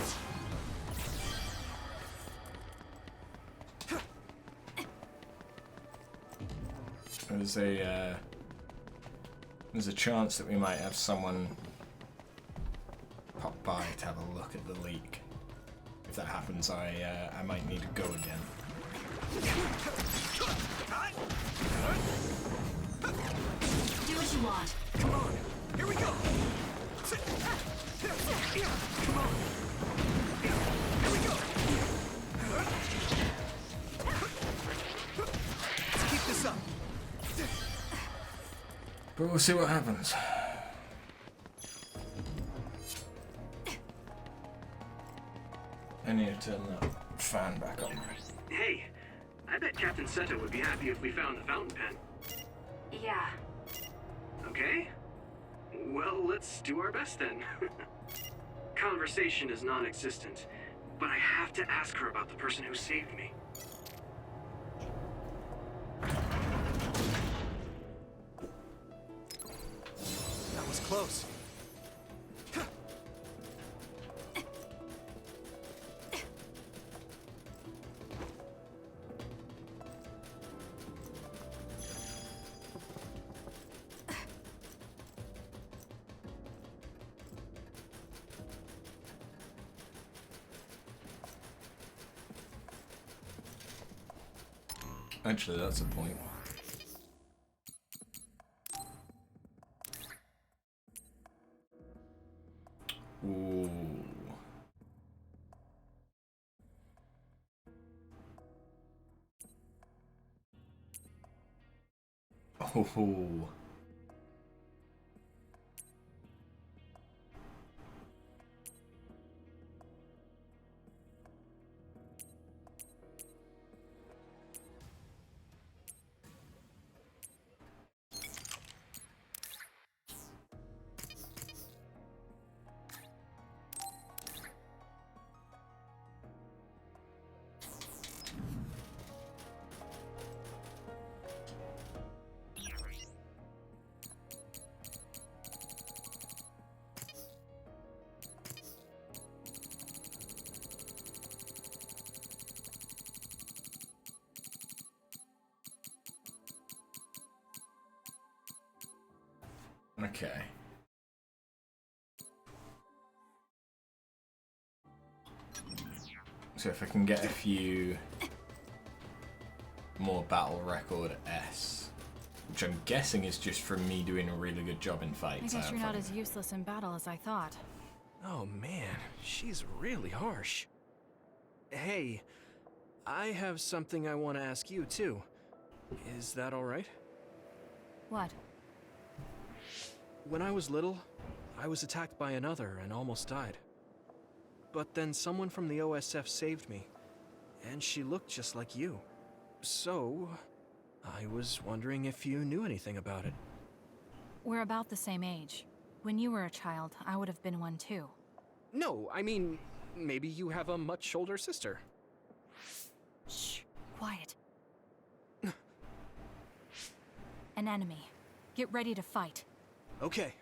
it! There's a chance that we might have someone pop by to have a look at the leak. If that happens, I might need to go again. Do what you want. Come on, here we go! Come on! Here we go! Let's keep this up. But we'll see what happens. I need to turn that fan back on. Hey, I bet Captain Seto would be happy if we found the fountain pen. Yeah. Okay? Well, let's do our best then. Conversation is non-existent, but I have to ask her about the person who saved me. That was close. Actually, that's a point. Ooh. Oh. Okay. So if I can get a few more battle record S, which I'm guessing is just from me doing a really good job in fights. I guess you're not as useless in battle as I thought. Oh man, she's really harsh. Hey, I have something I want to ask you too. Is that all right? What? When I was little, I was attacked by another and almost died. But then someone from the OSF saved me, and she looked just like you. So, I was wondering if you knew anything about it. We're about the same age. When you were a child, I would have been one too. No, I mean, maybe you have a much older sister. Shh, quiet. An enemy. Get ready to fight. Okay.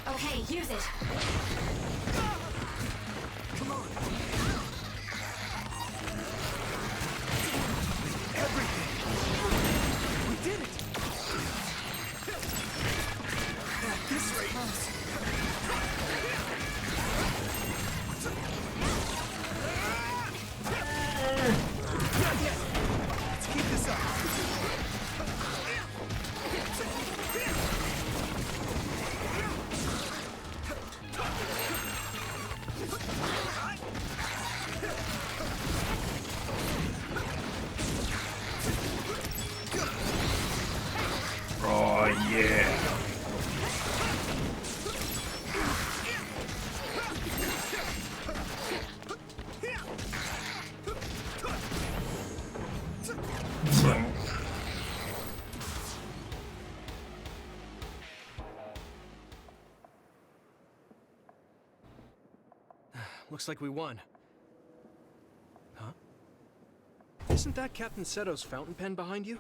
Okay, use it. Come on. Everything. We did it. At this rate. Let's keep this up. looks like we won. Huh? Isn't that Captain Seto's fountain pen behind you?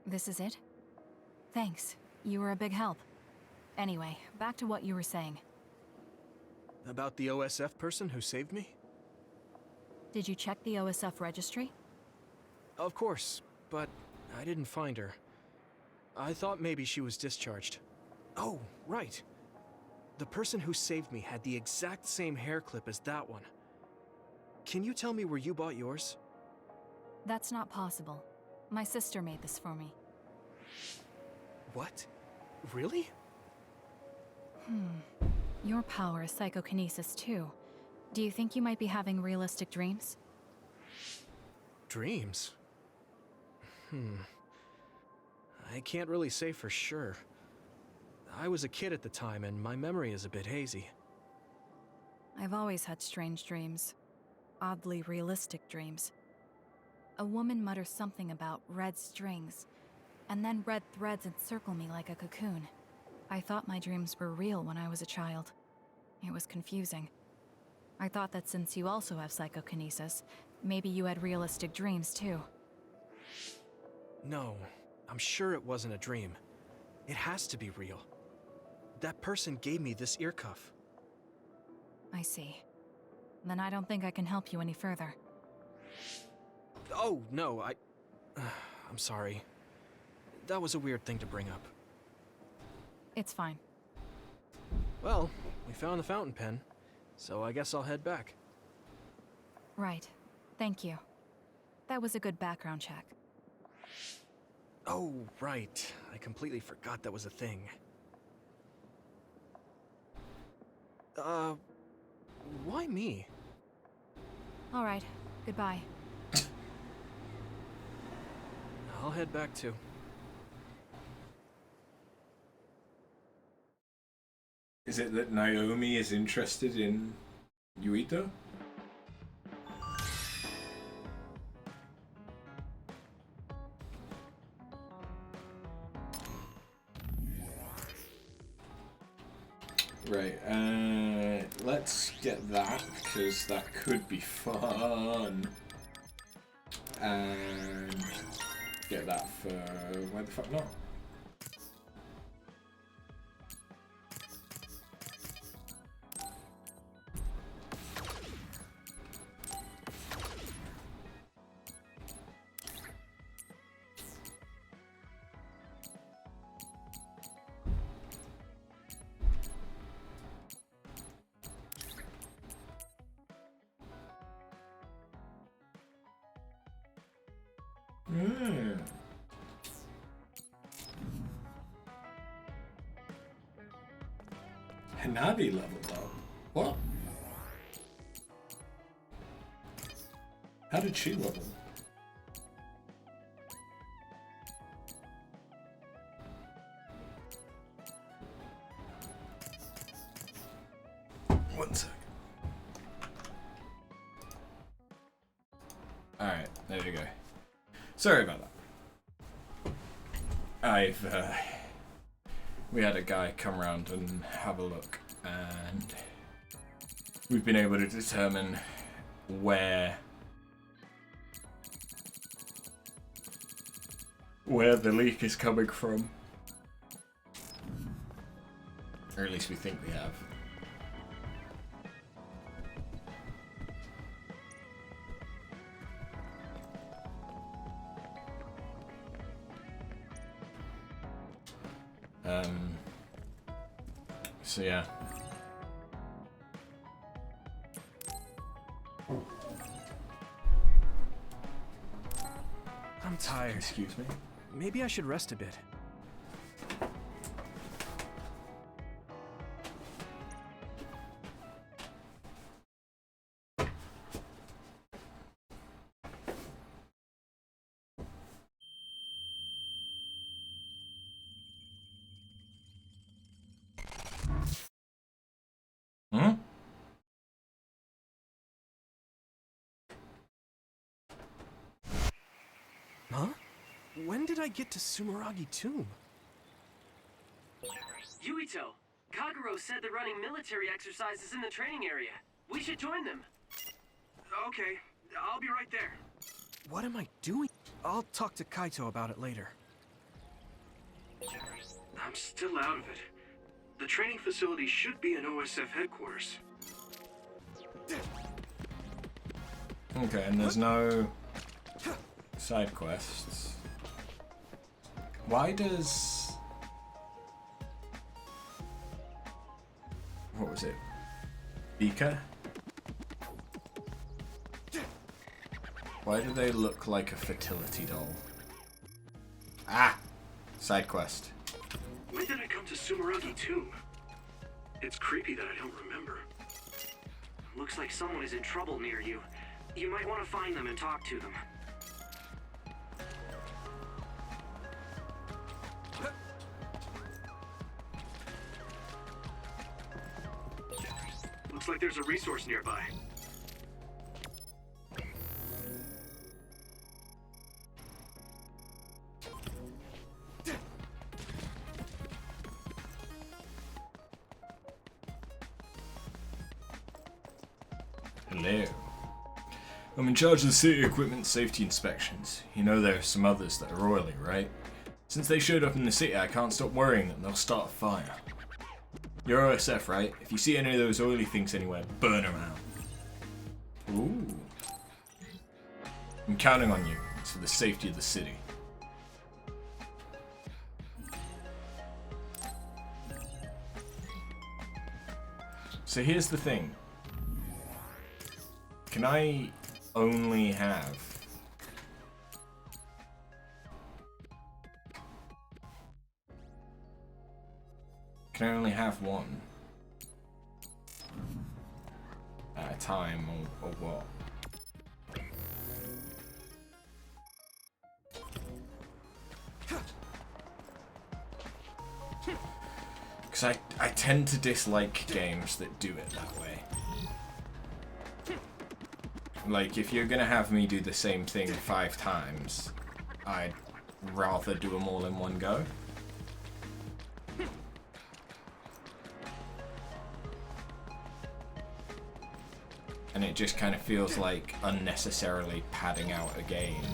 This is it? Thanks. You were a big help. Anyway, back to what you were saying. About the OSF person who saved me? Did you check the OSF registry? Of course, but I didn't find her. I thought maybe she was discharged. Oh, right. The person who saved me had the exact same hair clip as that one. Can you tell me where you bought yours? That's not possible. My sister made this for me. What? Really? Your power is psychokinesis too. Do you think you might be having realistic dreams? Dreams? I can't really say for sure. I was a kid at the time, and my memory is a bit hazy. I've always had strange dreams. Oddly realistic dreams. A woman mutters something about red strings, and then red threads encircle me like a cocoon. I thought my dreams were real when I was a child. It was confusing. I thought that since you also have psychokinesis, maybe you had realistic dreams too. No, I'm sure it wasn't a dream. It has to be real. That person gave me this ear cuff. I see. Then I don't think I can help you any further. Oh, no, I'm sorry. That was a weird thing to bring up. It's fine. Well, we found the fountain pen, so I guess I'll head back. Right. Thank you. That was a good background check. Oh, right. I completely forgot that was a thing. Why me? All right. Goodbye. I'll head back too. Is it that Naomi is interested in Yuito? Right, let's get that, because that could be fun. And get that for... why the fuck not? Hanabi leveled up. What? How did she level? One sec. Alright, there you go. Sorry about that. We had a guy come around and have a look, and we've been able to determine where the leak is coming from. Or at least we think we have. So yeah. I'm tired. Excuse me? Maybe I should rest a bit. Huh? When did I get to Sumeragi Tomb? Yuito, Kagero said they're running military exercises in the training area. We should join them. Okay, I'll be right there. What am I doing? I'll talk to Kaito about it later. I'm still out of it. The training facility should be in OSF headquarters. Okay, and there's no side quests. Why does... What was it? Beaker? Why do they look like a fertility doll? Ah! Side quest. When did I come to Sumeragi Tomb? It's creepy that I don't remember. Looks like someone is in trouble near you. You might want to find them and talk to them. Looks like there's a resource nearby. Hello. I'm in charge of the city equipment safety inspections. You know there are some others that are oily, right? Since they showed up in the city, I can't stop worrying that they'll start a fire. You're OSF, right? If you see any of those oily things anywhere, burn them out. Ooh. I'm counting on you. It's for the safety of the city. So here's the thing. Can I only have... Can I only have one? At a time, or what? Because I tend to dislike games that do it that way. Like, if you're gonna have me do the same thing 5 times, I'd rather do them all in one go. And it just kind of feels like unnecessarily padding out a game.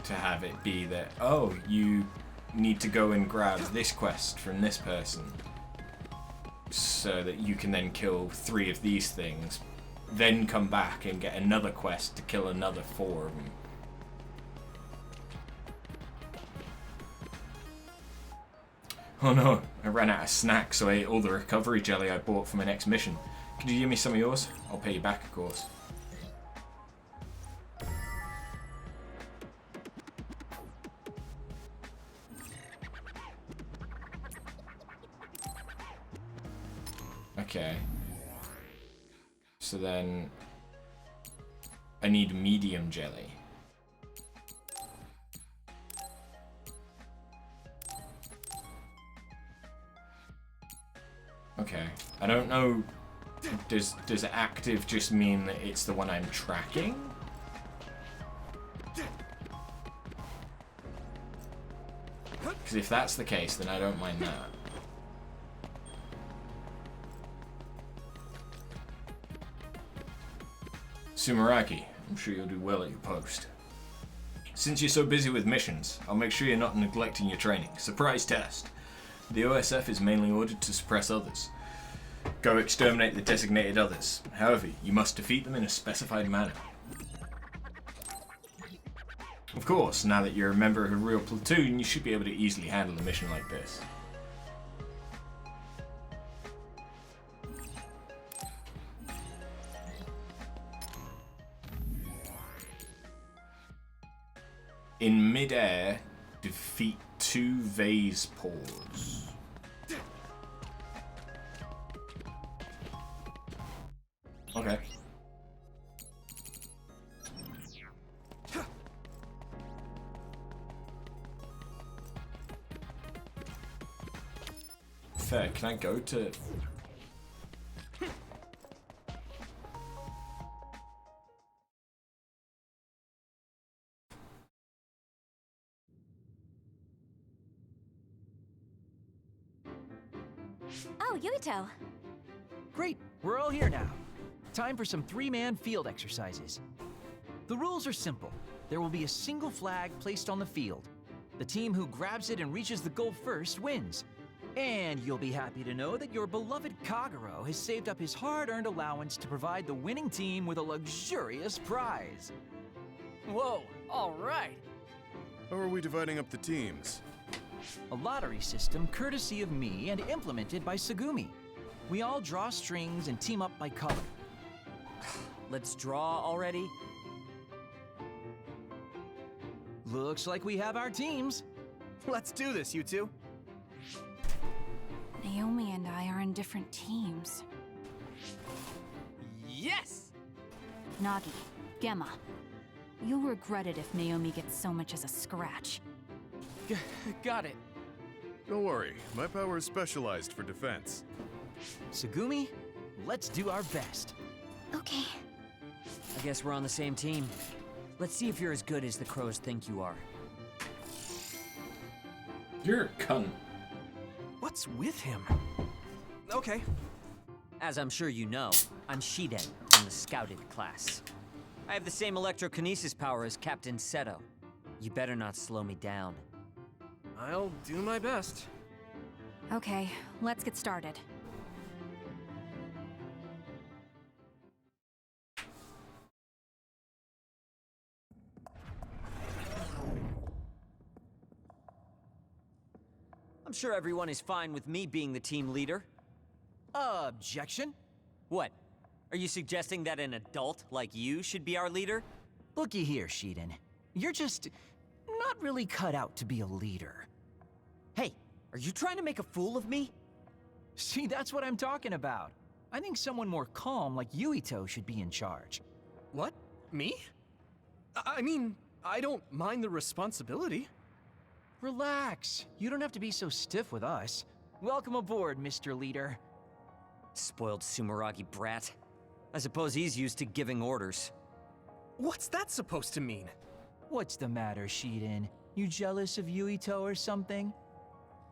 To have it be that, oh, you need to go and grab this quest from this person, so that you can then kill 3 of these things, then come back and get another quest to kill another 4 of them. Oh no, I ran out of snacks, so I ate all the recovery jelly I bought for my next mission. Could you give me some of yours? I'll pay you back, of course. Okay. So then I need medium jelly. Okay. I don't know. Does active just mean that it's the one I'm tracking? Because if that's the case, then I don't mind that. Sumeragi, I'm sure you'll do well at your post. Since you're so busy with missions, I'll make sure you're not neglecting your training. Surprise test. The OSF is mainly ordered to suppress others. Go exterminate the designated others. However, you must defeat them in a specified manner. Of course, now that you're a member of a real platoon, you should be able to easily handle a mission like this. In mid-air, defeat 2 vase paws. Okay. Fair, can I go to... Oh, Yuito. Great, we're all here now. Time for some three-man field exercises. The rules are simple. There will be a single flag placed on the field. The team who grabs it and reaches the goal first wins. And you'll be happy to know that your beloved Kagero has saved up his hard-earned allowance to provide the winning team with a luxurious prize. Whoa, all right. How are we dividing up the teams? A lottery system courtesy of me and implemented by Tsugumi. We all draw strings and team up by color. Let's draw already. Looks like we have our teams. Let's do this, you two. Naomi and I are in different teams. Yes! Nagi, Gemma. You'll regret it if Naomi gets so much as a scratch. Got it. Don't worry, my power is specialized for defense. Tsugumi, let's do our best. Okay. I guess we're on the same team. Let's see if you're as good as the crows think you are. You're a cunt. What's with him? Okay. As I'm sure you know, I'm Shiden from the Scouted class. I have the same electrokinesis power as Captain Seto. You better not slow me down. I'll do my best. Okay, let's get started. I'm sure everyone is fine with me being the team leader. Objection? What? Are you suggesting that an adult like you should be our leader? Looky here, Shiden. You're just not really cut out to be a leader. Hey, are you trying to make a fool of me? See, that's what I'm talking about. I think someone more calm like Yuito should be in charge. What? Me? I mean, I don't mind the responsibility. Relax. You don't have to be so stiff with us. Welcome aboard, Mr. Leader. Spoiled Sumeragi brat. I suppose he's used to giving orders. What's that supposed to mean? What's the matter, Shiden? You jealous of Yuito or something?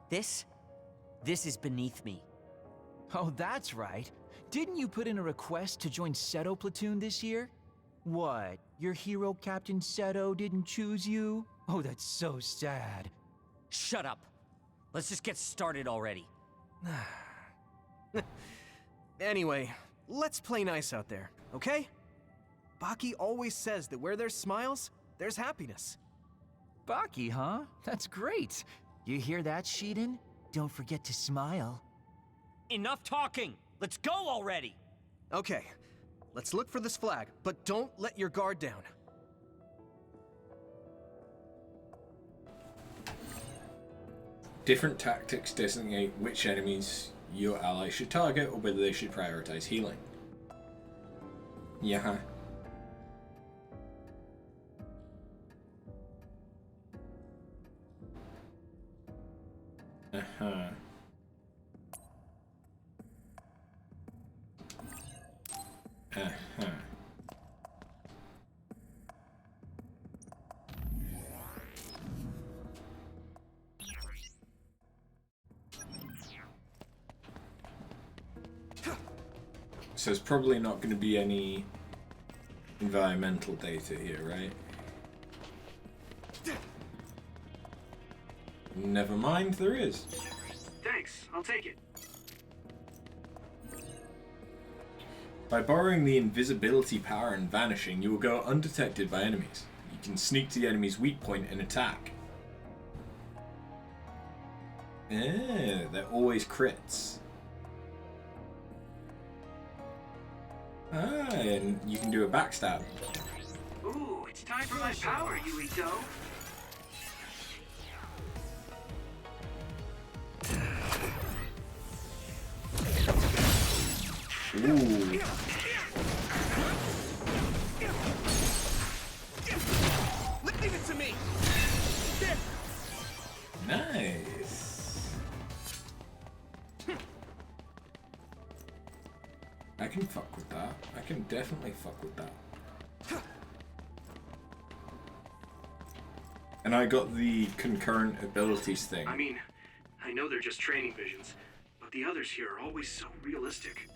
This is beneath me. Oh, that's right. Didn't you put in a request to join Seto Platoon this year? What? Your hero Captain Seto didn't choose you? Oh, that's so sad. Shut up. Let's just get started already. Anyway, let's play nice out there, okay? Baki always says that where there's smiles, there's happiness. Baki, huh? That's great. You hear that, Shiden? Don't forget to smile. Enough talking! Let's go already! Okay, let's look for this flag, but don't let your guard down. Different tactics designate which enemies your ally should target or whether they should prioritize healing. Yeah. Uh-huh. Uh-huh. So there's probably not going to be any environmental data here, right? Never mind, there is. Thanks, I'll take it. By borrowing the invisibility power and vanishing, you will go undetected by enemies. You can sneak to the enemy's weak point and attack. They're always crits. And you can do a backstab. Ooh, it's time for my power, Yuito. Ooh. Leave it to me. Nice. I can fuck with that. I can definitely fuck with that. And I got the concurrent abilities thing. I mean, I know they're just training visions, but the others here are always so realistic.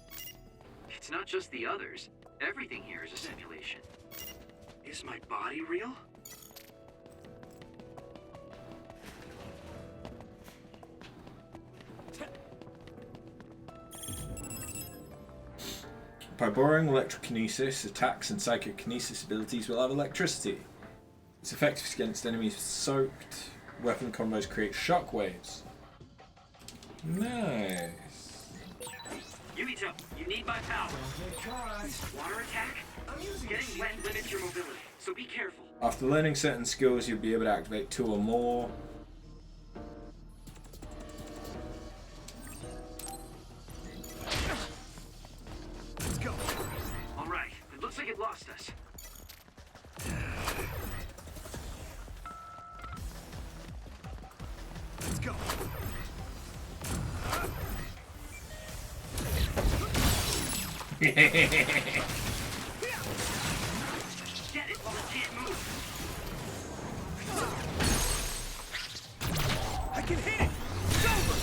It's not just the others. Everything here is a simulation. Is my body real? By borrowing electrokinesis, attacks and psychokinesis abilities will have electricity. It's effective against enemies with soaked. Weapon combos create shockwaves. Nice. Yuito, you need my power. Water attack? Getting wet limits your mobility, so be careful. After learning certain skills, you'll be able to activate 2 or more. Let's go. All right, it looks like it lost us. Let's go. Get it while it can't move. I can hit it! It's over!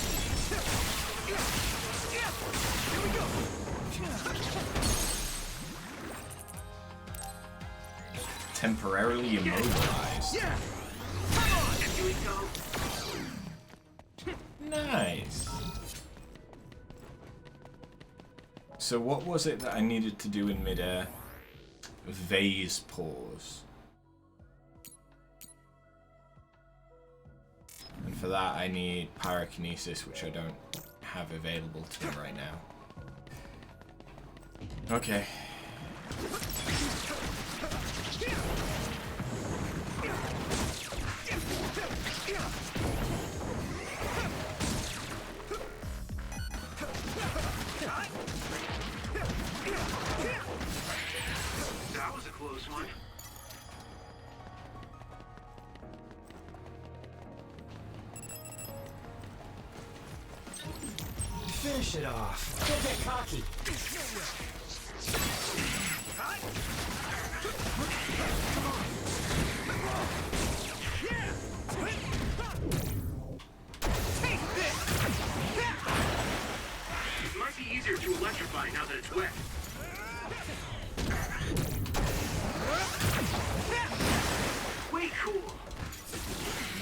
Here we go! Temporarily immobilized. Yeah! Come on! Nice. So what was it that I needed to do in midair? Vase pause. And for that I need pyrokinesis, which I don't have available to me right now. Okay. That was a close one. Finish it off. Don't get cocky. It might be easier to electrify now that it's wet. Way cool.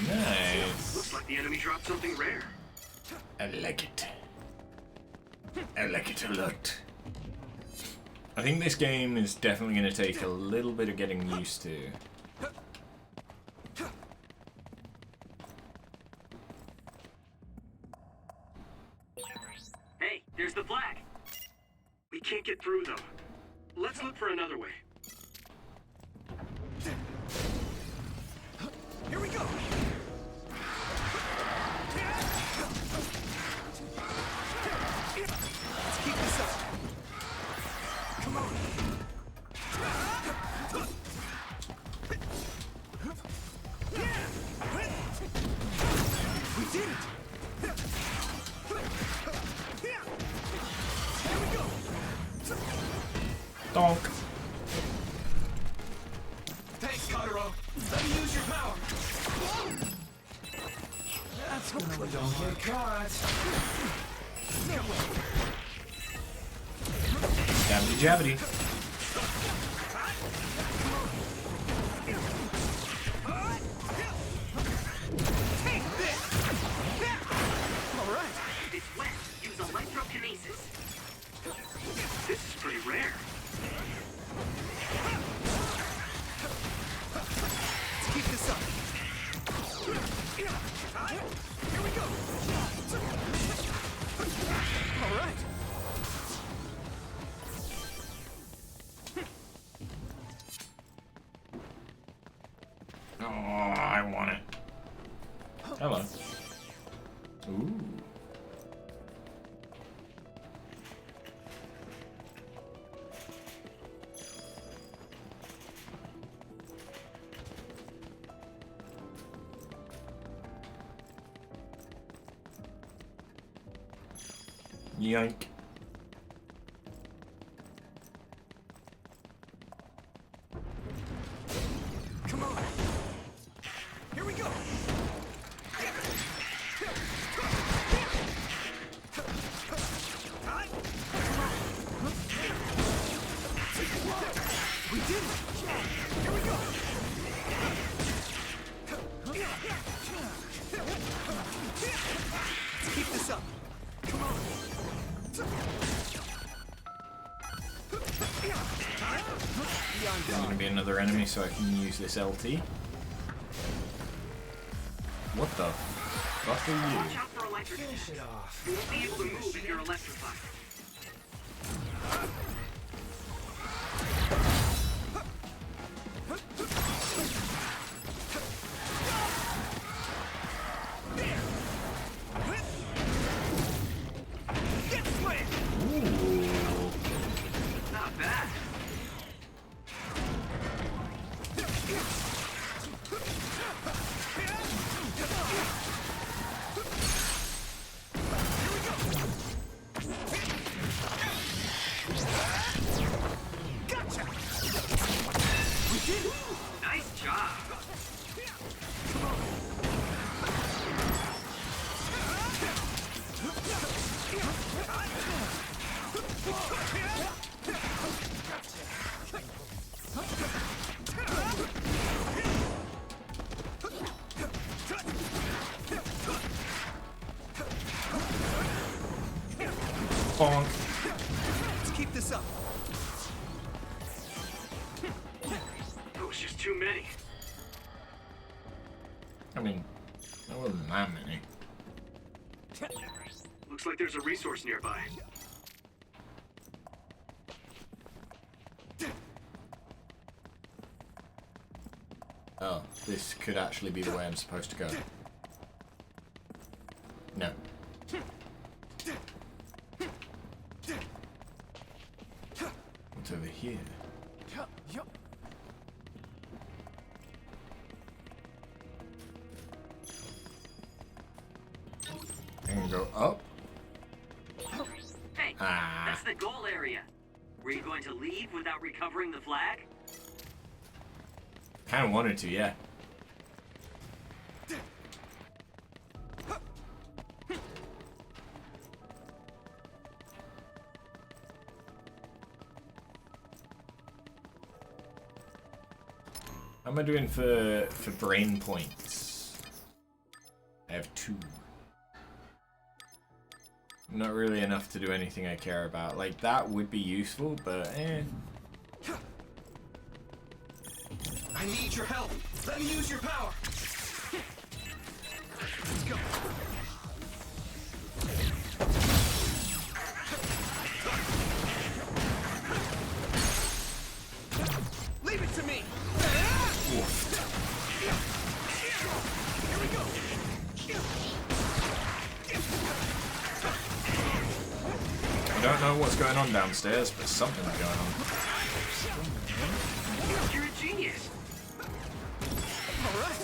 Nice. Looks like the enemy dropped something rare. I like it. I like it a lot. I think this game is definitely going to take a little bit of getting used to. Hey, there's the flag. We can't get through though. Let's look for another way. Here we go! Let's keep this up. Come on. We did it! Here we go! Donk. Thanks, Kagero. Let me use your power. That's gonna we don't get caught. Jabbity jabbity. Take this! All right. It's wet. Use electrokinesis. This is pretty rare. Let's keep this up. Here we go. All right. Oh, I want it. Hello. Ooh. Yank. Come on. Here we go. We did it! Here we go! Let's keep this up. Come on. There's gonna be another enemy, so I can use this LT. What the fuck are you? Watch out for electric attacks. You won't be able to move if you're electrified. Not bad. Gotcha! Nice job. Bonk. Let's keep this up. That was just too many. I mean, there wasn't that many. Looks like there's a resource nearby. Oh, this could actually be the way I'm supposed to go. No. What's over here? I can go up. Hey, that's the goal area. Were you going to leave without recovering the flag? Kind of wanted to, yeah. How am I doing for brain points? I have 2. Not really enough to do anything I care about. Like, that would be useful, but eh. I need your help. Let me use your power. Let's go. Leave it to me. Here we go. I don't know what's going on downstairs, but something's going on. You're a genius. All right.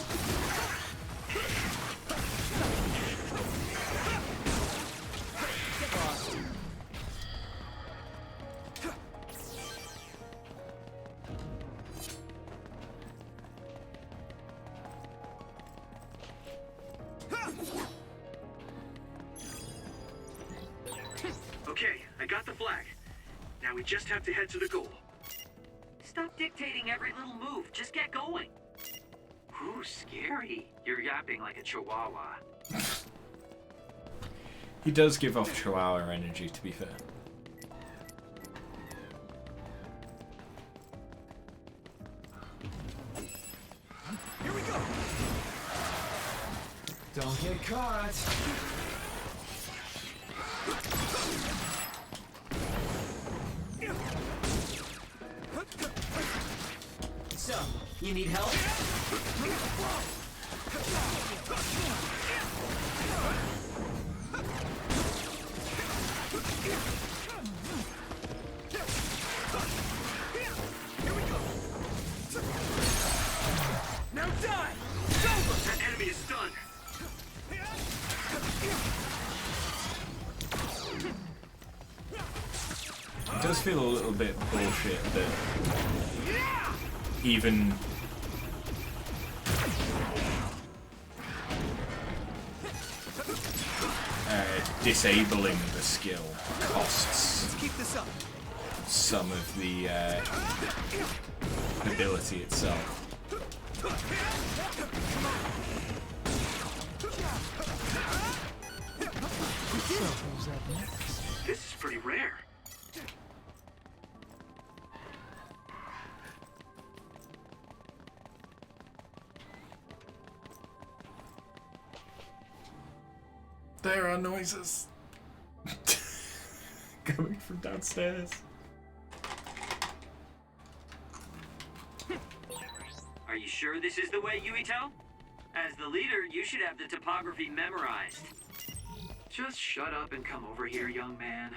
Okay, I got the flag. Now we just have to head to the goal. Stop dictating every little move. Just get going. Ooh, scary. You're yapping like a chihuahua. He does give off Chihuahua energy, to be fair. Here we go. Don't get caught. So, you need help? Now die! It's over! That enemy is stunned. It does feel a little bit bullshit that even disabling the skill costs. Let's keep this up. some of the ability itself. This is pretty rare. There are noises coming from downstairs. Are you sure this is the way, Yuito? As the leader, you should have the topography memorized. Just shut up and come over here, young man.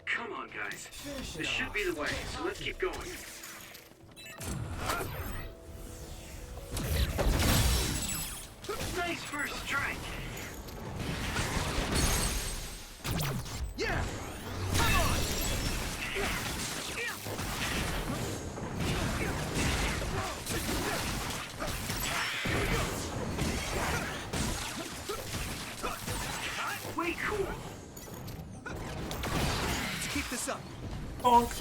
Come on, guys. This should be the way, so let's keep going. Nice first strike. Yeah! Come on! Way cool. Let's keep this up. Bonk.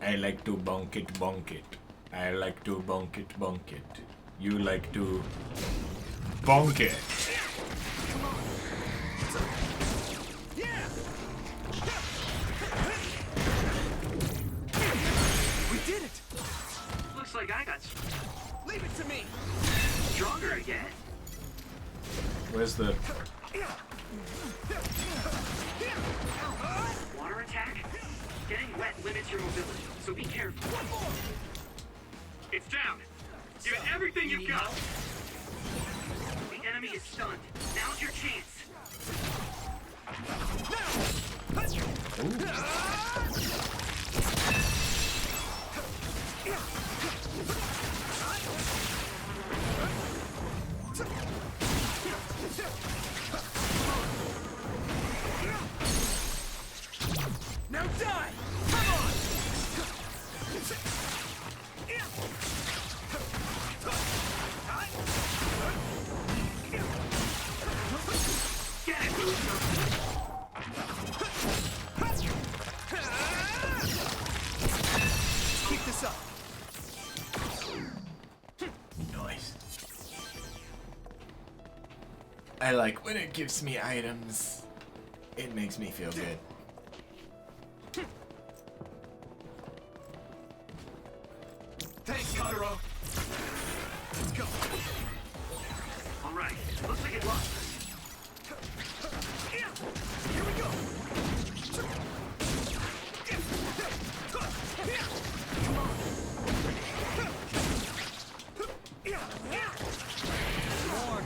I like to bonk it, bonk it. I like to bonk it, bonk it. You like to bonk it. We did it! Looks like I got Leave it to me! stronger again. Where's the... Water attack? Getting wet limits your mobility, so be careful. It's down. Give it everything you've got. The enemy is stunned. Now's your chance. Now die! Come on! Get it, Yuito. Keep this up. Nice. I like when it gives me items. It makes me feel good. Thanks, Kagero. Let's go. All right, looks like it lost us. Here we go. Come on. More.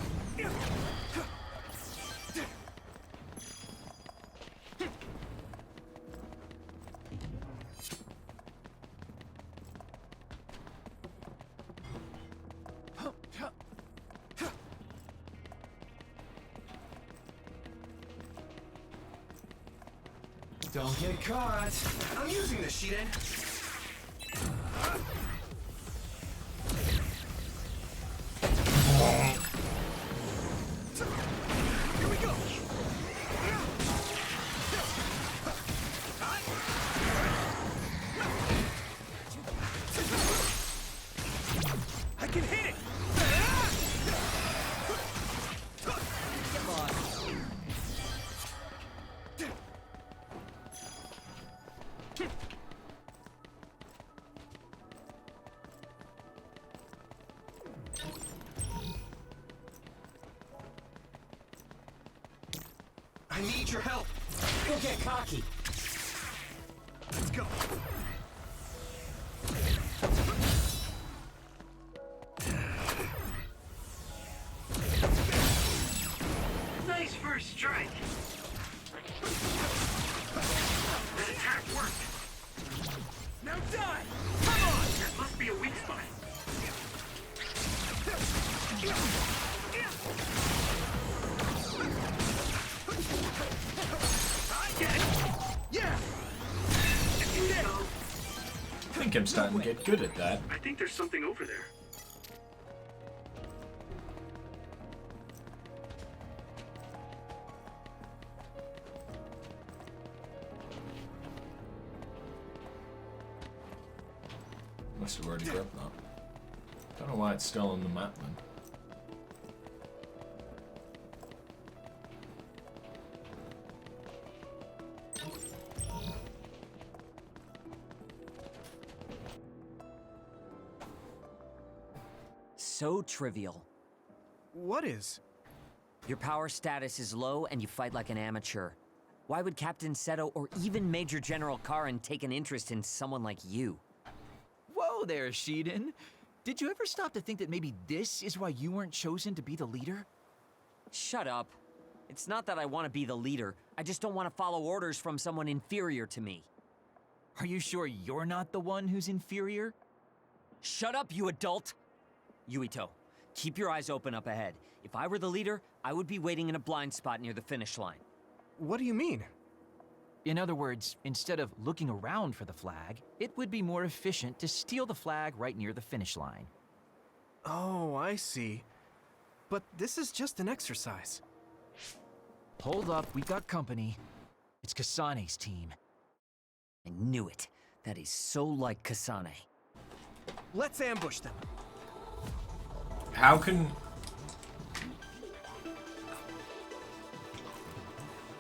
Don't get caught. I'm using this, Shiden. Here we go. I can hit it. Come on. I need your help. Don't get cocky. Let's go. Nice first strike. That attack worked. Now die. Come on. That must be a weak spot. Yeah. I think I'm starting to get good at that. I think there's something over there. Must have already grabbed that. Don't know why it's still on the map then. So trivial. What is? Your power status is low and you fight like an amateur. Why would Captain Seto or even Major General Karin take an interest in someone like you? Whoa there, Shiden. Did you ever stop to think that maybe this is why you weren't chosen to be the leader? Shut up. It's not that I want to be the leader. I just don't want to follow orders from someone inferior to me. Are you sure you're not the one who's inferior? Shut up, you adult! Yuito, keep your eyes open up ahead. If I were the leader, I would be waiting in a blind spot near the finish line. What do you mean? In other words, instead of looking around for the flag, it would be more efficient to steal the flag right near the finish line. Oh, I see. But this is just an exercise. Hold up, we've got company. It's Kasane's team. I knew it. That is so like Kasane. Let's ambush them. How can...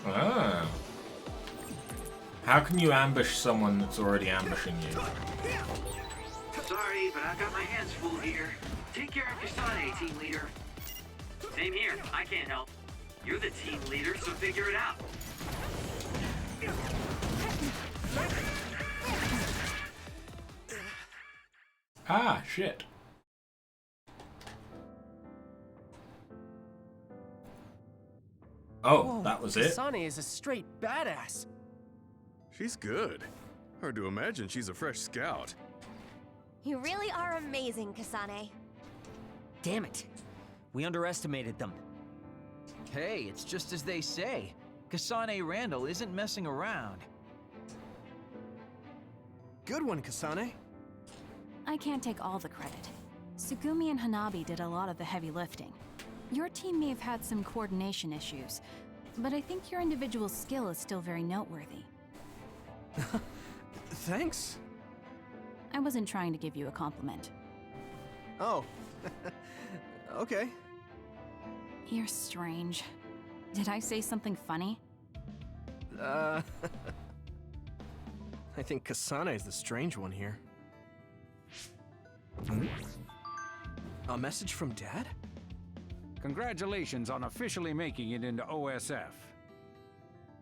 Ah. How can you ambush someone that's already ambushing you? Sorry, but I've got my hands full here. Take care of Kasane, team leader. Same here. I can't help. You're the team leader, so figure it out. Ah, shit. Oh, Whoa, that was it? Kasane is a straight badass. She's good. Hard to imagine she's a fresh scout. You really are amazing, Kasane. Damn it. We underestimated them. Hey, it's just as they say. Kasane Randall isn't messing around. Good one, Kasane. I can't take all the credit. Tsugumi and Hanabi did a lot of the heavy lifting. Your team may have had some coordination issues, but I think your individual skill is still very noteworthy. Thanks. I wasn't trying to give you a compliment. Oh. Okay. You're strange. Did I say something funny? I think Kasane is the strange one here. A message from Dad? Congratulations on officially making it into OSF.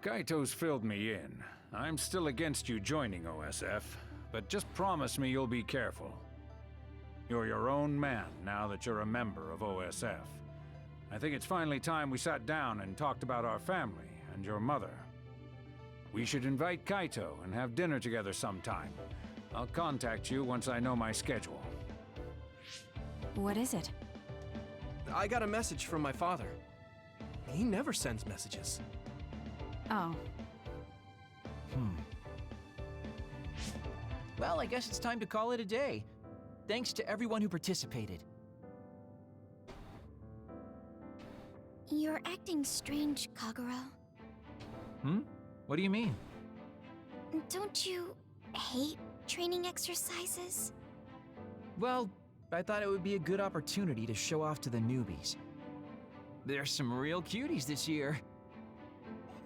Kaito's filled me in. I'm still against you joining OSF, but just promise me you'll be careful. You're your own man now that you're a member of OSF. I think it's finally time we sat down and talked about our family and your mother. We should invite Kaito and have dinner together sometime. I'll contact you once I know my schedule. What is it? I got a message from my father. He never sends messages. Oh. Well, I guess it's time to call it a day. Thanks to everyone who participated. You're acting strange, Kagura. What do you mean? Don't you hate training exercises? Well, I thought it would be a good opportunity to show off to the newbies. There's some real cuties this year.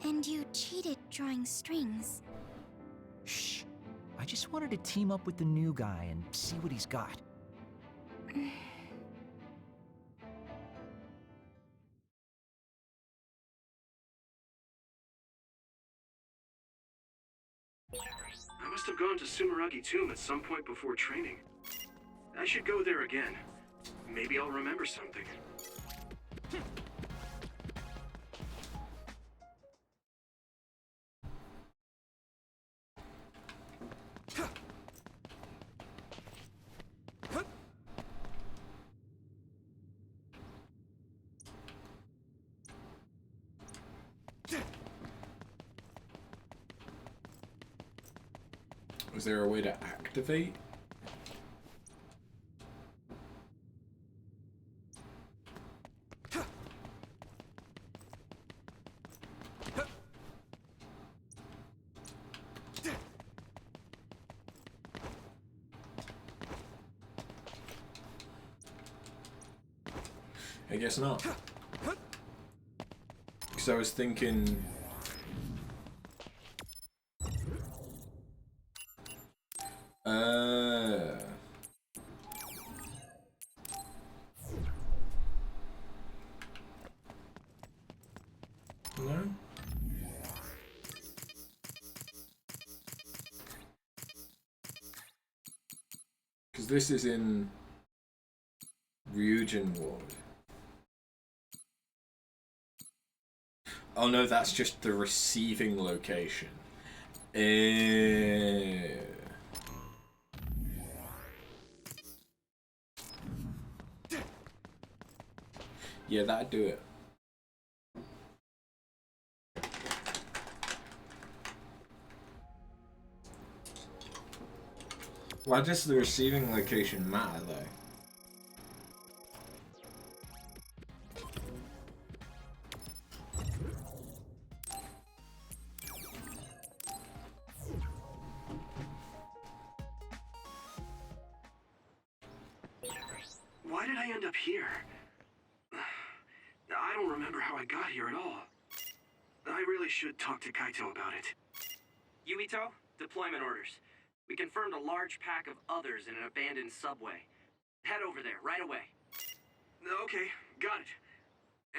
And you cheated drawing strings. Shh. I just wanted to team up with the new guy and see what he's got. I must have gone to Sumeragi Tomb at some point before training. I should go there again. Maybe I'll remember something. Was there a way to activate? I guess not. Because I was thinking... No? Because this is in Ryujin Ward. Oh no, that's just the receiving location. Yeah, that'd do it. Why does the receiving location matter, though? Why did I end up here? I don't remember how I got here at all. I really should talk to Kaito about it. Yuito, deployment orders. We confirmed a large pack of others in an abandoned subway. Head over there, right away. Okay, got it.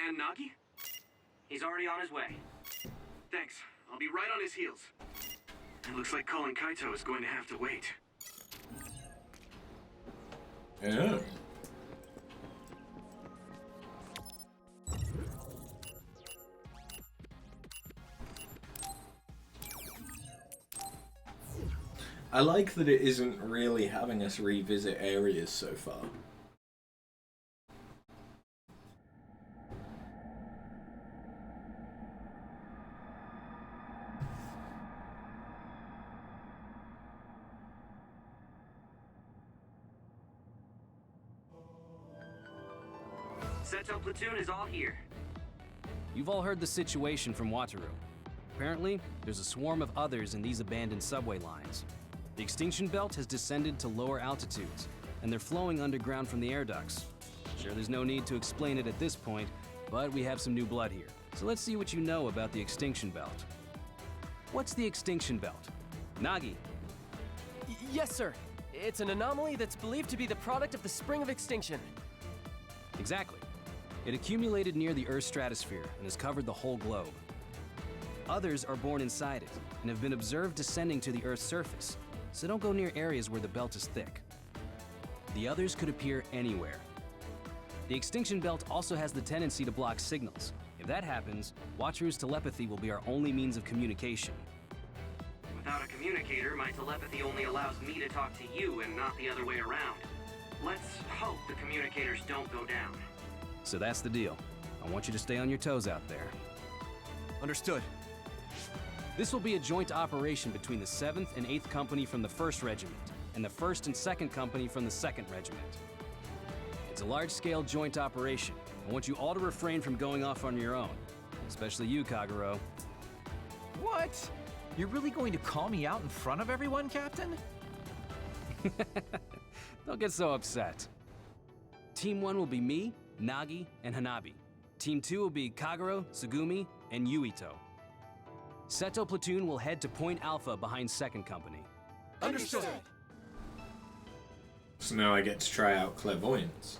And Nagi? He's already on his way. Thanks. I'll be right on his heels. It looks like calling Kaito is going to have to wait. Yeah. I like that it isn't really having us revisit areas so far. Seto platoon is all here. You've all heard the situation from Wataru. Apparently, there's a swarm of others in these abandoned subway lines. The extinction belt has descended to lower altitudes, and they're flowing underground from the air ducts. Sure, there's no need to explain it at this point, but we have some new blood here. So let's see what you know about the extinction belt. What's the extinction belt? Nagi. Yes, sir. It's an anomaly that's believed to be the product of the Spring of Extinction. Exactly. It accumulated near the Earth's stratosphere and has covered the whole globe. Others are born inside it and have been observed descending to the Earth's surface, so don't go near areas where the belt is thick. The others could appear anywhere. The extinction belt also has the tendency to block signals. If that happens, Wataru's telepathy will be our only means of communication. Without a communicator, my telepathy only allows me to talk to you and not the other way around. Let's hope the communicators don't go down. So that's the deal. I want you to stay on your toes out there. Understood. This will be a joint operation between the 7th and 8th Company from the 1st Regiment, and the 1st and 2nd Company from the 2nd Regiment. It's a large-scale joint operation. I want you all to refrain from going off on your own, especially you, Kagero. What? You're really going to call me out in front of everyone, Captain? Don't get so upset. Team 1 will be me, Nagi, and Hanabi. Team 2 will be Kagero, Tsugumi, and Yuito. Seto platoon will head to Point Alpha behind 2nd Company. Understood. So now I get to try out clairvoyance.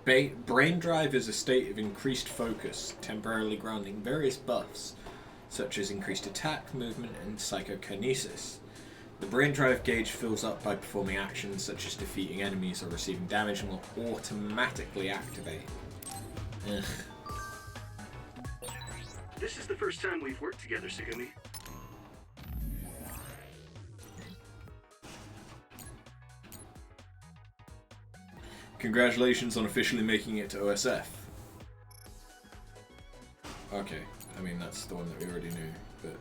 Brain drive is a state of increased focus, temporarily granting various buffs, such as increased attack, movement, and psychokinesis. The brain drive gauge fills up by performing actions such as defeating enemies or receiving damage and will automatically activate. Ugh. This is the first time we've worked together, Tsugumi. Congratulations on officially making it to OSF. Okay, I mean that's the one that we already knew, but...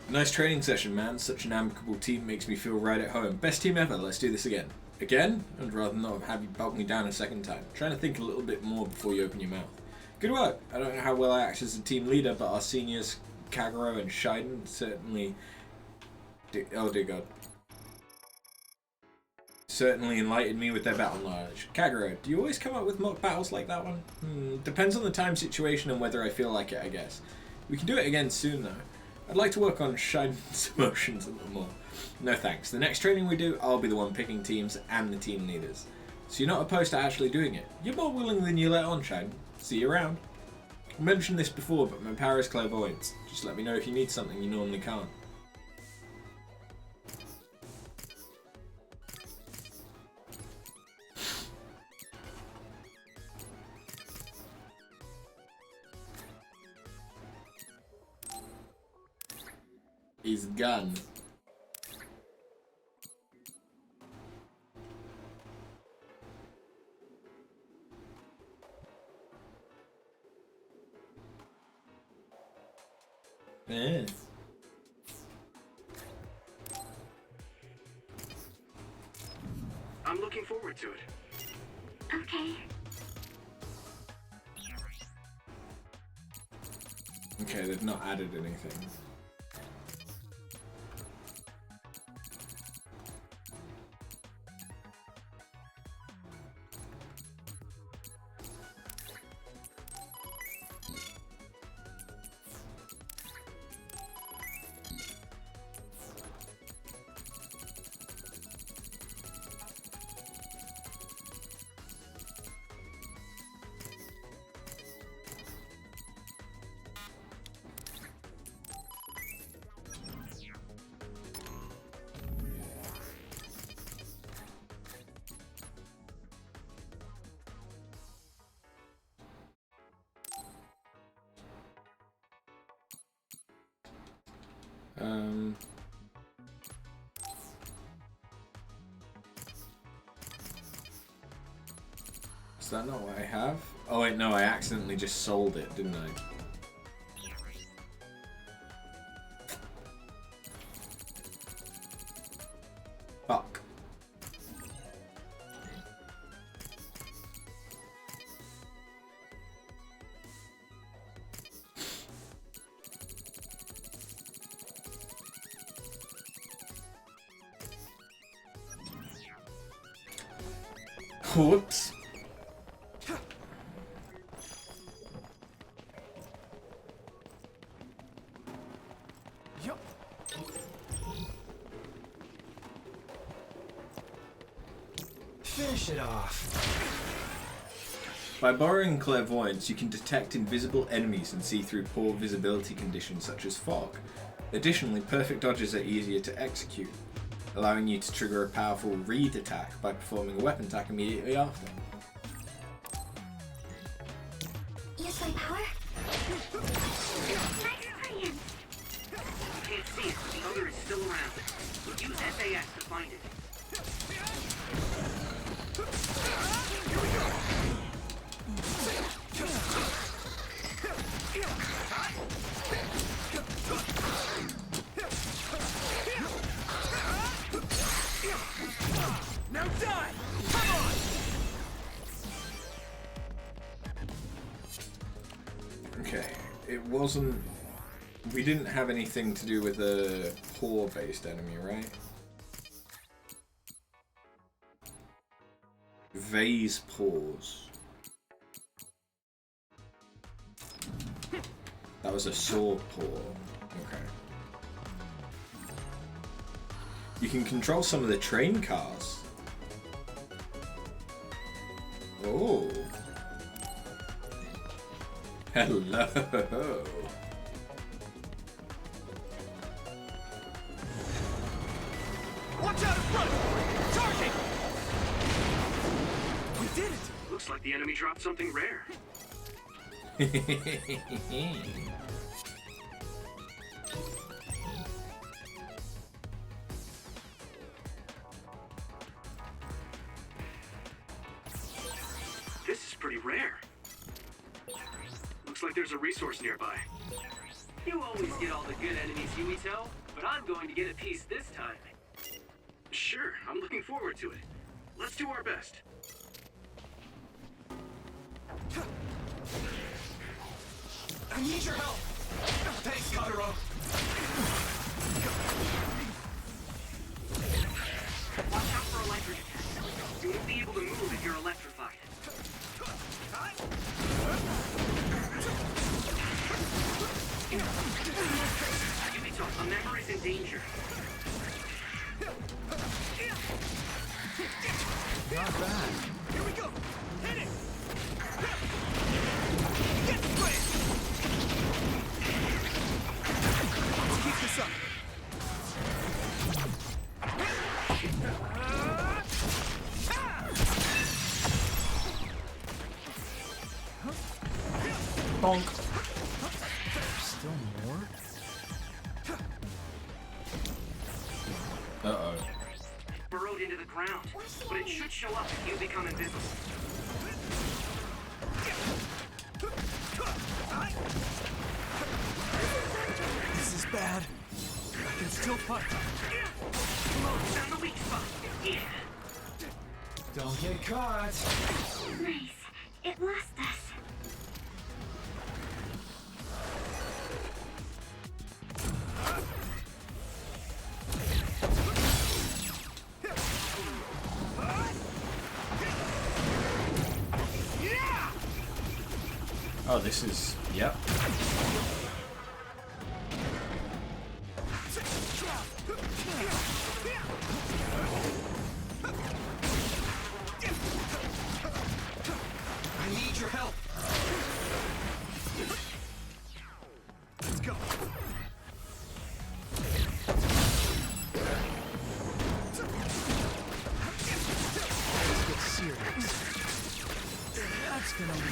Nice training session, man. Such an amicable team makes me feel right at home. Best team ever. Let's do this again. Again? I'd rather not have you belt me down a second time. Trying to think a little bit more before you open your mouth. Good work. I don't know how well I act as a team leader, but our seniors, Kagero and Shiden, certainly... Oh dear God. Certainly enlightened me with their battle knowledge. Kagero, do you always come up with mock battles like that one? Depends on the time, situation, and whether I feel like it, I guess. We can do it again soon, though. I'd like to work on Shiden's emotions a little more. No thanks. The next training we do, I'll be the one picking teams and the team leaders. So you're not opposed to actually doing it. You're more willing than you let on, Shiden. See you around. I mentioned this before, but my power is clairvoyance. Just let me know if you need something you normally can't. He's gone. Yeah. I'm looking forward to it. Okay. Okay, they've not added anything. Is that not what I have? Oh wait, no, I accidentally just sold it, didn't I? Fuck. Whoops. Finish it off. By borrowing clairvoyance, you can detect invisible enemies and see through poor visibility conditions such as fog. Additionally, perfect dodges are easier to execute, allowing you to trigger a powerful read attack by performing a weapon attack immediately after. Use my power. Nice plan. You can't see it, but the other is still around. Use SAS to find it. Now die! Come on! Okay, it wasn't... We didn't have anything to do with a paw-based enemy, right? Vase paws. That was a sword paw. Okay. You can control some of the train cars. Oh. Hello. Watch out in front! Charging! We did it! Looks like the enemy dropped something rare. This is pretty rare. Looks like there's a resource nearby. You always get all the good enemies, Yuito, but I'm going to get a piece this time. Sure, I'm looking forward to it. Let's do our best. I need your help! Thanks, Kagero! Watch out for electric attacks. You won't be able to move if you're electrified. Yuito, a member is in danger. Not bad. Here we go! Hit it! Get squished! Let's keep this up. Bonk. Still more? Uh-oh. Burrowed into the ground, but it should show up if you become invisible. This is bad. I can still fight. Come on, found the weak spot. Yeah. Don't get caught. Nice. It lost us. Oh, this is... Yep. I need your help. Let's go. Let's get serious. That's gonna leave me.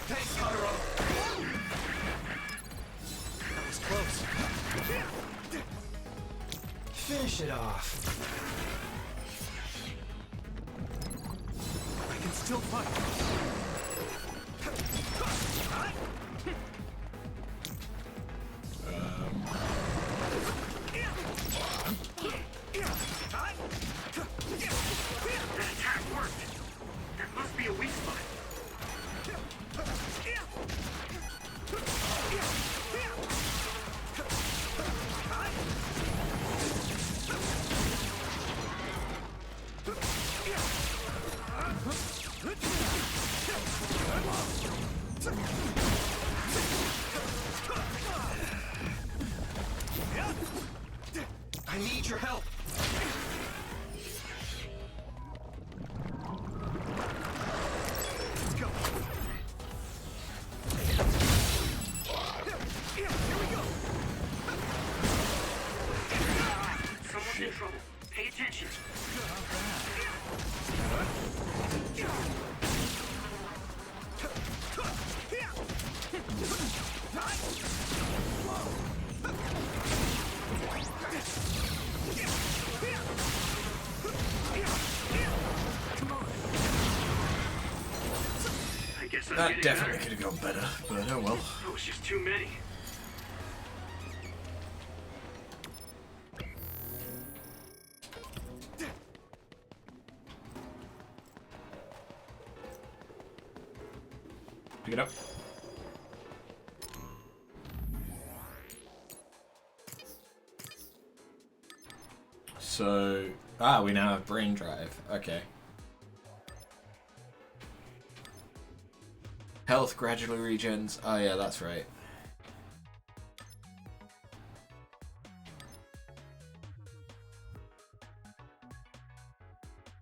Thanks, Kagero. That was close. Finish it off. I can still fight. That attack worked. That must be a weak spot. I need your help. Let's go. Here we go. Someone's in trouble. Pay attention. I guess I'm That getting definitely better. could have gone better, but oh well. That was just too many. Pick it up. So... Ah, we now have brain drive. Okay. Health gradually regens. Oh yeah, that's right.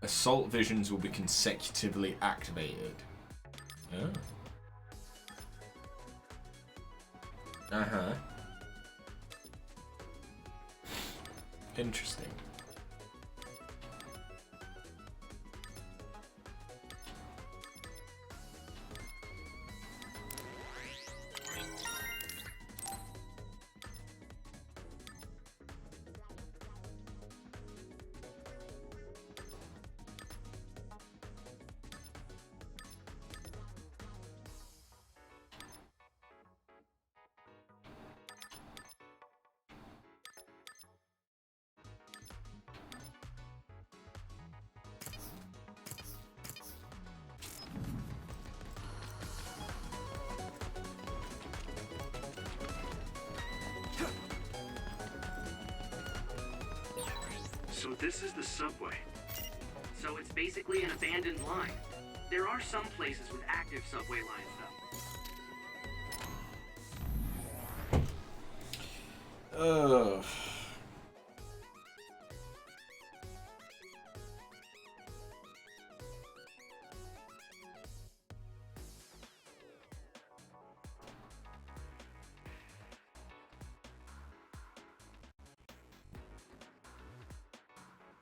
Assault visions will be consecutively activated. Oh. Uh-huh. Interesting. So this is the subway. So it's basically an abandoned line. There are some places with active subway lines, though. Ugh.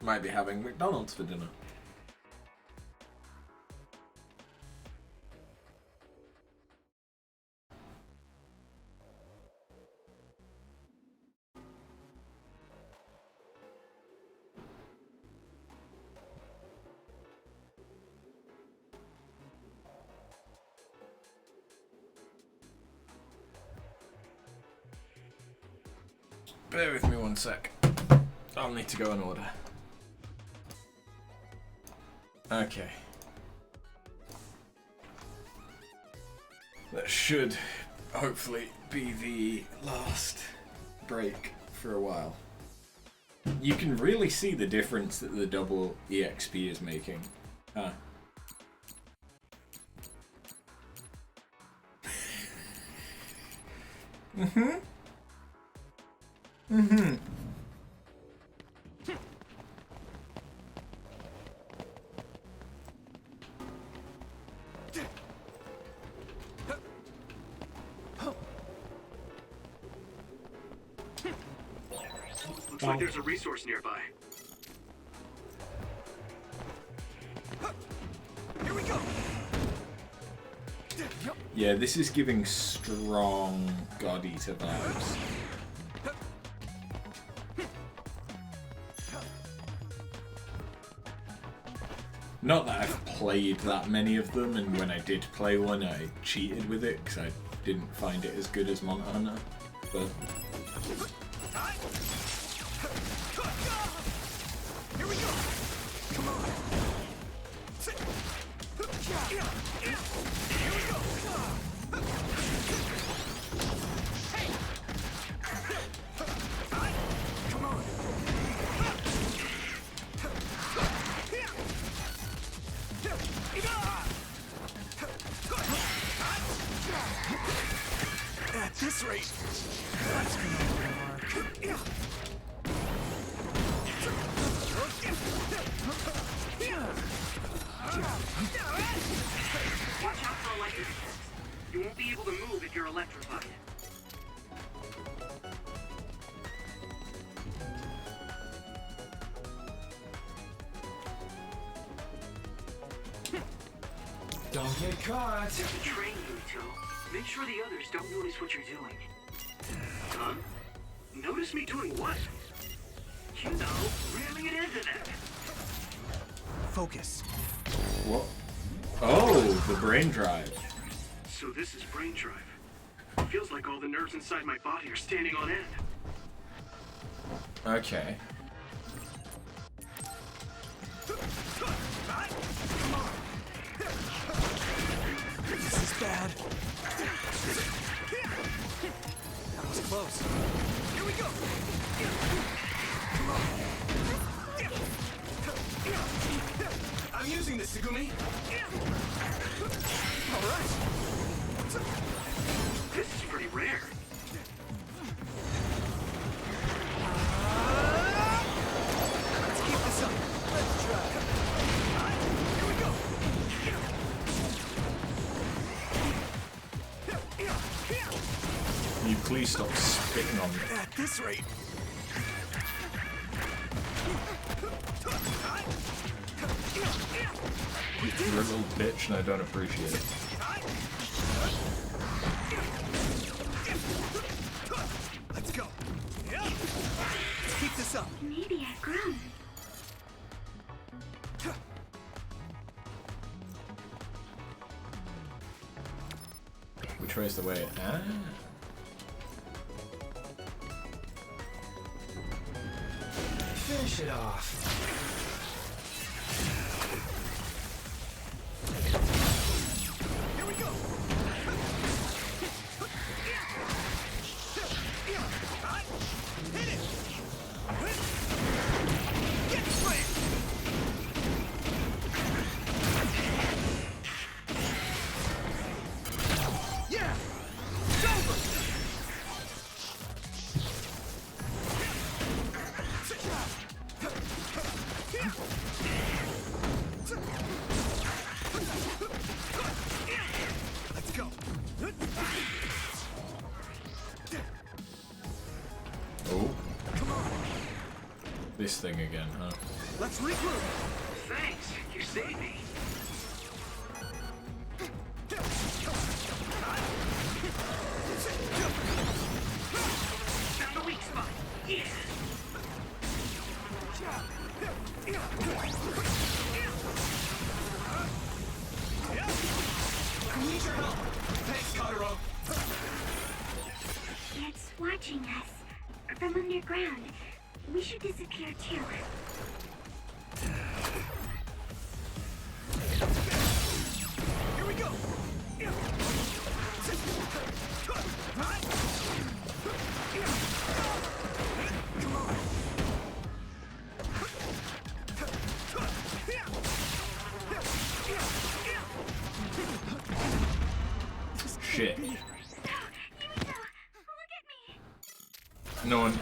Might be having McDonald's for dinner. Bear with me one sec. I'll need to go in order. Okay. That should hopefully be the last break for a while. You can really see the difference that the double EXP is making. Huh. Mm-hmm. Mm-hmm. Looks like there's a resource nearby. Here we go. Yeah, this is giving strong God Eater vibes. Not that I've played that many of them, and when I did play one, I cheated with it because I didn't find it as good as Monster Hunter. But Here we go. Come on. Here we go. Hey. Come on. At this rate, that's gonna work. Watch out for electric shocks. You won't be able to move if you're electrified. don't get caught. It's a train, Yuito. Make sure the others don't notice what you're doing. Huh? Notice me doing what? You know, ramming it into them. Focus. What? Oh, the brain drive. So this is brain drive. Feels like all the nerves inside my body are standing on end. Okay. This is bad. That was close. Here we go. Come on. I'm using this, Segumi. All right. This is pretty rare. Let's keep this up. Let's try. Here we go. Can you please stop spitting on me? At this rate. You're a little bitch and I don't appreciate it. Let's go. Let's keep this up. Maybe I've grown. Which way is the way? Ah. Finish it off. Here we go. Hit it. Get This thing again, huh? Let's regroup. Thanks, you saved me. Found a weak spot. Yeah. I need your help. Thanks, Kagero. It's watching us from underground. We should disappear too. Here we go. Come on. Shit. No one...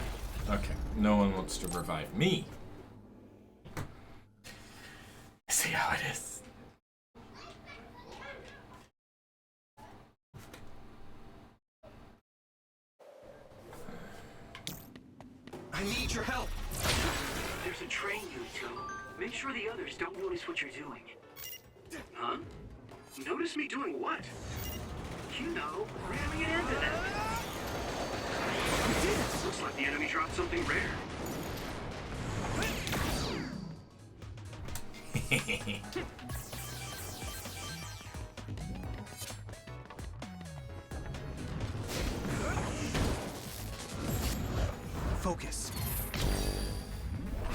Okay, no one wants to revive me. See how it is. I need your help. There's a train, Yuito. Make sure the others don't notice what you're doing. Huh? Notice me doing what? You know, ramming it into them. Looks like the enemy dropped something rare. Focus.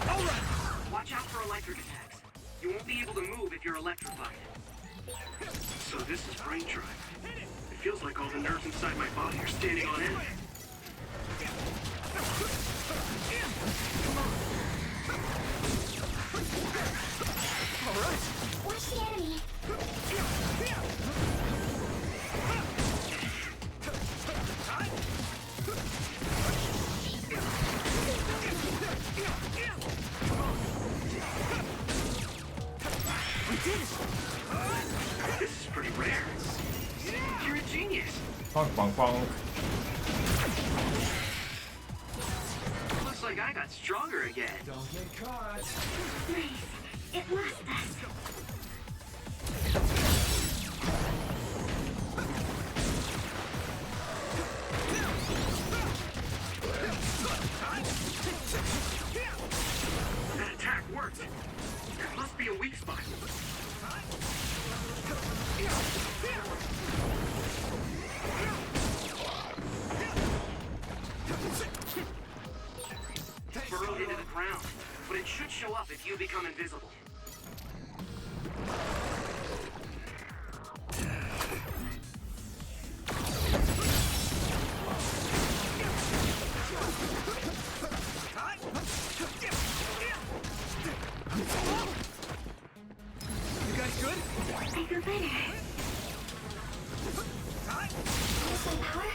All right. Watch out for electric attacks. You won't be able to move if you're electrified. So this is brain drive. It feels like all the nerves inside my body are standing on end. All right. Watch the enemy. We did it! This is pretty rare. You're a genius. Bonk, bonk, bonk. Looks like I got stronger again. Don't get caught. Nice. It lost us. That attack worked. There must be a weak spot. Burrowed into the ground, but it should show up if you become invisible. You guys good? I feel better. Use some power?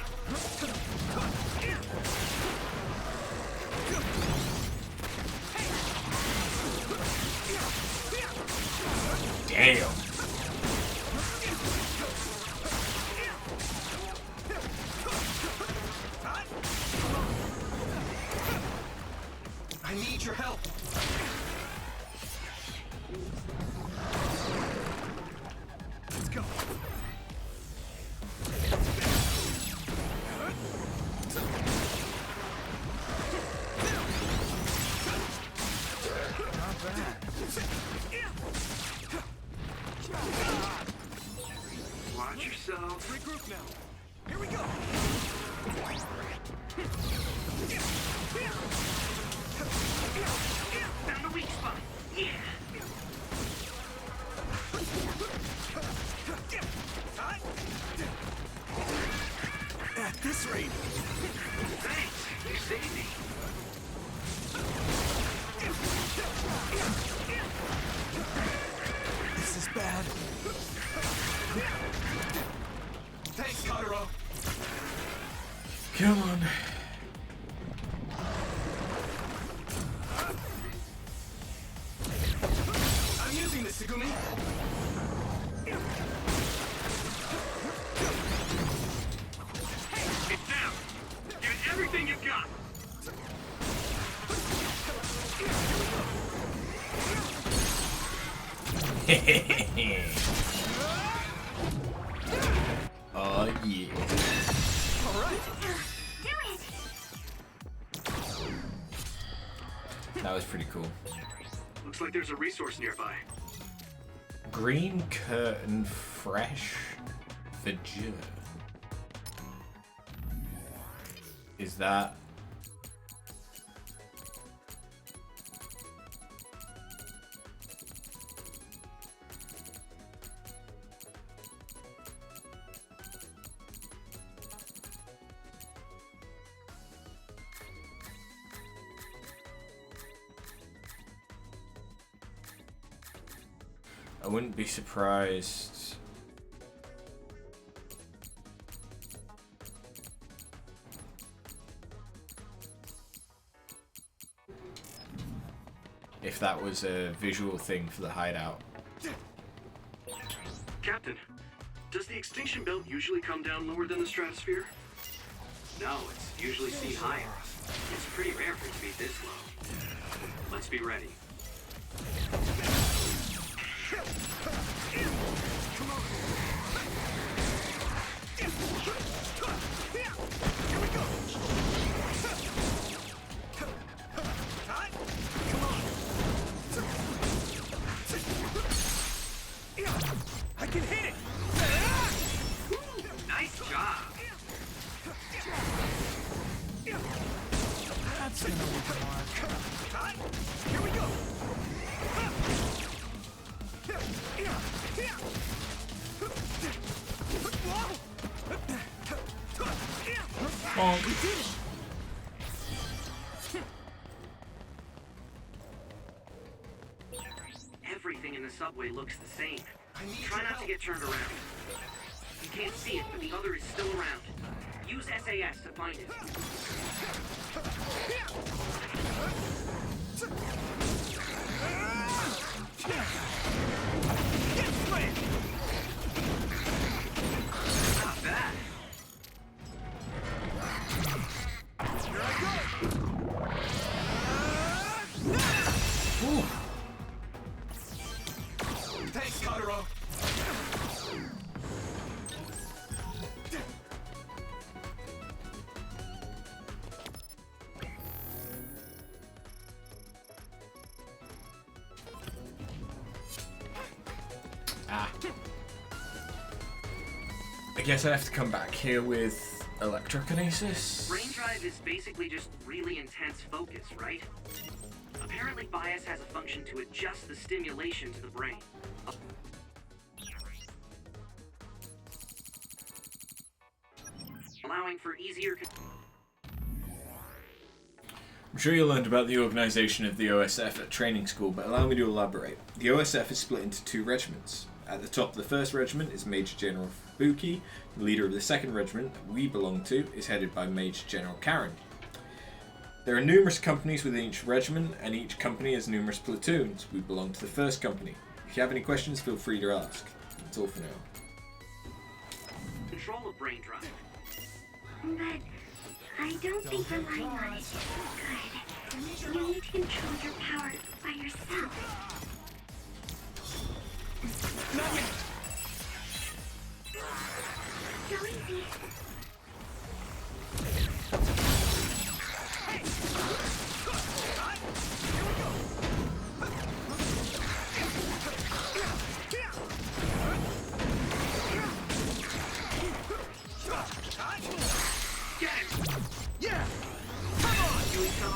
Damn. I need your help. Let's go. Not bad. Watch yourself. Regroup now. Here we go. Found Oh yeah. That was pretty cool. Looks like there's a resource nearby. Green curtain fresh verdure. Is that... I wouldn't be surprised. If that was a visual thing for the hideout. Captain, does the extinction belt usually come down lower than the stratosphere? No, it's usually seen higher. It's pretty rare for it to be this low. Let's be ready. I can hit it! Nice job! That's gonna work a mark. Here we go! We did it! Everything in the subway looks the same. Try not to get turned around. You can't see it, but the other is still around. Use SAS to find it. Not bad. Here I go! Ooh. Thanks, Kagero. I guess I have to come back here with electrokinesis. Brain drive is basically just really intense focus, right? Apparently bias has a function to adjust the stimulation to the brain. Allowing for easier... I'm sure you learned about the organisation of the OSF at training school, but allow me to elaborate. The OSF is split into two regiments. At the top of the first regiment is Major General Fubuki. The leader of the second regiment that we belong to is headed by Major General Karen. There are numerous companies within each regiment, and each company has numerous platoons. We belong to the first company. If you have any questions, feel free to ask. That's all for now. Control of brain drive. But I don't think relying on it is good. You need to control your power by yourself. Go easy. Get it! Yeah! Come on, Yuito!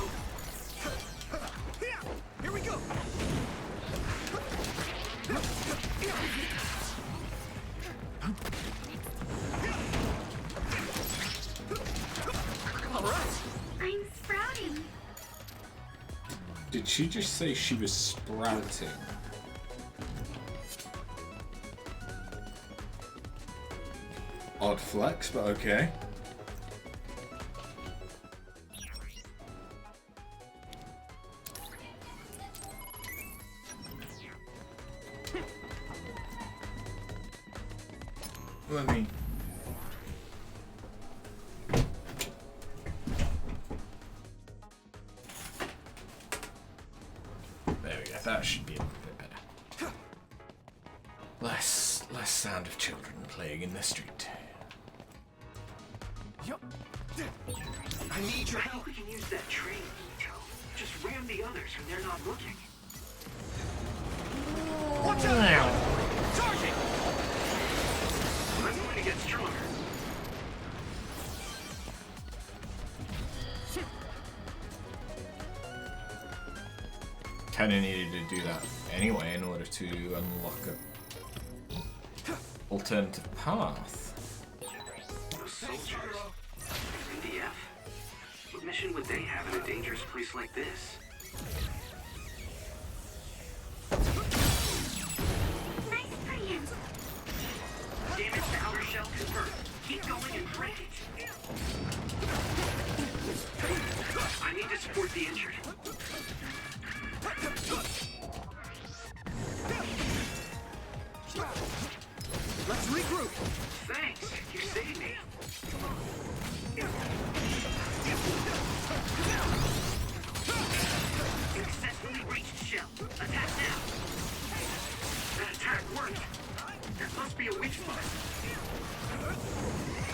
Here we go! All right. I'm sprouting. Did she just say she was sprouting? Odd flex, but okay. Let me... There we go, that should be a bit better. Less sound of children playing in the street. I need your help. We can use that train, Yuito. Just ram the others when they're not looking. Watch out now! Charging! I'm going to get stronger. Kinda needed to do that anyway in order to unlock a alternative path. Those soldiers. NDF. What mission would they have in a dangerous place like this? Nice brilliant. Damage to outer shell confirmed. Keep going and break it. I need to support the injured. Let's regroup. Thanks. You saved me. Successfully reached shell. Attack now. That attack worked. There must be a weak spot.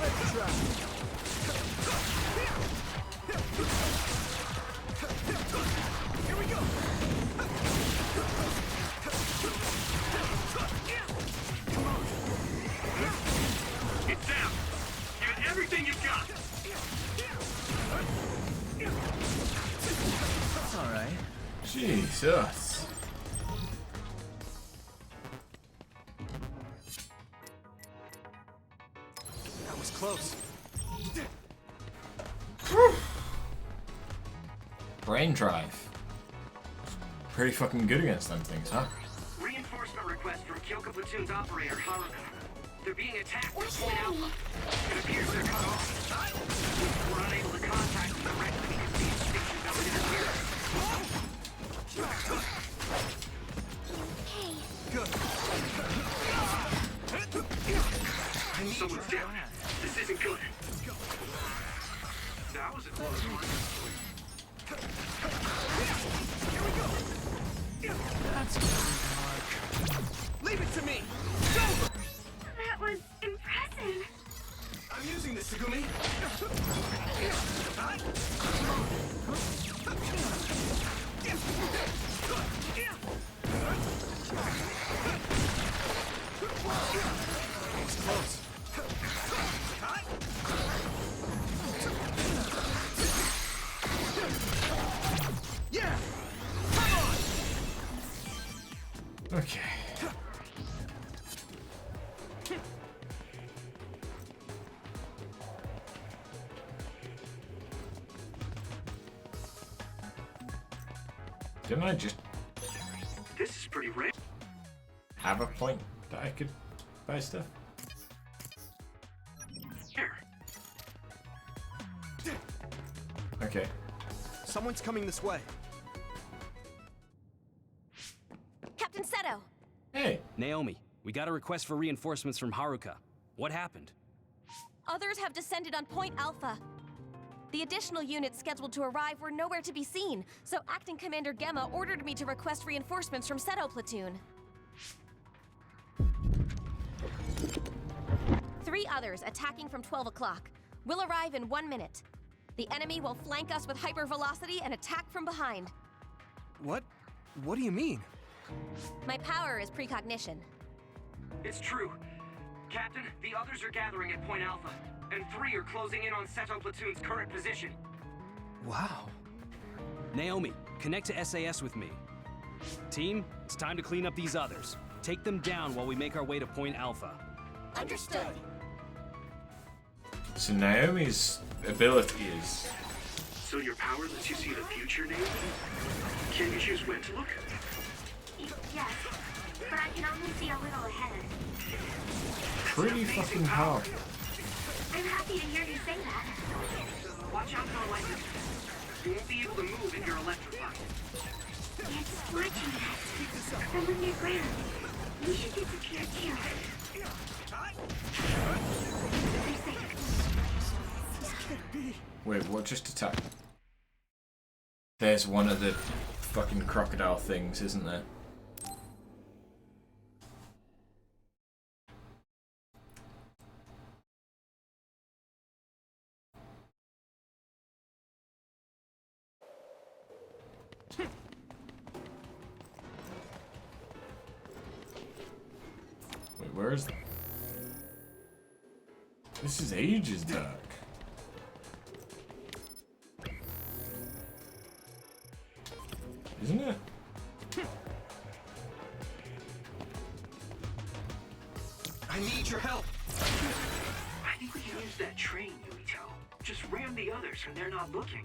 Let's try. Here we go. It's down. Give it everything you've got. That's alright. Jesus. That was close. Brain drive. Pretty fucking good against them things, huh? Reinforcement request from Kyoka Platoon's operator, Haruka. They're being attacked from Point Alpha. It appears they're cut off. We're unable to contact them directly because the extinction belt interferes. Good. Someone's down. This isn't good. That was a close one. Here we go. That's good. Leave it to me. Go. That was impressive. I'm using this, Tsugumi. It's close. Yeah. Come on. Okay. Didn't I just This is pretty rare. have a point that I could buy stuff? Okay. Someone's coming this way. Captain Seto! Hey! Naomi, we got a request for reinforcements from Haruka. What happened? Others have descended on Point Alpha. The additional units scheduled to arrive were nowhere to be seen, so Acting Commander Gemma ordered me to request reinforcements from Seto Platoon. 3 others attacking from 12 o'clock. Will arrive in 1 minute. The enemy will flank us with hypervelocity and attack from behind. What? What do you mean? My power is precognition. It's true. Captain, the others are gathering at Point Alpha, and 3 are closing in on Seto Platoon's current position. Wow. Naomi, connect to SAS with me. Team, it's time to clean up these others. Take them down while we make our way to Point Alpha. Understood. So Naomi's ability is... So your power lets you see the future, Naomi? Can you choose when to look? Yes, but I can only see a little ahead. pretty fucking powerful. I'm happy to hear you say that. Watch out for electric. You won't be able to move if you're electrified. It's watching us from underground. We should disappear too. Wait, what just attacked? There's one of the fucking crocodile things, isn't there? Where is that? This is ages back. Isn't it? I need your help. I think we can use that train, Yuito. Just ram the others when they're not looking.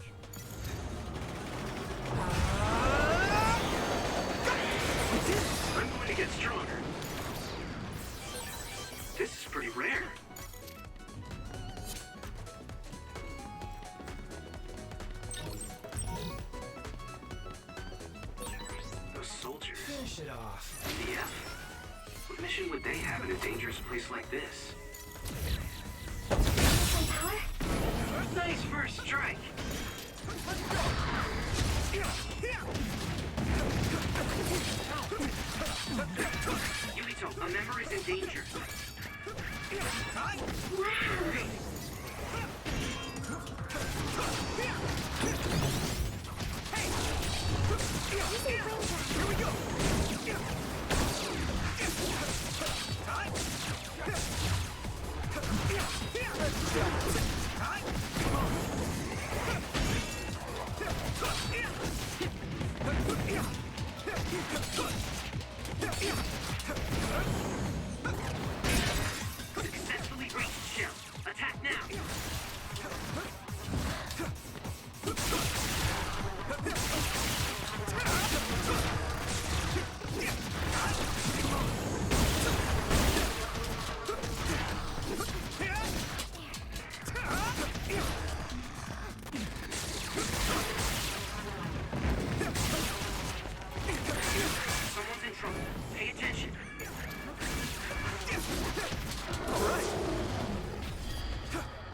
I'm going to get stronger. This is pretty rare. Those soldiers. Finish it off. Yeah. What mission would they have in a dangerous place like this? Nice first strike. Yuito, a member is in danger. Here we go. Successfully breached shell. Attack now. Someone's in trouble. Pay attention.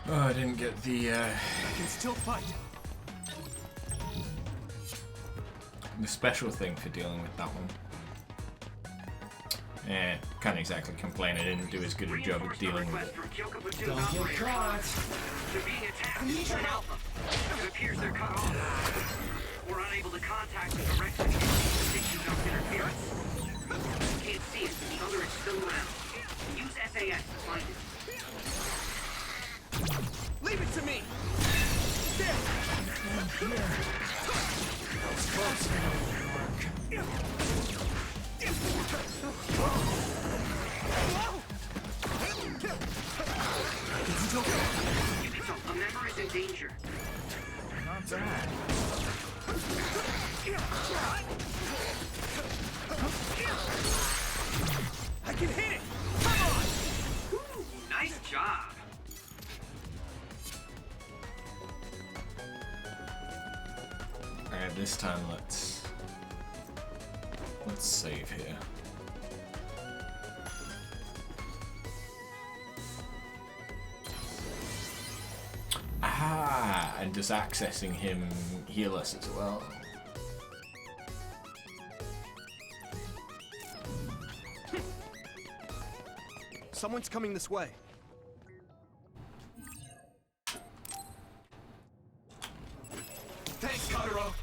Oh, I didn't get the, I can still fight. the special thing for dealing with that one. Can't exactly complain, I didn't do as good a job of dealing with it. Don't get caught. They're being attacked in Point Alpha. It appears they're cut off. We're unable to contact them directly because of the signal interference. Can't see it, but the other is still around. Use SAS to find it. Leave it to me. There. That was close. Yuito, a member is in danger. Not bad. I can hit it. Come on. Ooh, nice job. Alright, this time let's save here. Ah, and does accessing him heal us as well? Someone's coming this way. Thanks, Kagero.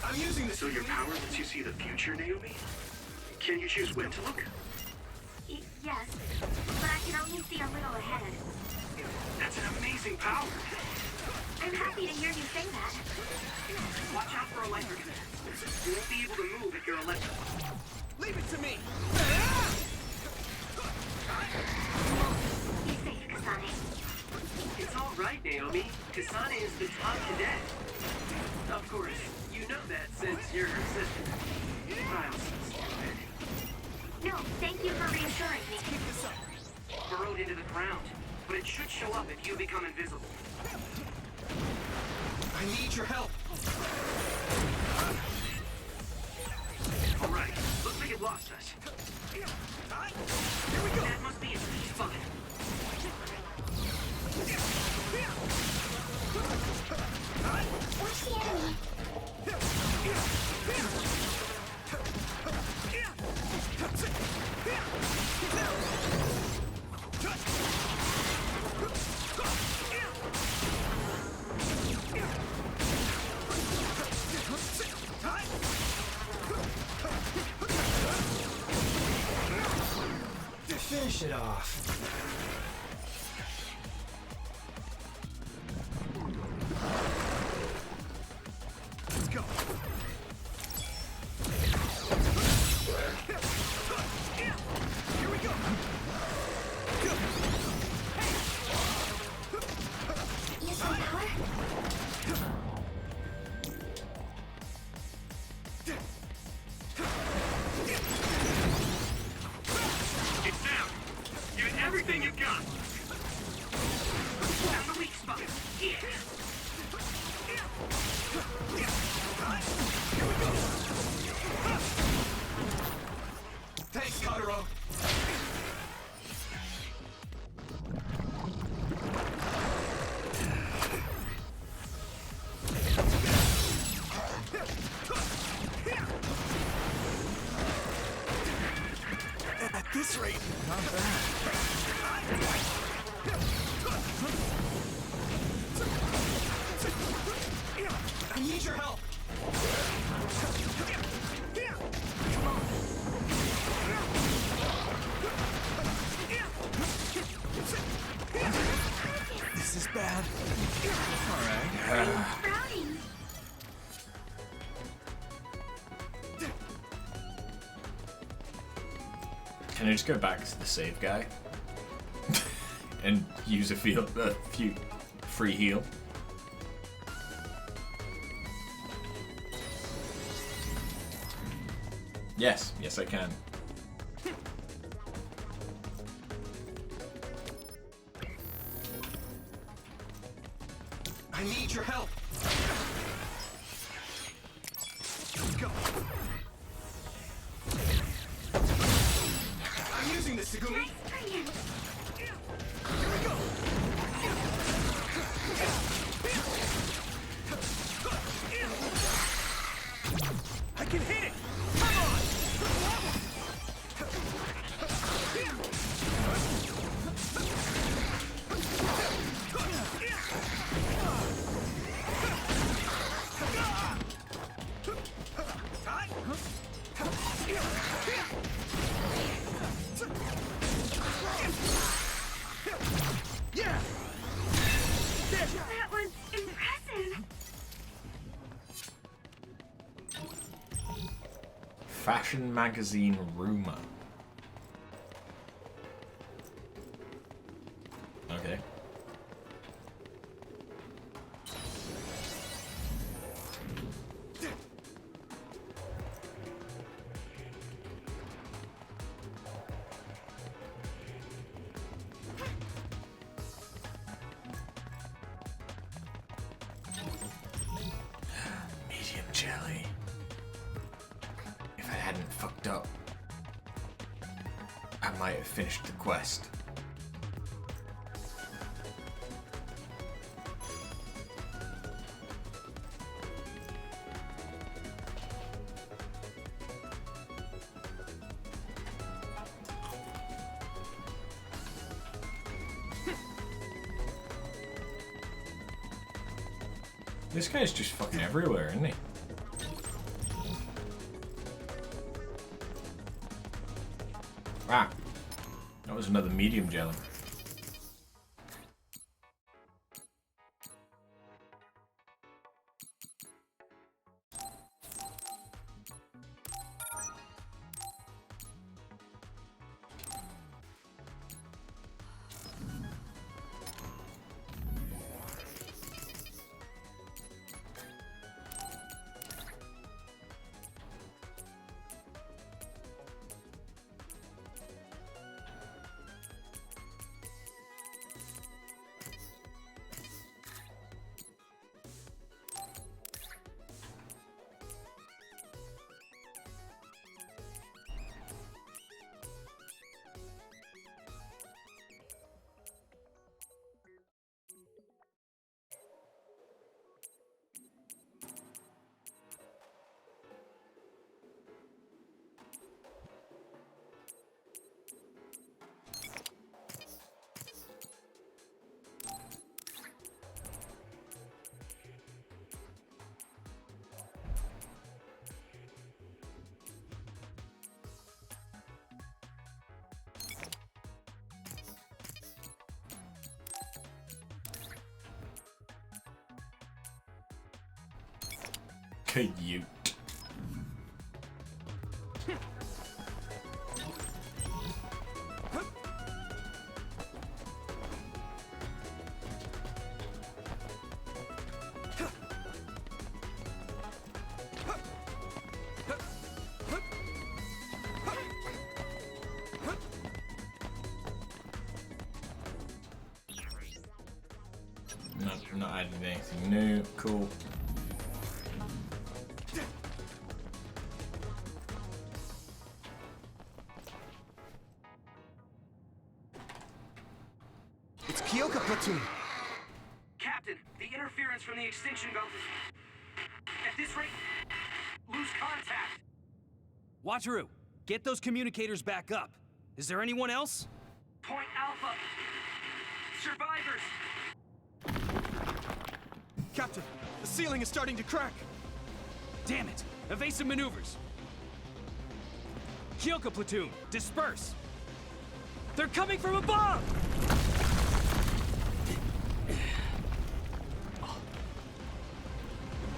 I'm using this. So your power lets you see the future, Naomi? Can you choose when to look? Yes, but I can only see a little ahead. That's an amazing power. I'm happy to hear you say that. Watch out for electric events. You won't be able to move if you're electric. Leave it to me. Be safe, Kasane. It's all right, Naomi. Kasane is the top cadet. Of course, you know that since you're her sister. I'm so stupid. No, thank you for reassuring me. Keep this up. Burrowed into the ground, but it should show up if you become invisible. I need your help. All right, looks like it lost us. Here we go. That must be its weak spot. Where's the enemy? finish it off. Let's go. Here we go. Use my power? It's down. Give it everything you've got. Found the weak spot. Yeah. Thanks, Kotaro. At this rate, not I need your help. This is bad. Alright. Browning. Can I just go back to the save guy? And use a few free heal? Yes, yes I can. I need your help. Go. I'm using this, Segumi. Here we go. I can hit it. Come on. Yeah. That was impressive. Fashion magazine rumor. Okay. Medium jelly. If I hadn't fucked up, I might have finished the quest. This guy's just fucking everywhere, isn't he? Ah, that was another medium jelly. You. Not adding anything new. Cool. It's Kyoka platoon. Captain, the interference from the extinction belt is... At this rate, lose contact. Wataru, get those communicators back up. Is there anyone else? Point Alpha. Survivors. Captain, the ceiling is starting to crack. Damn it! Evasive maneuvers! Kyoka platoon, disperse! They're coming from above!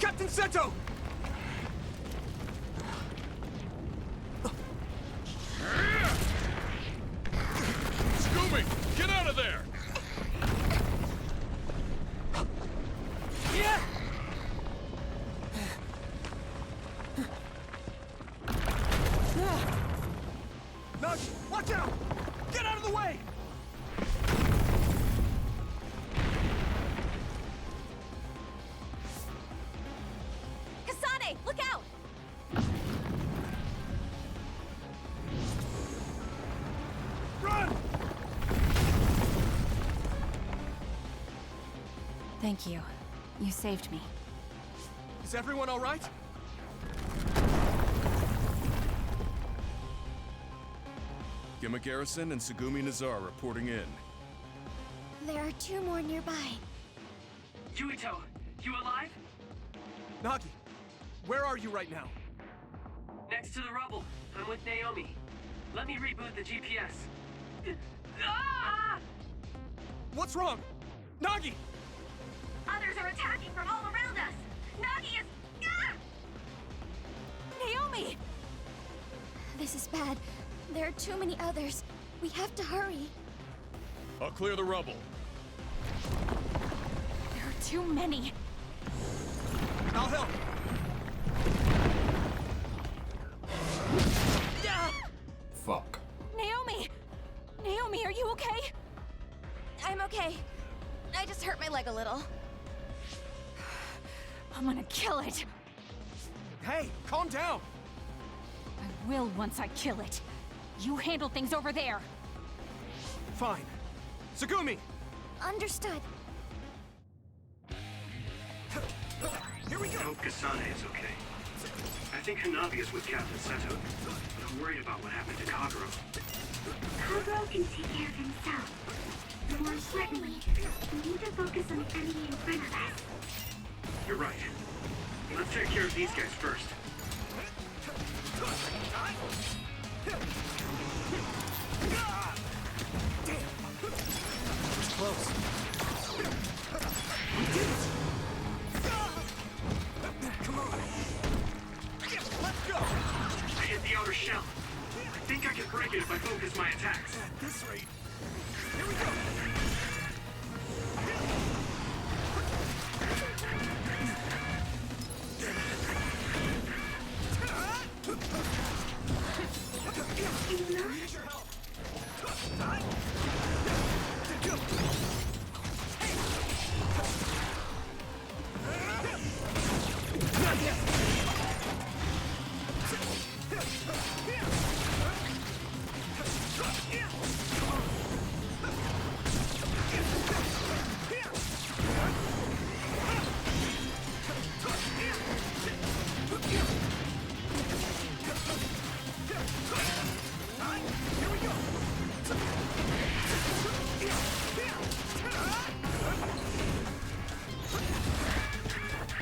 Captain Seto! Scooby, get out of there! Yeah! Nudge, watch out! Get out of the way! Kasane, look out! Run! Thank you. You saved me. Is everyone all right? Gimmick Garrison and Tsugumi Nazar reporting in. There are 2 more nearby. Yuito, you alive? Nagi, where are you right now? Next to the rubble. I'm with Naomi. Let me reboot the GPS. Ah! What's wrong? Nagi! Others are attacking from all around us. Nagi is... Ah! Naomi! This is bad. There are too many others. We have to hurry. I'll clear the rubble. There are too many. I'll help. Fuck. Naomi! Naomi, are you okay? I'm okay. I just hurt my leg a little. I'm gonna kill it. Hey, calm down. I will once I kill it. You handle things over there. Fine. Tsugumi! Understood. Here we go! I hope Kasane is okay. I think Hanabi is with Captain Seto, but I'm worried about what happened to Kagero. Kagero can take care of himself. More importantly, we need to focus on the enemy in front of us. You're right. Let's take care of these guys first. It's close. We did it! Come on. Let's go! I hit the outer shell. I think I can break it if I focus my attacks. At this rate. Here we go! Need your help. Not yet.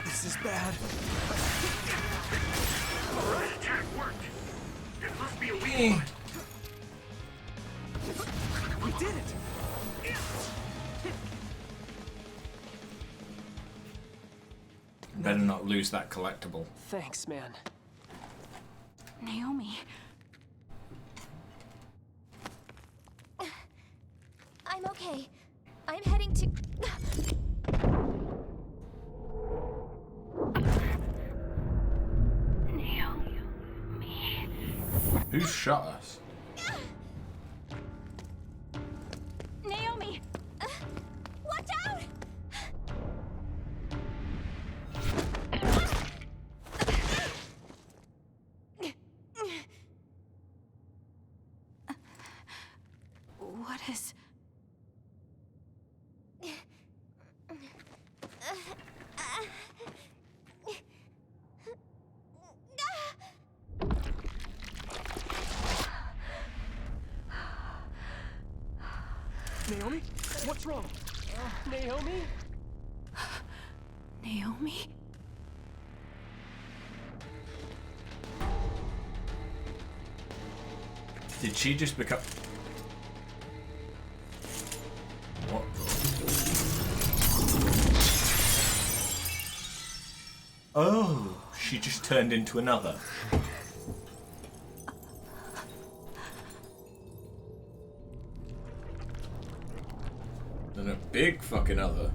This is bad. That attack worked. It must be a weak one. We did it! better not lose that collectible. Thanks, man. Naomi. I'm okay. I'm heading to... Who shot us? Naomi! Watch out! What is... Naomi? What's wrong? Naomi? Naomi? Did she just become... What? Oh, she just turned into another. And a big fucking other.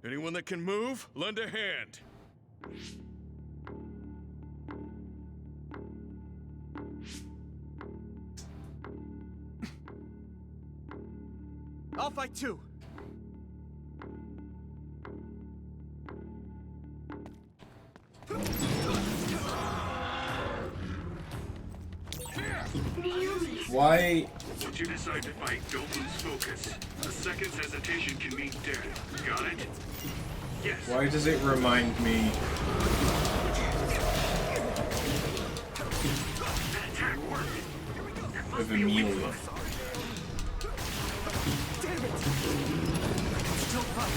Anyone that can move, lend a hand. I'll fight too. Why? Once you decide to fight, don't lose focus. A second's hesitation can mean death. Got it? Yes. Why does it remind me? That attack worked. Of Amelia. Damn it! Still fight.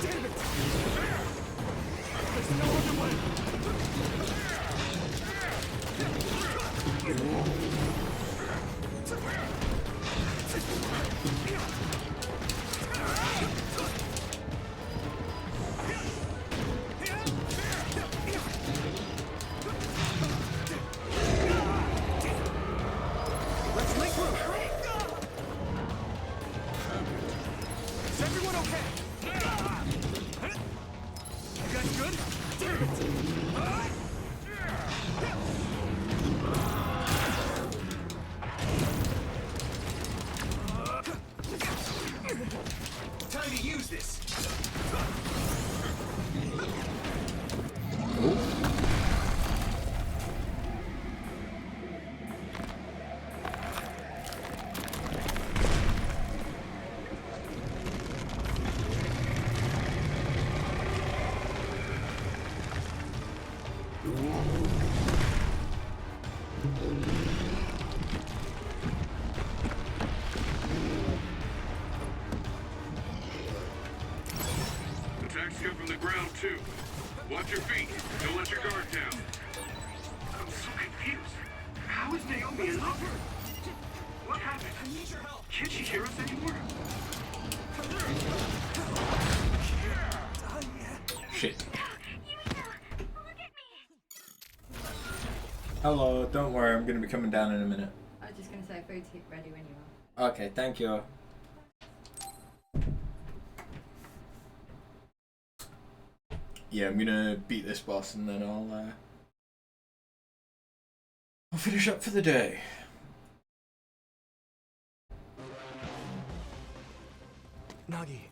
Damn it! There's no other way. Let's link room. Is everyone okay? You guys good? Time to use this. Attacks come from the ground, too. Watch your feet. Don't let your guard down. I'm so confused. How is Naomi an upper? What happened? I need your help. Can't she hear us anymore? Shit. Hello, don't worry, I'm gonna be coming down in a minute. I was just gonna say food's ready when you are. Okay, thank you. Yeah, I'm gonna beat this boss and then I'll finish up for the day. Nagi.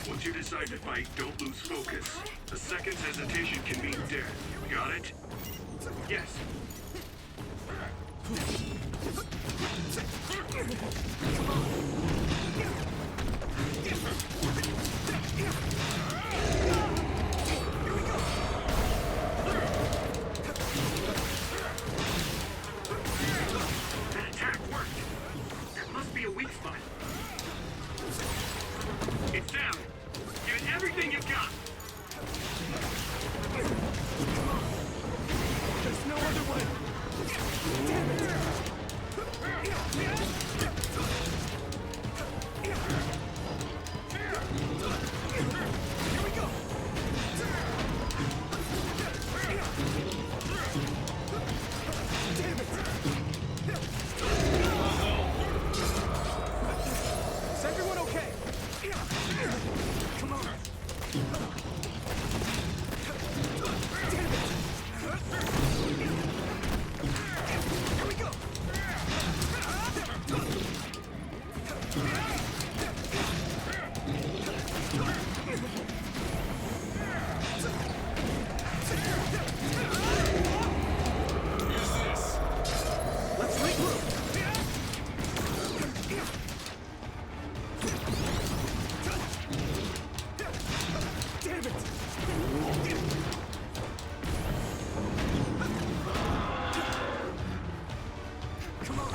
Once you decide to fight, don't lose focus. A second's hesitation can mean death. Got it? Yes. That attack worked. There must be a weak spot. It's down. Give it everything you've got. There's no other way. Damn it. Here we go. Damn it. Is everyone okay? Come on. Damn it. Here we go. Let's regroup. Damn it! Come on.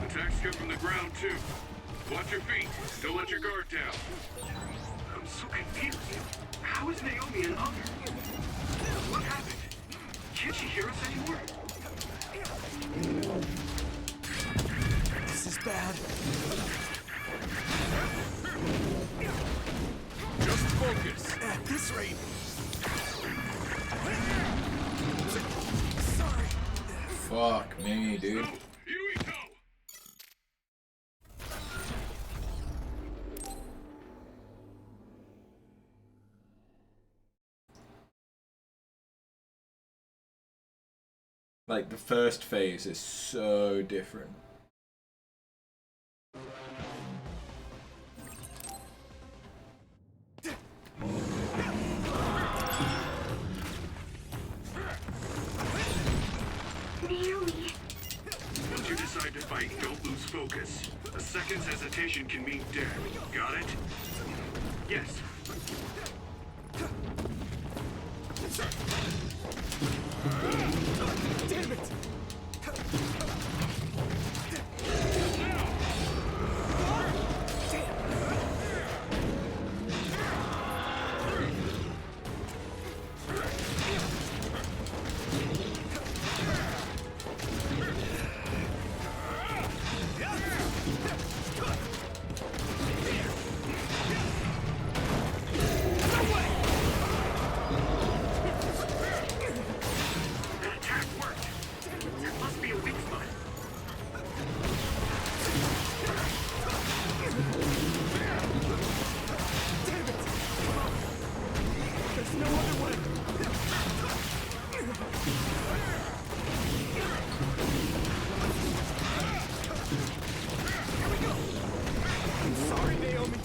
Attacks come from the ground too. Watch your feet. Don't let your guard down. I'm so confused. How is Naomi an other? What happened? Can't she hear us anymore? This is bad. Just focus. At this rate. Sorry. Fuck me, dude. Yuito! Like, the first phase is so different. Naomi. Once you decide to fight, don't lose focus. A second's hesitation can mean death. Got it? Yes. Damn it! That attack worked. There must be a weak spot. Damn it! There's no other way. Here we go. I'm sorry, Naomi.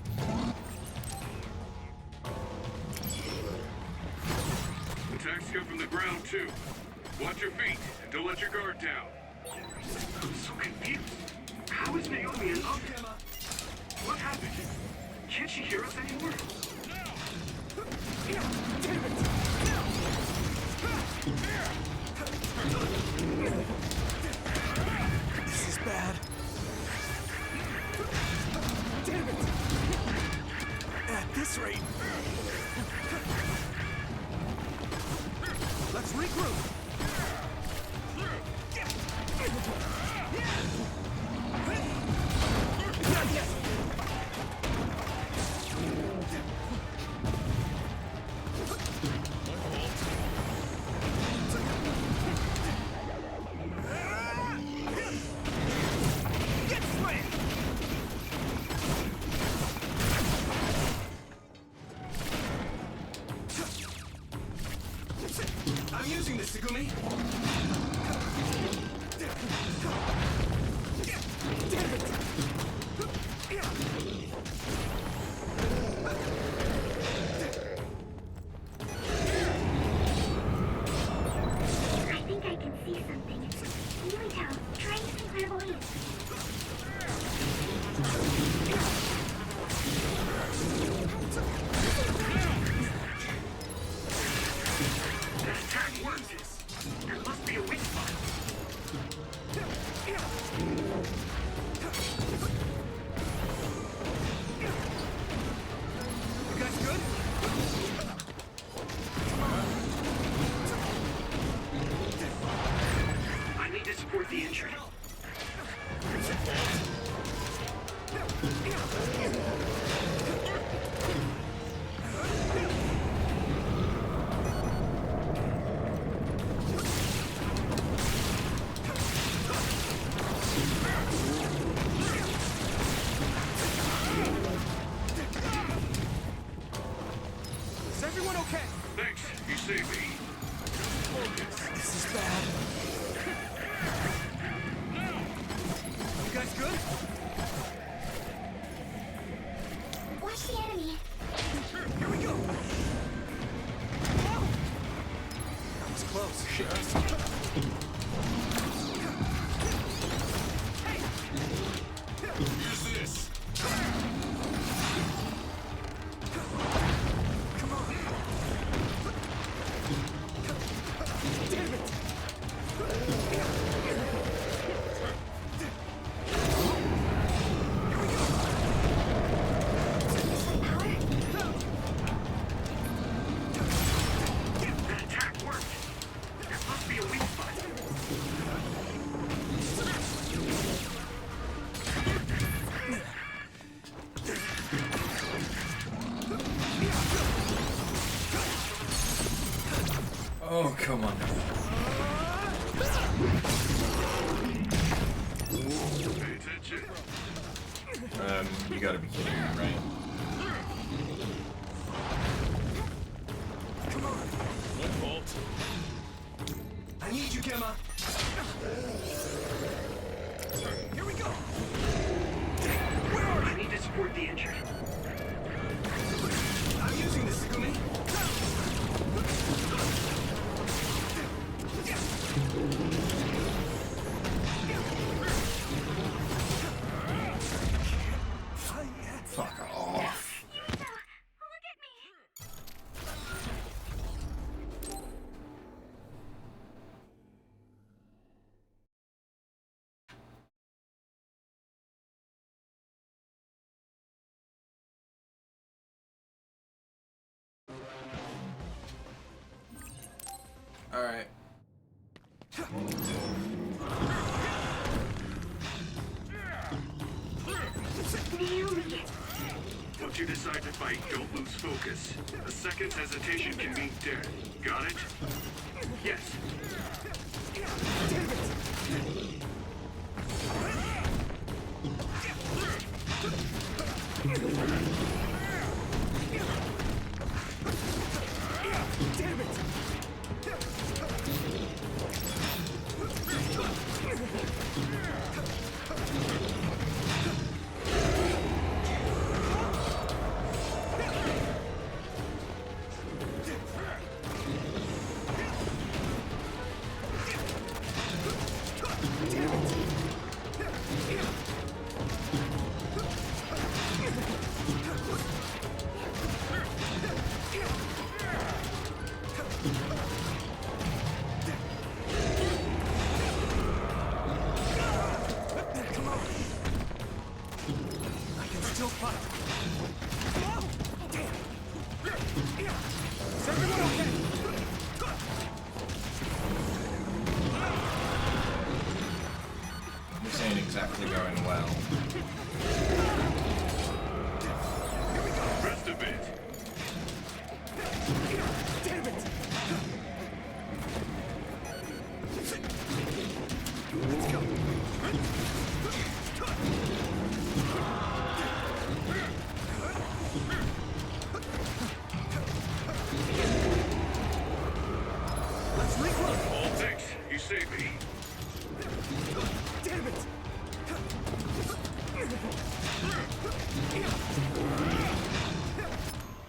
Attacks come from the ground too. Watch your feet and don't let your guard down. I'm so confused. How is Naomi an other? What happened? Can't she hear us anymore? Damn it! This is bad. Damn it! At this rate. Let's regroup. Get slammed! I'm using this, Segumi. Damn it! everyone okay? Thanks, you saved me. This is bad. You guys good? Watch the enemy. Here we go. That was close. Shit. Use this. Come on. Damn it. That attack worked. There must be a weak spot. Oh, come on. Pay attention. You gotta be kidding me, right? Come on. My fault. I need you, Gemma. Here we go. Where are you? I need to support the injured. I'm using this, Sugumi. Fuck off. Alright. Once you decide to fight, don't lose focus. A second's hesitation can mean death. Got it? Yes. Damn it! This ain't exactly going well. Rest a bit. Damn it! Let's go. Let's regroup. Oh, thanks. You saved me. Damn it!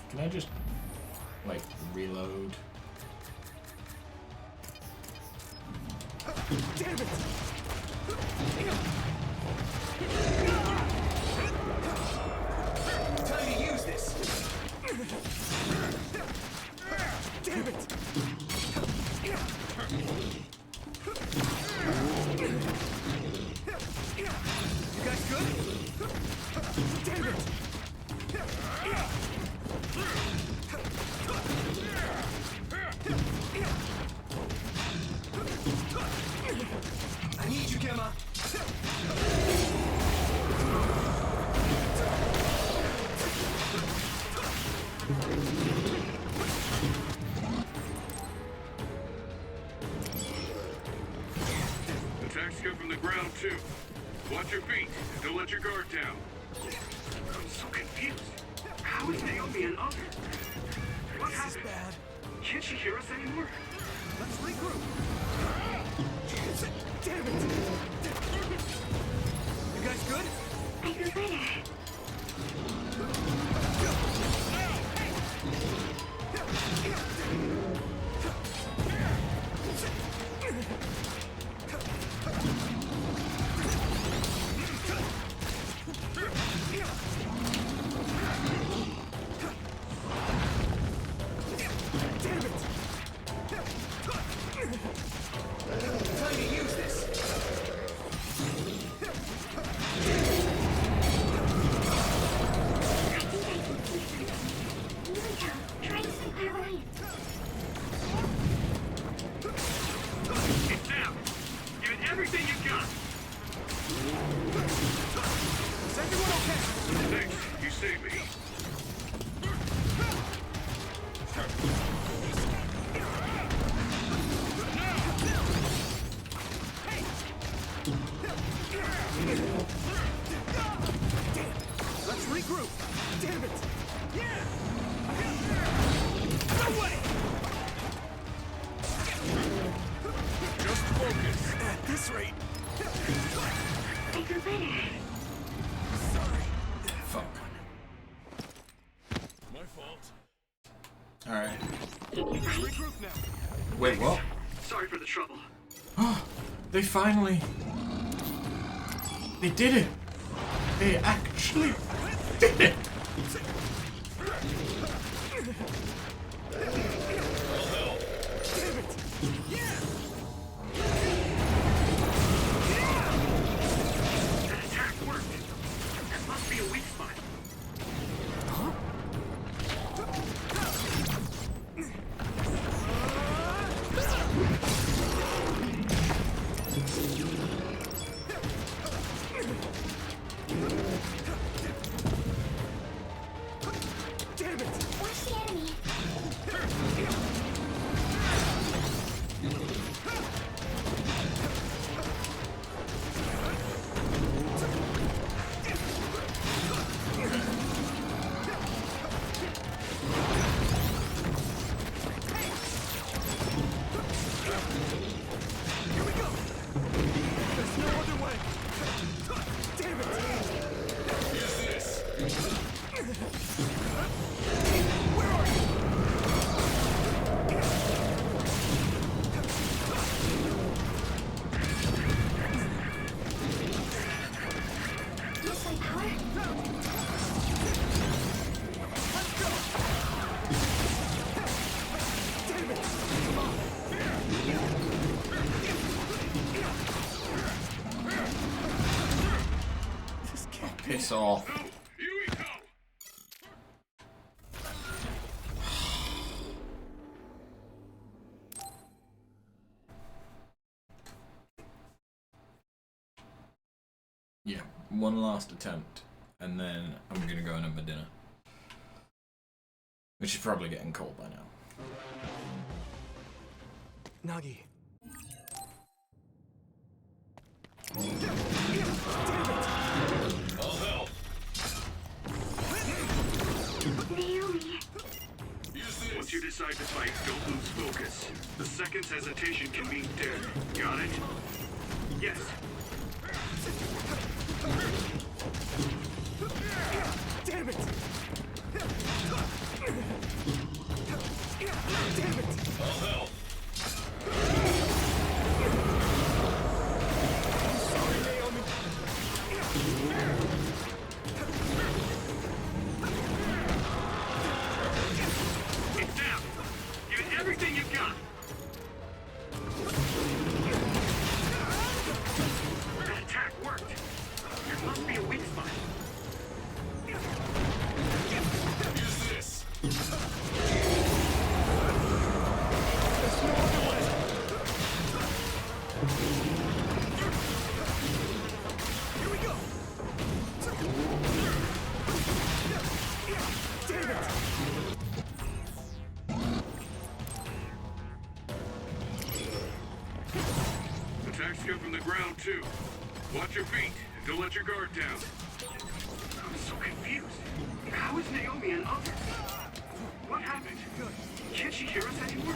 Can I just, like, reload? Damn it! Time to use this! Damn it! You guys good? Damn it! I need you, Gemma. Attacks come from the ground, too. Watch your feet. Don't let your guard down. I'm so confused. How is Naomi an other? What happened? Bad. Can't she hear us anymore? Let's regroup. Damn it! You guys good? I feel better. Time to use this. Try to stay clairvoyant. It's down. Give it everything you've got. Is everyone okay? Thanks. You saved me. Let's regroup. Damn it. Yeah. No way. Just focus. At this rate. I feel better. Sorry. Fuck. My fault. Alright. Let's regroup now. Wait, what? Sorry for the trouble. They finally... They did it! They actually did it! That attack worked. That must be a weak spot. Damn it. Watch the enemy. Here we go. There's no other way. Damn it. Use this. Where are you? This my power? Let's go. Damn it. Come on. This can't be. Piss off. Yuito! Yeah, one last attempt, and then I'm gonna go and have my dinner. Which is probably getting cold by now. Nagi. I'll help. Naomi. Use this. Once you decide to fight, don't lose focus. The second's hesitation can mean death. Got it? Yes. Damn it. Damn it. I'll help. Sorry, Naomi. It's down. Give it everything you've got. That attack worked. There must be a weak spot. Use this. There's no other way. Here we go. Damn it. Attacks come from the ground, too. Watch your feet, and don't let your guard down. I'm so confused. How is Naomi and others? What happened? Good. Can't she hear us anymore?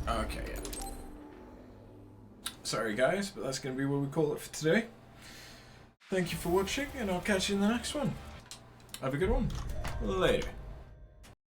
Okay, yeah. Sorry guys, but that's going to be what we call it for today. Thank you for watching, and I'll catch you in the next one. Have a good one. Later.